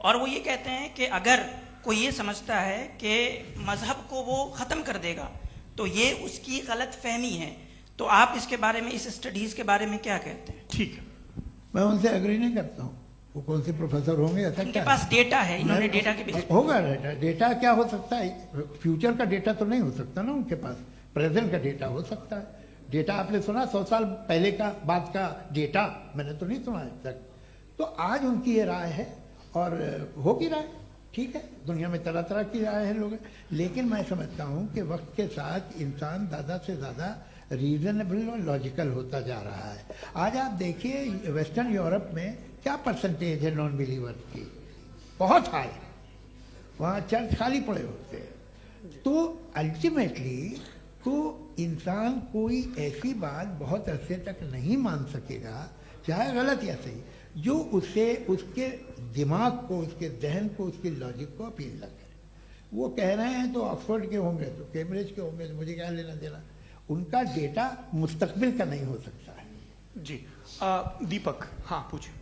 और वो ये कहते हैं कि अगर कोई ये समझता है कि मजहब को वो ख़त्म कर देगा तो ये उसकी गलत फहमी है। तो आप इसके बारे में, इस स्टडीज़ के बारे में क्या कहते हैं? ठीक है, मैं उनसे एग्री नहीं करता हूँ। वो कौन से प्रोफेसर होंगे, ऐसा उनके क्या पास डेटा है, इन्होंने डेटा के बेसिस होगा। डेटा क्या हो सकता है? फ्यूचर का डेटा तो नहीं हो सकता ना उनके पास। प्रेजेंट का डेटा हो सकता है। डेटा आपने सुना 100 साल पहले का बाद का डेटा, मैंने तो नहीं सुना आज तक। तो आज उनकी ये राय है और हो की राय ठीक है, दुनिया में तरह तरह की राय है लोग, लेकिन मैं समझता हूँ कि वक्त के साथ इंसान ज़्यादा से ज़्यादा रीजनेबल और लॉजिकल होता जा रहा है। आज आप देखिए वेस्टर्न यूरोप में क्या परसेंटेज है नॉन बिलीवर्स की, बहुत हाई, वहाँ चर्च खाली पड़े होते हैं। तो अल्टीमेटली तो इंसान कोई ऐसी बात बहुत अरसे तक नहीं मान सकेगा, चाहे गलत या सही, जो उससे उसके दिमाग को, उसके जहन को, उसके लॉजिक को अपील न करे। वो कह रहे हैं तो ऑक्सफोर्ड के होंगे तो कैम्ब्रिज के होंगे, तो मुझे क्या लेना देना, उनका डेटा मुस्तकबिल का नहीं हो सकता है। जी दीपक, हाँ पूछिए।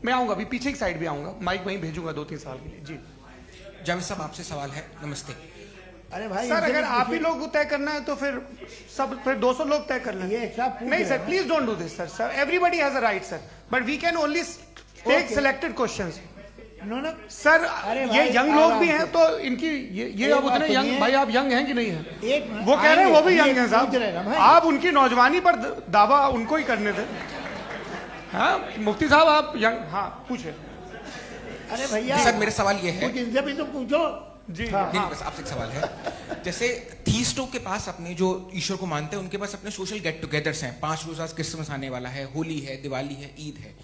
मैं आऊंगा अभी पीछे की साइड भी आऊंगा, माइक वहीं भेजूंगा 2-3 साल के लिए। जी जावेद साहब आपसे सवाल है। नमस्ते। अरे भाई सर, अगर आप ही लोग को तय करना है तो फिर 200 लोग तय कर लें। ये सब नहीं sir, please don't do this sir. Everybody has a right sir, but we can only take selected questions. No sir, अरे ये भाई, यंग लोग भी आराम हैं से। तो इनकी ये अब उतने बात यंग, सुनिए। भाई आप यंग हैं कि नहीं हैं? एक मिनट, वो कह रहे हैं वो भी आएंगे, यंग हैं पूछ रहे हैं ना साहब, भाई। आप उनकी नौजवानी पर दावा उनको ही करने थे। हाँ मुफ्ती साहब आप यंग, हाँ पूछे। अरे भैया सर मेरा सवाल ये है, कुछ इनसे भी तो पूछो। जी नहीं, बस आपसे एक सवाल है। जैसे थीस्टों के पास अपने जो ईश्वर को मानते हैं उनके पास अपने सोशल गेट टुगेदर्स हैं, 5 रोज आज क्रिसमस आने वाला है, होली है, दिवाली है, ईद है।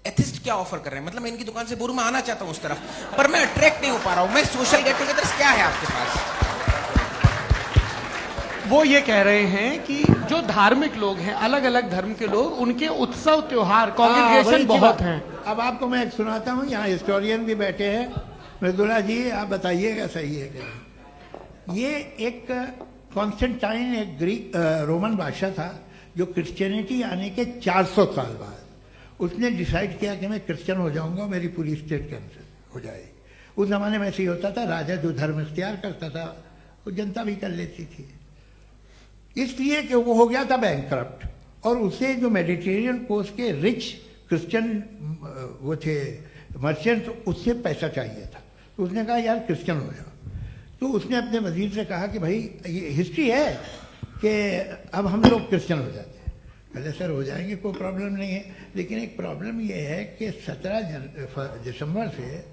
एथिस्ट क्या ऑफर कर रहे हैं? मतलब मैं इनकी दुकान से मैं आना चाहता हूं उस तरफ, पर मैं अट्रैक्ट नहीं हो पा रहा हूं। मैं सोशल गेट टुगेदर्स क्या है आपके पास? वो ये कह रहे हैं कि जो धार्मिक लोग हैं, अलग अलग धर्म के लोग, उनके उत्सव त्योहार कॉन्ग्रेगेशन बहुत हैं। अब आपको मैं एक सुनाता हूँ, यहाँ हिस्टोरियन भी बैठे हैं। मृदुला जी आप बताइएगा सही है कि नहीं। ये एक कॉन्स्टेंटाइन, एक ग्रीक रोमन बादशाह था जो क्रिश्चियनिटी आने के 400 साल बाद उसने डिसाइड किया कि मैं क्रिश्चियन हो जाऊंगा, मेरी पूरी स्टेट कैंसिल हो जाएगी। उस जमाने में ऐसे ही होता था, राजा जो धर्म इख्तियार करता था वो जनता भी कर लेती थी, इसलिए कि वो हो गया था बैंकरप्ट। और उसे जो मेडिटेरियन कोस्ट के रिच क्रिश्चियन वो थे मर्चेंट, उससे पैसा चाहिए था। तो उसने कहा यार क्रिश्चियन हो जाओ। तो उसने अपने वजीर से कहा कि भाई ये हिस्ट्री है कि अब हम लोग क्रिश्चियन हो जाते हैं। पहले सर हो जाएंगे, कोई प्रॉब्लम नहीं है, लेकिन एक प्रॉब्लम ये है कि 17 दिसंबर से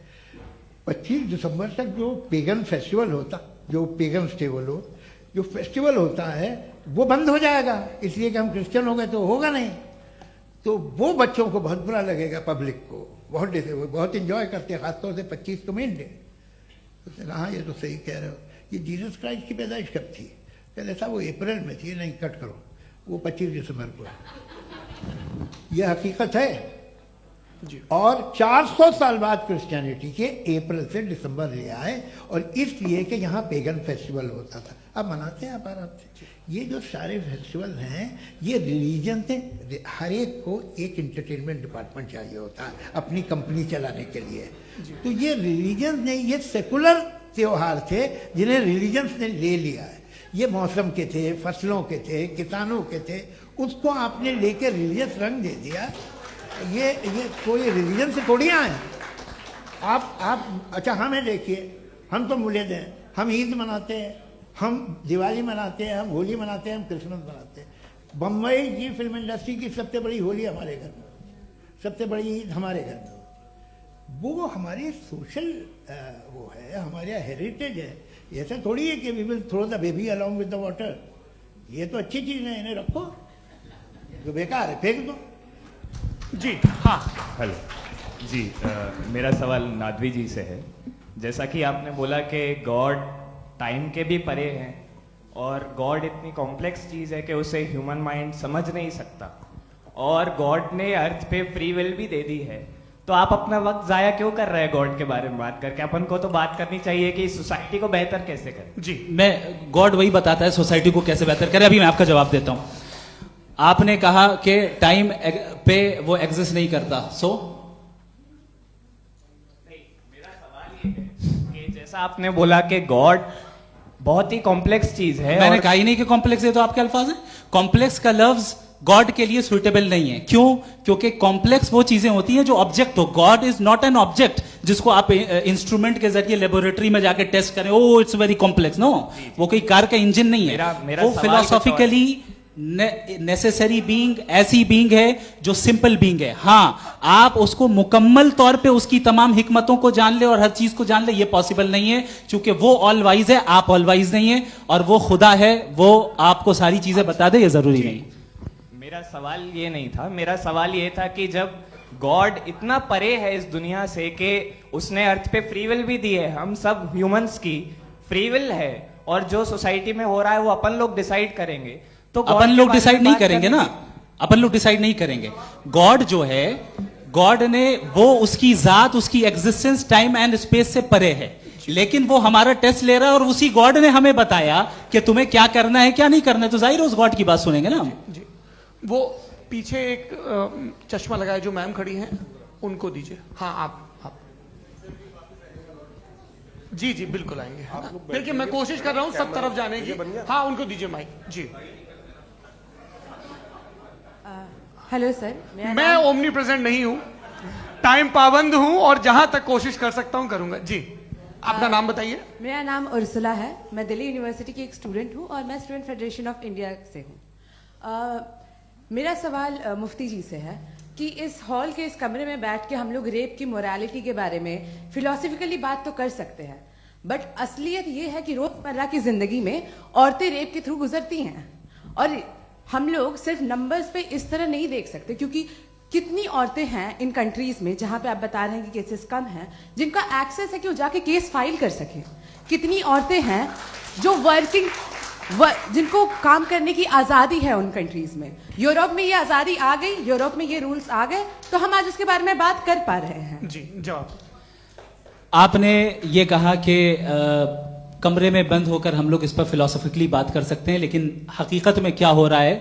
25 दिसंबर तक जो पेगन फेस्टिवल होता, जो पेगन्स थे वो लोग, जो फेस्टिवल होता है वो बंद हो जाएगा, इसलिए कि हम क्रिश्चियन हो गए तो होगा नहीं। तो वो बच्चों को बहुत बुरा लगेगा, पब्लिक को बहुत इंजॉय करते हैं, खासतौर से 25 को मेन डे। उसने कहा ये तो सही कह रहे हो, ये जीसस क्राइस्ट की पैदाइश कब थी? कहते साहब वो अप्रैल में थी। नहीं कट करो, वो 25 दिसंबर को है। यह हकीकत है। और 400 साल बाद क्रिश्चियनिटी के अप्रैल से दिसंबर ले आए, और इसलिए कि यहाँ पेगन फेस्टिवल होता था। अब मनाते हैं आप आराम से। ये जो सारे फेस्टिवल हैं ये रिलीजन से, हर एक को एक इंटरटेनमेंट डिपार्टमेंट चाहिए होता है अपनी कंपनी चलाने के लिए। तो ये रिलीजन ने, ये सेकुलर त्योहार थे जिन्हें रिलीजन्स ने ले लिया है। ये मौसम के थे, फसलों के थे, किसानों के थे, उसको आपने लेके रिलीजियस रंग दे दिया। ये कोई रिलीजन से थोड़ी आए आप। अच्छा हमें देखिए, हम तो मुल्द हैं, हम ईद मनाते हैं, हम दिवाली मनाते हैं, हम होली मनाते हैं, हम क्रिसमस मनाते हैं। बम्बई की फिल्म इंडस्ट्री की सबसे बड़ी होली हमारे घर में, सबसे बड़ी ईद हमारे घर में। वो हमारी सोशल वो है, हमारा हेरिटेज है। ऐसा थोड़ी है कि we will throw the baby along with the water. ये तो अच्छी चीज़ है, इन्हें रखो, जो बेकार है फेंक दो। जी हाँ। हेलो जी, मेरा सवाल नादवी जी से है। जैसा कि आपने बोला कि गॉड टाइम के भी परे हैं और गॉड इतनी कॉम्प्लेक्स चीज़ है कि उसे ह्यूमन माइंड समझ नहीं सकता, और गॉड ने अर्थ पे फ्री विल भी दे दी है, तो आप अपना वक्त ज़ाया क्यों कर रहे हैं गॉड के बारे में बात करके? अपन को तो बात करनी चाहिए कि सोसाइटी को बेहतर कैसे करें। जी मैं गॉड वही बताता है सोसाइटी को कैसे बेहतर करे। अभी मैं आपका जवाब देता हूं। आपने कहा कि टाइम पे वो एग्जिस्ट नहीं करता, मेरा सवाल ये है कि जैसा आपने बोला कि गॉड बहुत ही कॉम्प्लेक्स चीज है। मैंने कहा ही नहीं कि कॉम्प्लेक्स है, तो आपके अल्फाज है। कॉम्प्लेक्स का लफ्ज गॉड के लिए सुइटेबल नहीं है। क्यों? क्योंकि कॉम्प्लेक्स वो चीजें होती हैं जो ऑब्जेक्ट हो। God is not an object जिसको आप इंस्ट्रूमेंट के जरिए लेबोरेटरी में जाके टेस्ट करें, oh it's very complex. No, वो कोई कार का इंजन नहीं है। मेरा वो सवाल फिलोसॉफिकली नेसेसरी बीइंग ऐसी बीइंग है जो सिंपल बीइंग है। हाँ, आप उसको मुकम्मल तौर पे उसकी तमाम हिकमतों को जान ले और हर चीज को जान ले, ये पॉसिबल नहीं है, क्योंकि वो ऑल वाइज है, आप ऑल वाइज नहीं है, और वो खुदा है, वो आपको सारी चीजें बता दे, ये जरूरी नहीं। मेरा सवाल ये नहीं था, मेरा सवाल ये था कि जब गॉड इतना परे है इस दुनिया से कि उसने अर्थ पे फ्री विल भी दी है, हम सब ह्यूमंस की फ्री विल है, और जो सोसाइटी में हो रहा है वो अपन लोग डिसाइड करेंगे, तो अपन लोग डिसाइड नहीं करेंगे ना, अपन लोग डिसाइड नहीं करेंगे। गॉड जो है, गॉड ने वो उसकी जात, उसकी एग्जिस्टेंस टाइम एंड स्पेस से परे है, लेकिन वो हमारा टेस्ट ले रहा है और उसी गॉड ने हमें बताया कि तुम्हें क्या करना है क्या नहीं करना है, तो जाहिर है उस गॉड की बात सुनेंगे ना हम। जी, वो पीछे एक चश्मा लगाए जो मैम खड़ी हैं, उनको दीजिए। हाँ, आप जी जी बिल्कुल आएंगे। देखिए, मैं कोशिश कर रहा हूं सब तरफ जाने की। हाँ, उनको दीजिए माइक। जी, हेलो सर, मैं ओमनी प्रेजेंट नहीं हूं, टाइम पाबंद हूं, और जहां तक कोशिश कर सकता हूं करूंगा। जी, अपना नाम बताइए। मेरा नाम उर्सुला है, मैं दिल्ली यूनिवर्सिटी की एक स्टूडेंट हूं और मैं स्टूडेंट फेडरेशन ऑफ इंडिया से हूं। मेरा सवाल मुफ्ती जी से है कि इस हॉल के इस कमरे में बैठ के हम लोग रेप की मोरालिटी के बारे में फिलोसफिकली बात तो कर सकते हैं, बट असलियत ये है कि रोजमर्रा की जिंदगी में औरतें रेप के थ्रू गुजरती हैं, और हम लोग सिर्फ नंबर्स पे इस तरह नहीं देख सकते, क्योंकि कितनी औरतें हैं इन कंट्रीज में जहां पे आप बता रहे हैं कि केसेस कम हैं, जिनका एक्सेस है कि वो जाके केस फाइल कर सके। कितनी औरतें हैं जो जिनको काम करने की आजादी है उन कंट्रीज में। यूरोप में ये आजादी आ गई, यूरोप में ये रूल्स आ गए, तो हम आज उसके बारे में बात कर पा रहे हैं। जी, जवाब। आपने ये कहा कि कमरे में बंद होकर हम लोग इस पर फिलोसफिकली बात कर सकते हैं, लेकिन हकीकत में क्या हो रहा है,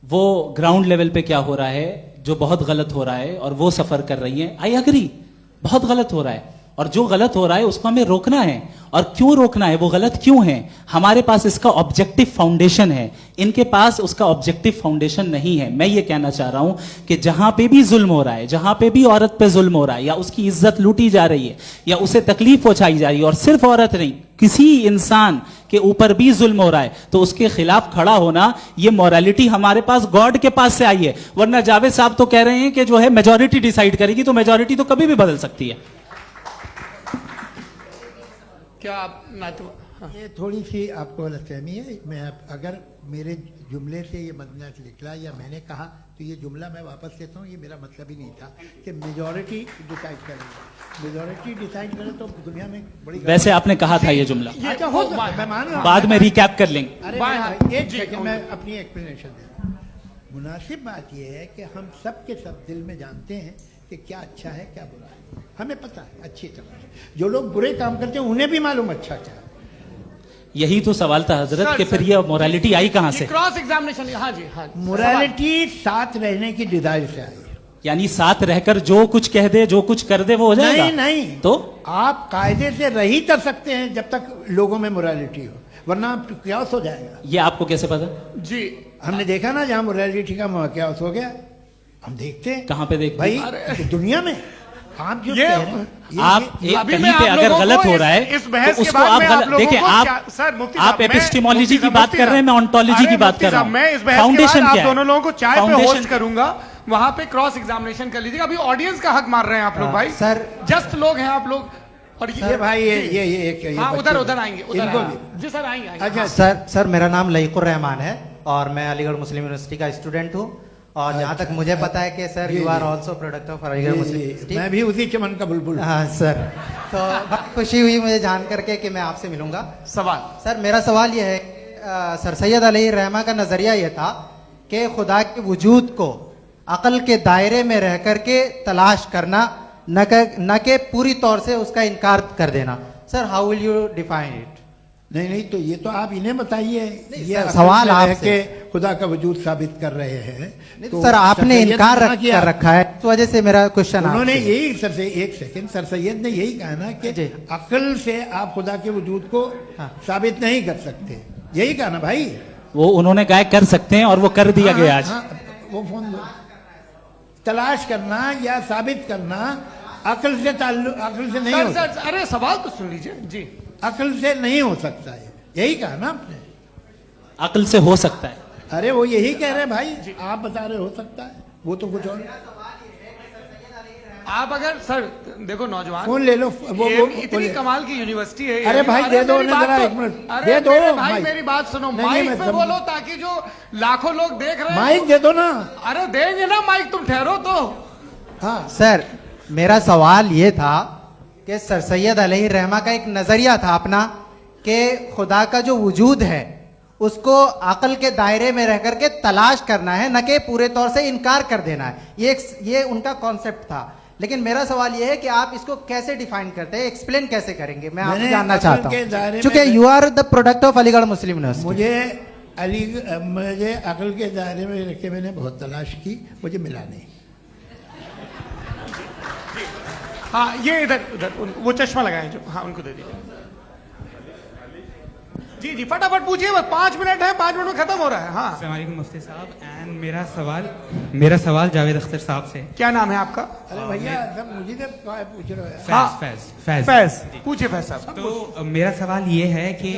वो ग्राउंड लेवल पे क्या हो रहा है, जो बहुत गलत हो रहा है, और वो सफर कर रही है। आई अग्री, बहुत गलत हो रहा है, और जो गलत हो रहा है उसको हमें रोकना है। और क्यों रोकना है, वो गलत क्यों है, हमारे पास इसका ऑब्जेक्टिव फाउंडेशन है, इनके पास उसका ऑब्जेक्टिव फाउंडेशन नहीं है। मैं ये कहना चाह रहा हूं कि जहां पे भी जुल्म हो रहा है, जहां पे भी औरत पे जुल्म हो रहा है, या उसकी इज्जत लूटी जा रही है, या उसे तकलीफ पहुंचाई जा रही है, और सिर्फ औरत नहीं, किसी इंसान के ऊपर भी जुल्म हो रहा है, तो उसके खिलाफ खड़ा होना, ये मोरालिटी हमारे पास गॉड के पास से आई है। वरना जावेद साहब तो कह रहे हैं कि जो है मेजोरिटी डिसाइड करेगी, तो मेजोरिटी तो कभी भी बदल सकती है। क्या आप ये थोड़ी सी आपको गलतफहमी है। मैं अगर मेरे जुमले से ये मदनत निकला या मैंने कहा, तो ये जुमला मैं वापस लेता हूँ। ये मेरा मतलब ही नहीं था कि मेजॉरिटी डिसाइड करेगी। मेजॉरिटी डिसाइड करे तो दुनिया में बड़ी, वैसे आपने कहा था ये जुमला। अच्छा, हो सकता है, मैं मान रहा हूँ, बाद में रिकैप कर लेंगे। अरे एक सेकंड, मैं अपनी एक्सप्लेनेशन देता हूँ। मुनासिब बात यह है कि हम सब के सब दिल में जानते हैं कि क्या अच्छा है क्या बुरा है, हमें पता है अच्छी तरह से। जो लोग बुरे काम करते हैं उन्हें भी मालूम अच्छा क्या है। यही तो सवाल था हजरत कि फिर ये मोरालिटी आई कहां से? Cross examination. हाँ जी, हाँ। मोरालिटी साथ रहने की डिजायर से आई, यानी साथ रहकर जो कुछ कह दे, जो कुछ कर दे, वो हो जाएगा। नहीं नहीं, तो आप कायदे से रह ही कर सकते हैं जब तक लोगों में मोरालिटी हो, वरना क्यास हो जाएगा। ये आपको कैसे पता? जी, हमने देखा ना, जहां मोरालिटी का क्यास हो गया, हम देखते हैं। कहां पे देखते भाई? दुनिया में। आप जो आप कहीं पे अगर गलत हो रहा है तो उसको आप गलत देखिए। आप एपिस्टेमोलॉजी की बात कर रहे हैं, मैं ऑन्टोलॉजी की बात कर रहा हूं। मैं इस बहस फाउंडेशन के बाद क्या आप दोनों लोगों को चाय पे होस्ट है? करूंगा, वहां पे क्रॉस एग्जामिनेशन कर लीजिएगा। अभी ऑडियंस का हक मार रहे हैं आप लोग भाई, सर जस्ट लोग हैं आप लोग। और ये भाई ये हाँ, उधर आएंगे, जी सर आएंगे। अच्छा सर, मेरा नाम लईकुर रहमान है और मैं अलीगढ़ मुस्लिम यूनिवर्सिटी का स्टूडेंट हूँ, और जहाँ तक मुझे पता है कि sir you are also product of Aligarh Muslim University. मैं भी उसी चमन का बुलबुल। हाँ सर, तो बहुत खुशी हुई मुझे जान करके कि मैं आपसे मिलूंगा। सवाल सर, मेरा सवाल यह है, सर सैयद अली रहमा का नजरिया यह था कि खुदा के वजूद को अकल के दायरे में रह करके तलाश करना, न कि पूरी तौर से उसका इनकार कर देना। Sir, how will you define it? नहीं, तो ये तो आप इन्हें बताइए। ये सवाल आपसे खुदा का वजूद साबित कर रहे हैं, तो सर आपने इनकार कर रखा है, इस वजह से मेरा क्वेश्चन। उन्होंने यही सर से, एक सेकंड, सर सैयद ने यही कहा ना कि अकल से आप खुदा के वजूद को साबित नहीं कर सकते, यही कहा ना भाई। वो उन्होंने कहा कर सकते हैं और वो कर दिया गया आज। वो फोन तलाश करना या साबित करना अकल से ताल्लुक, अकल से नहीं सर हो सर अरे सवाल तो सुन लीजिए जी। अकल से नहीं हो सकता है, यही कहा ना आपने। अकल से हो सकता है। अरे वो यही कह रहे हैं भाई, आप बता रहे हो सकता है, वो तो कुछ और। आप अगर सर देखो नौजवान फोन ले लो, वो इतनी कमाल की यूनिवर्सिटी है। अरे भाई दे दो उन्हें जरा, एक मिनट दे दो भाई माइक। मेरी बात सुनो, नहीं, माइक मैं पे समझ- बोलो ताकि जो लाखों लोग देख रहे हैं माइक दे दो ना। अरे देंगे ना माइक, तुम ठहरो तो। हाँ सर, मेरा सवाल ये था कि सर सैयद अलैहि रहमा का एक नजरिया था अपना कि खुदा का जो वजूद है उसको अकल के दायरे में रह करके तलाश करना है, न कि पूरे तौर से इनकार कर देना है। ये उनका कॉन्सेप्ट था। लेकिन मेरा सवाल ये है कि आप इसको कैसे डिफाइन करते हैं, एक्सप्लेन कैसे करेंगे, मैं आपसे जानना चाहता हूँ, क्योंकि you are the product of Aligarh Muslim University. मुझे अकल के दायरे में रखे मैंने बहुत तलाश की, मुझे मिला नहीं। हाँ ये इधर वो चश्मा लगाए जो, हाँ उनको दे दीजिए। जी जी फटाफट पूछिए, बस 5 मिनट है, 5 मिनट में खत्म हो रहा है। हाँ अस्सलाम वालेकुम मुफ्ती साहब। एंड मेरा सवाल जावेद अख्तर साहब से। क्या नाम है आपका? अरे भैया सब मुझे तो पूछ रहे हो। फैज पूछिए फैज साहब। तो मेरा सवाल ये है कि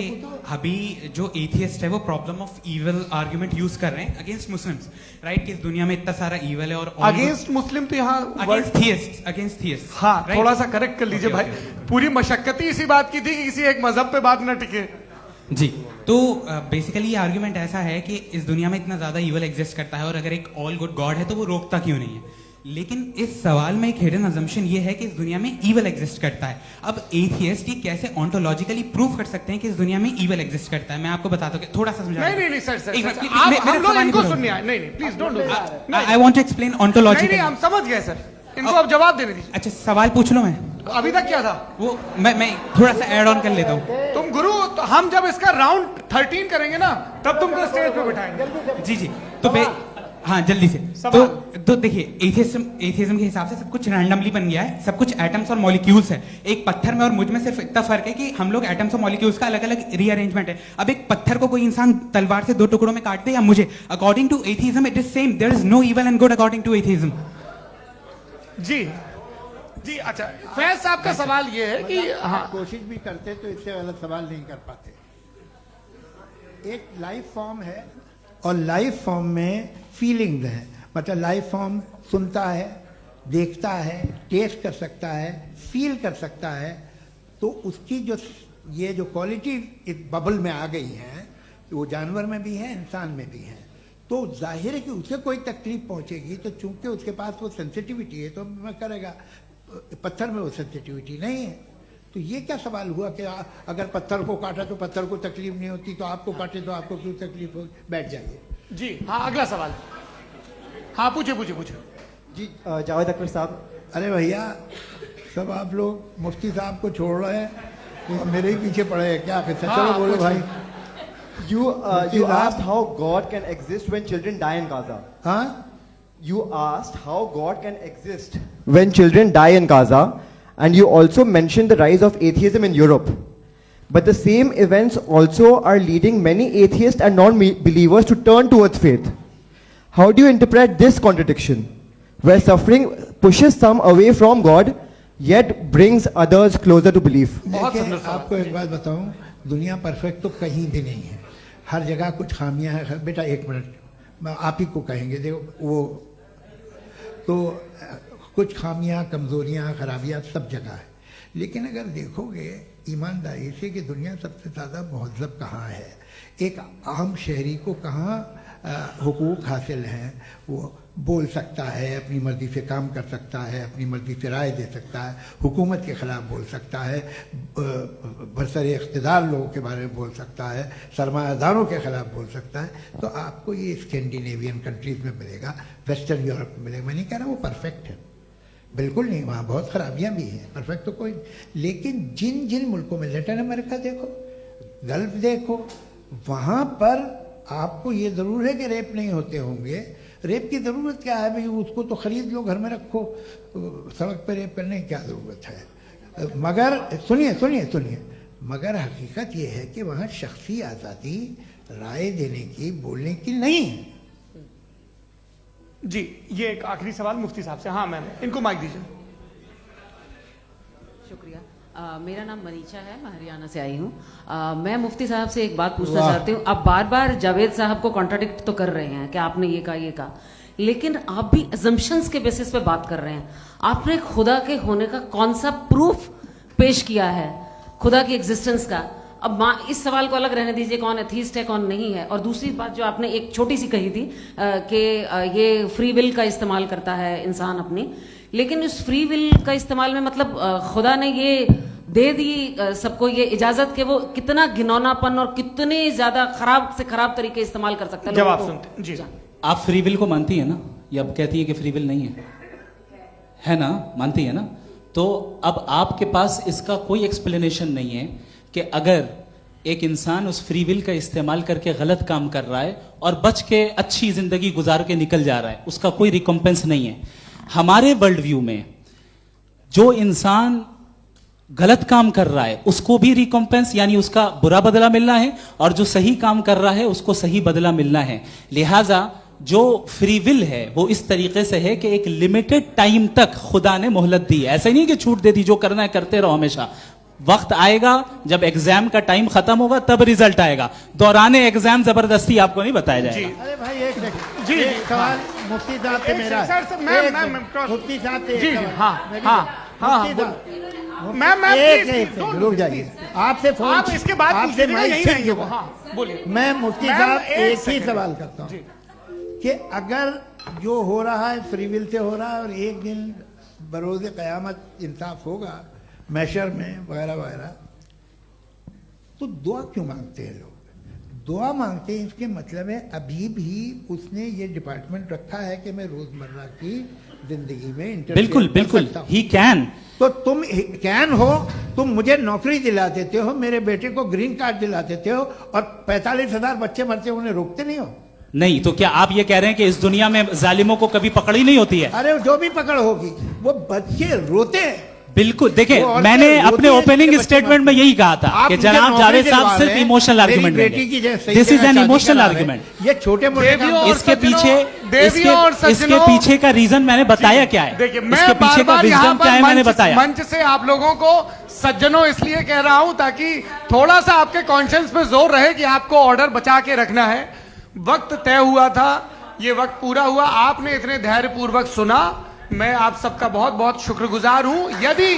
अभी जो एथियस्ट है वो problem of evil argument use कर रहे हैं अगेंस्ट मुस्लिम्स, राइट? कि इस दुनिया में इतना सारा इविल है और अगेंस्ट मुस्लिम तो यहाँ अगेंस्ट थियस्ट। हाँ थोड़ा सा करेक्ट कर लीजिए भाई, पूरी मशक्कत ही इसी बात की थी कि किसी एक मजहब पे बात न टिके। जी, तो बेसिकली ये आर्गुमेंट ऐसा है कि इस दुनिया में इतना ज्यादा इविल एग्जिस्ट करता है और अगर एक ऑल गुड गॉड है तो वो रोकता क्यों नहीं है? लेकिन इस सवाल में एक हिडन अजम्पशन ये है कि इस दुनिया में इविल एग्जिस्ट करता है। अब एथियस्ट ये कैसे ऑन्टोलॉजिकली प्रूव कर सकते हैं कि इस दुनिया में इविल एग्जिस्ट करता है? मैं आपको बताता हूँ, थोड़ा सा समझा। नहीं सर हम लोग इनको सुनने आए। नहीं please don't do that. I want to explain ontologically. नहीं हम समझ गए सर, इनको अब जवाब देने दीजिए। अच्छा सवाल पूछ लो। मैं अभी तक क्या था वो मैं थोड़ा सा ऐड ऑन कर लेता हूँ। तुम गुरु, तो हम जब इसका राउंड 13 करेंगे ना तब तुमको स्टेज पे बिठाएंगे। जी तो हाँ जल्दी से। तो देखिए एथियज्म के हिसाब से सब कुछ रैंडमली बन गया है, सब कुछ एटम्स और मॉलिक्यूल्स है। एक पत्थर में और मुझ में सिर्फ इतना फर्क है कि हम लोग एटम्स और मॉलिक्यूल्स का अलग अलग रीअरेंजमेंट है। अब एक पत्थर को कोई इंसान तलवार से 2 टुकड़ों में काट दे या मुझे, according to atheism it is same. There is no evil and good according to atheism. जी अच्छा, फैज साहब का सवाल ये है कि हाँ कोशिश भी करते तो इससे गलत सवाल नहीं कर पाते। एक लाइफ फॉर्म है और लाइफ फॉर्म में फीलिंग्स हैं, मतलब लाइफ फॉर्म सुनता है, देखता है, टेस्ट कर सकता है, फील कर सकता है। तो उसकी जो ये जो क्वालिटी इस बबल में आ गई है वो जानवर में भी है, इंसान में भी है। तो जाहिर है कि उसे कोई तकलीफ पहुंचेगी, तो चूंकि उसके पास वो सेंसिटिविटी है तो मैं करेगा। पत्थर में वो सेंसिटिविटी नहीं है। तो ये क्या सवाल हुआ कि अगर पत्थर को काटा तो पत्थर को तकलीफ नहीं होती, तो आपको काटे तो आपको क्यों तकलीफ हो? बैठ जाइए। जी हाँ अगला सवाल। हाँ पूछे जी जावेद अख्तर साहब। अरे भैया सब आप लोग मुफ्ती साहब को छोड़ रहे हैं, तो मेरे ही पीछे पड़े हैं क्या? चलो बोलो भाई। You asked how God can exist when children die in Gaza. हाँ? You asked how God can exist when children die in Gaza, and you also mentioned the rise of atheism in Europe. But the same events also are leading many atheists and non-believers to turn towards faith. How do you interpret this contradiction, where suffering pushes some away from God, yet brings others closer to belief? देखिए आपको एक बात बताऊं, दुनिया perfect तो कहीं भी नहीं है, हर जगह कुछ खामियां हैं। बेटा एक मिनट आप ही को कहेंगे, देखो वो तो कुछ खामियां, कमजोरियां, खराबियां सब जगह है। लेकिन अगर देखोगे ईमानदारी से कि दुनिया सबसे ज़्यादा महज़ब कहाँ है, एक आम शहरी को कहाँ हुकूक हासिल हैं, वो बोल सकता है, अपनी मर्ज़ी से काम कर सकता है, अपनी मर्ज़ी से राय दे सकता है, हुकूमत के ख़िलाफ़ बोल सकता है, बरसरे इक़्तिदार लोगों के बारे में बोल सकता है, सरमायादारों के ख़िलाफ़ बोल सकता है। तो आपको ये स्कैंडिनेवियन कंट्रीज़ में मिलेगा, वेस्टर्न यूरोप में मिलेगा। मैं नहीं कह रहा वो परफेक्ट है, बिल्कुल नहीं, वहाँ बहुत ख़राबियाँ भी हैं, परफेक्ट तो कोई। लेकिन जिन जिन मुल्कों में, लैटिन अमेरिका देखो, गल्फ देखो, वहाँ पर आपको ये ज़रूर है कि रेप नहीं होते होंगे। रेप की ज़रूरत क्या है भाई? उसको तो ख़रीद लो, घर में रखो, सड़क पर रेप करने की क्या ज़रूरत है? मगर सुनिए, मगर हकीकत ये है कि वहाँ शख्सी आज़ादी राय देने की, बोलने की नहीं है। जी ये एक आखिरी सवाल मुफ्ती साहब से। हाँ मैम, इनको माइक दीजिए। शुक्रिया। मेरा नाम मनीषा है, मैं हरियाणा से आई हूँ। मैं मुफ्ती साहब से एक बात पूछना वाह। चाहती हूँ। आप बार बार जावेद साहब को कॉन्ट्राडिक्ट तो कर रहे हैं कि आपने ये कहा, लेकिन आप भी assumptions के बेसिस पे बात कर रहे हैं। आपने खुदा के होने का कौन सा प्रूफ पेश किया है खुदा की एग्जिस्टेंस का? अब इस सवाल को अलग रहने दीजिए, कौन एथीस्ट है कौन नहीं है। और दूसरी बात जो आपने एक छोटी सी कही थी कि ये फ्री विल का इस्तेमाल करता है इंसान अपनी, लेकिन उस फ्री विल का इस्तेमाल में मतलब खुदा ने ये दे दी सबको ये इजाजत कि वो कितना घिनौनापन और कितने ज्यादा खराब से खराब तरीके इस्तेमाल कर सकता है। जवाब लोगों को। सुनते जी। आप फ्री विल को मानती है ना, या अब कहती है कि फ्री विल नहीं है ना, मानती है ना? तो अब आपके पास इसका कोई एक्सप्लेनेशन नहीं है कि अगर एक इंसान उस फ्री विल का इस्तेमाल करके गलत काम कर रहा है और बच के अच्छी जिंदगी गुजार के निकल जा रहा है, उसका कोई रिकॉम्पेंस नहीं है। हमारे वर्ल्ड व्यू में जो इंसान गलत काम कर रहा है उसको भी रिकॉम्पेंस यानी उसका बुरा बदला मिलना है, और जो सही काम कर रहा है उसको सही बदला मिलना है। लिहाजा जो फ्री विल है वो इस तरीके से है कि एक लिमिटेड टाइम तक खुदा ने मोहलत दी है। ऐसा नहीं कि छूट दे दी, जो करना है करते रहो हमेशा। वक्त आएगा जब एग्जाम का टाइम खत्म होगा तब रिजल्ट आएगा। दौराने एग्जाम जबरदस्ती आपको नहीं बताया जाएगा। अरे भाई एक सेकंड, जी, एक सवाल मुफ्ती साहब से मेरा है। सर, मैम, मुफ्ती साहब से जी, एक जी, सवाल। हाँ, मेरी हाँ, बात। हाँ, मुफ्ती हाँ, साहब, मैम, एक प्लीज, सेकंड, रुक जाइए। आपसे फोन, आप इसके बाद आपसे पूछिएगा, माइक यहीं छीन रहेंगे वो। लूंगा। हाँ, बोलिए। मैं मुफ्ती मैम, साहब एक एक ही सेकंड। सवाल करता हूँ कि अगर जो हो रहा है फ्री विल से हो रहा है और एक दिन बरोज़ क़यामत इंसाफ होगा मैशर में वगैरह वगैरह, तो दुआ क्यों मांगते हैं लोग? दुआ मांगते हैं इसके मतलब है अभी भी उसने ये डिपार्टमेंट रखा है कि मैं रोजमर्रा की जिंदगी में इंटरफेयर बिल्कुल कर बिल्कुल, सकता हूं। He can. तो तुम कैन हो, तुम मुझे नौकरी दिला देते हो, मेरे बेटे को ग्रीन कार्ड दिला देते हो, और 45,000 बच्चे मरते हो, उन्हें रोकते नहीं हो। नहीं तो क्या आप ये कह रहे हैं कि इस दुनिया में जालिमों को कभी पकड़ी नहीं होती है? अरे जो भी पकड़ होगी वो बच्चे रोते हैं। बिल्कुल, देखिए वो मैंने औरतें अपने रोती हैं, ओपनिंग जिनके बच्चे स्टेटमेंट में यही कहा था आप कि मुझे जनाब नौकरी जावेद साहब दिलवा सिर्फ रहे हैं, इमोशनल मेरी आर्गुमेंट बेटी की जैसे सही दिस इज जगह एन शादी इमोशनल करा रहे हैं। आर्गुमेंट। ये छोटे मोटे देवियों और इसके सज्जनों, पीछे देवियों और इसके सज्जनों, पीछे का रीजन मैंने बताया क्या है। देखिए, इसके मैं पीछे का बार-बार यहाँ रीजन क्या है पर मैंने बताया। मंच से आप लोगों को सज्जनों इसलिए कह रहा हूं ताकि थोड़ा सा आपके कॉन्शियंस पे जोर रहे कि आपको ऑर्डर बचा के रखना है। वक्त तय हुआ था, ये वक्त पूरा हुआ, आपने इतने धैर्यपूर्वक सुना, मैं आप सबका बहुत बहुत शुक्रगुजार हूं। यदि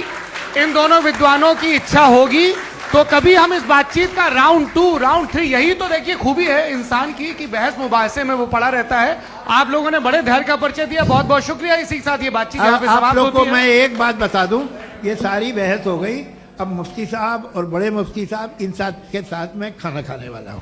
इन दोनों विद्वानों की इच्छा होगी तो कभी हम इस बातचीत का राउंड 2, राउंड 3, यही तो देखिए खूबी है इंसान की कि बहस मुबाहसे में वो पड़ा रहता है। आप लोगों ने बड़े धैर्य का परिचय दिया, बहुत बहुत शुक्रिया। इसी के साथ ये बातचीत यहाँ पे आप समाप्त लोग को होती है। मैं एक बात बता दूं, ये सारी बहस हो गई, अब मुफ्ती साहब और बड़े मुफ्ती साहब इन साथ के साथ मैं खाना खाने वाला हूँ।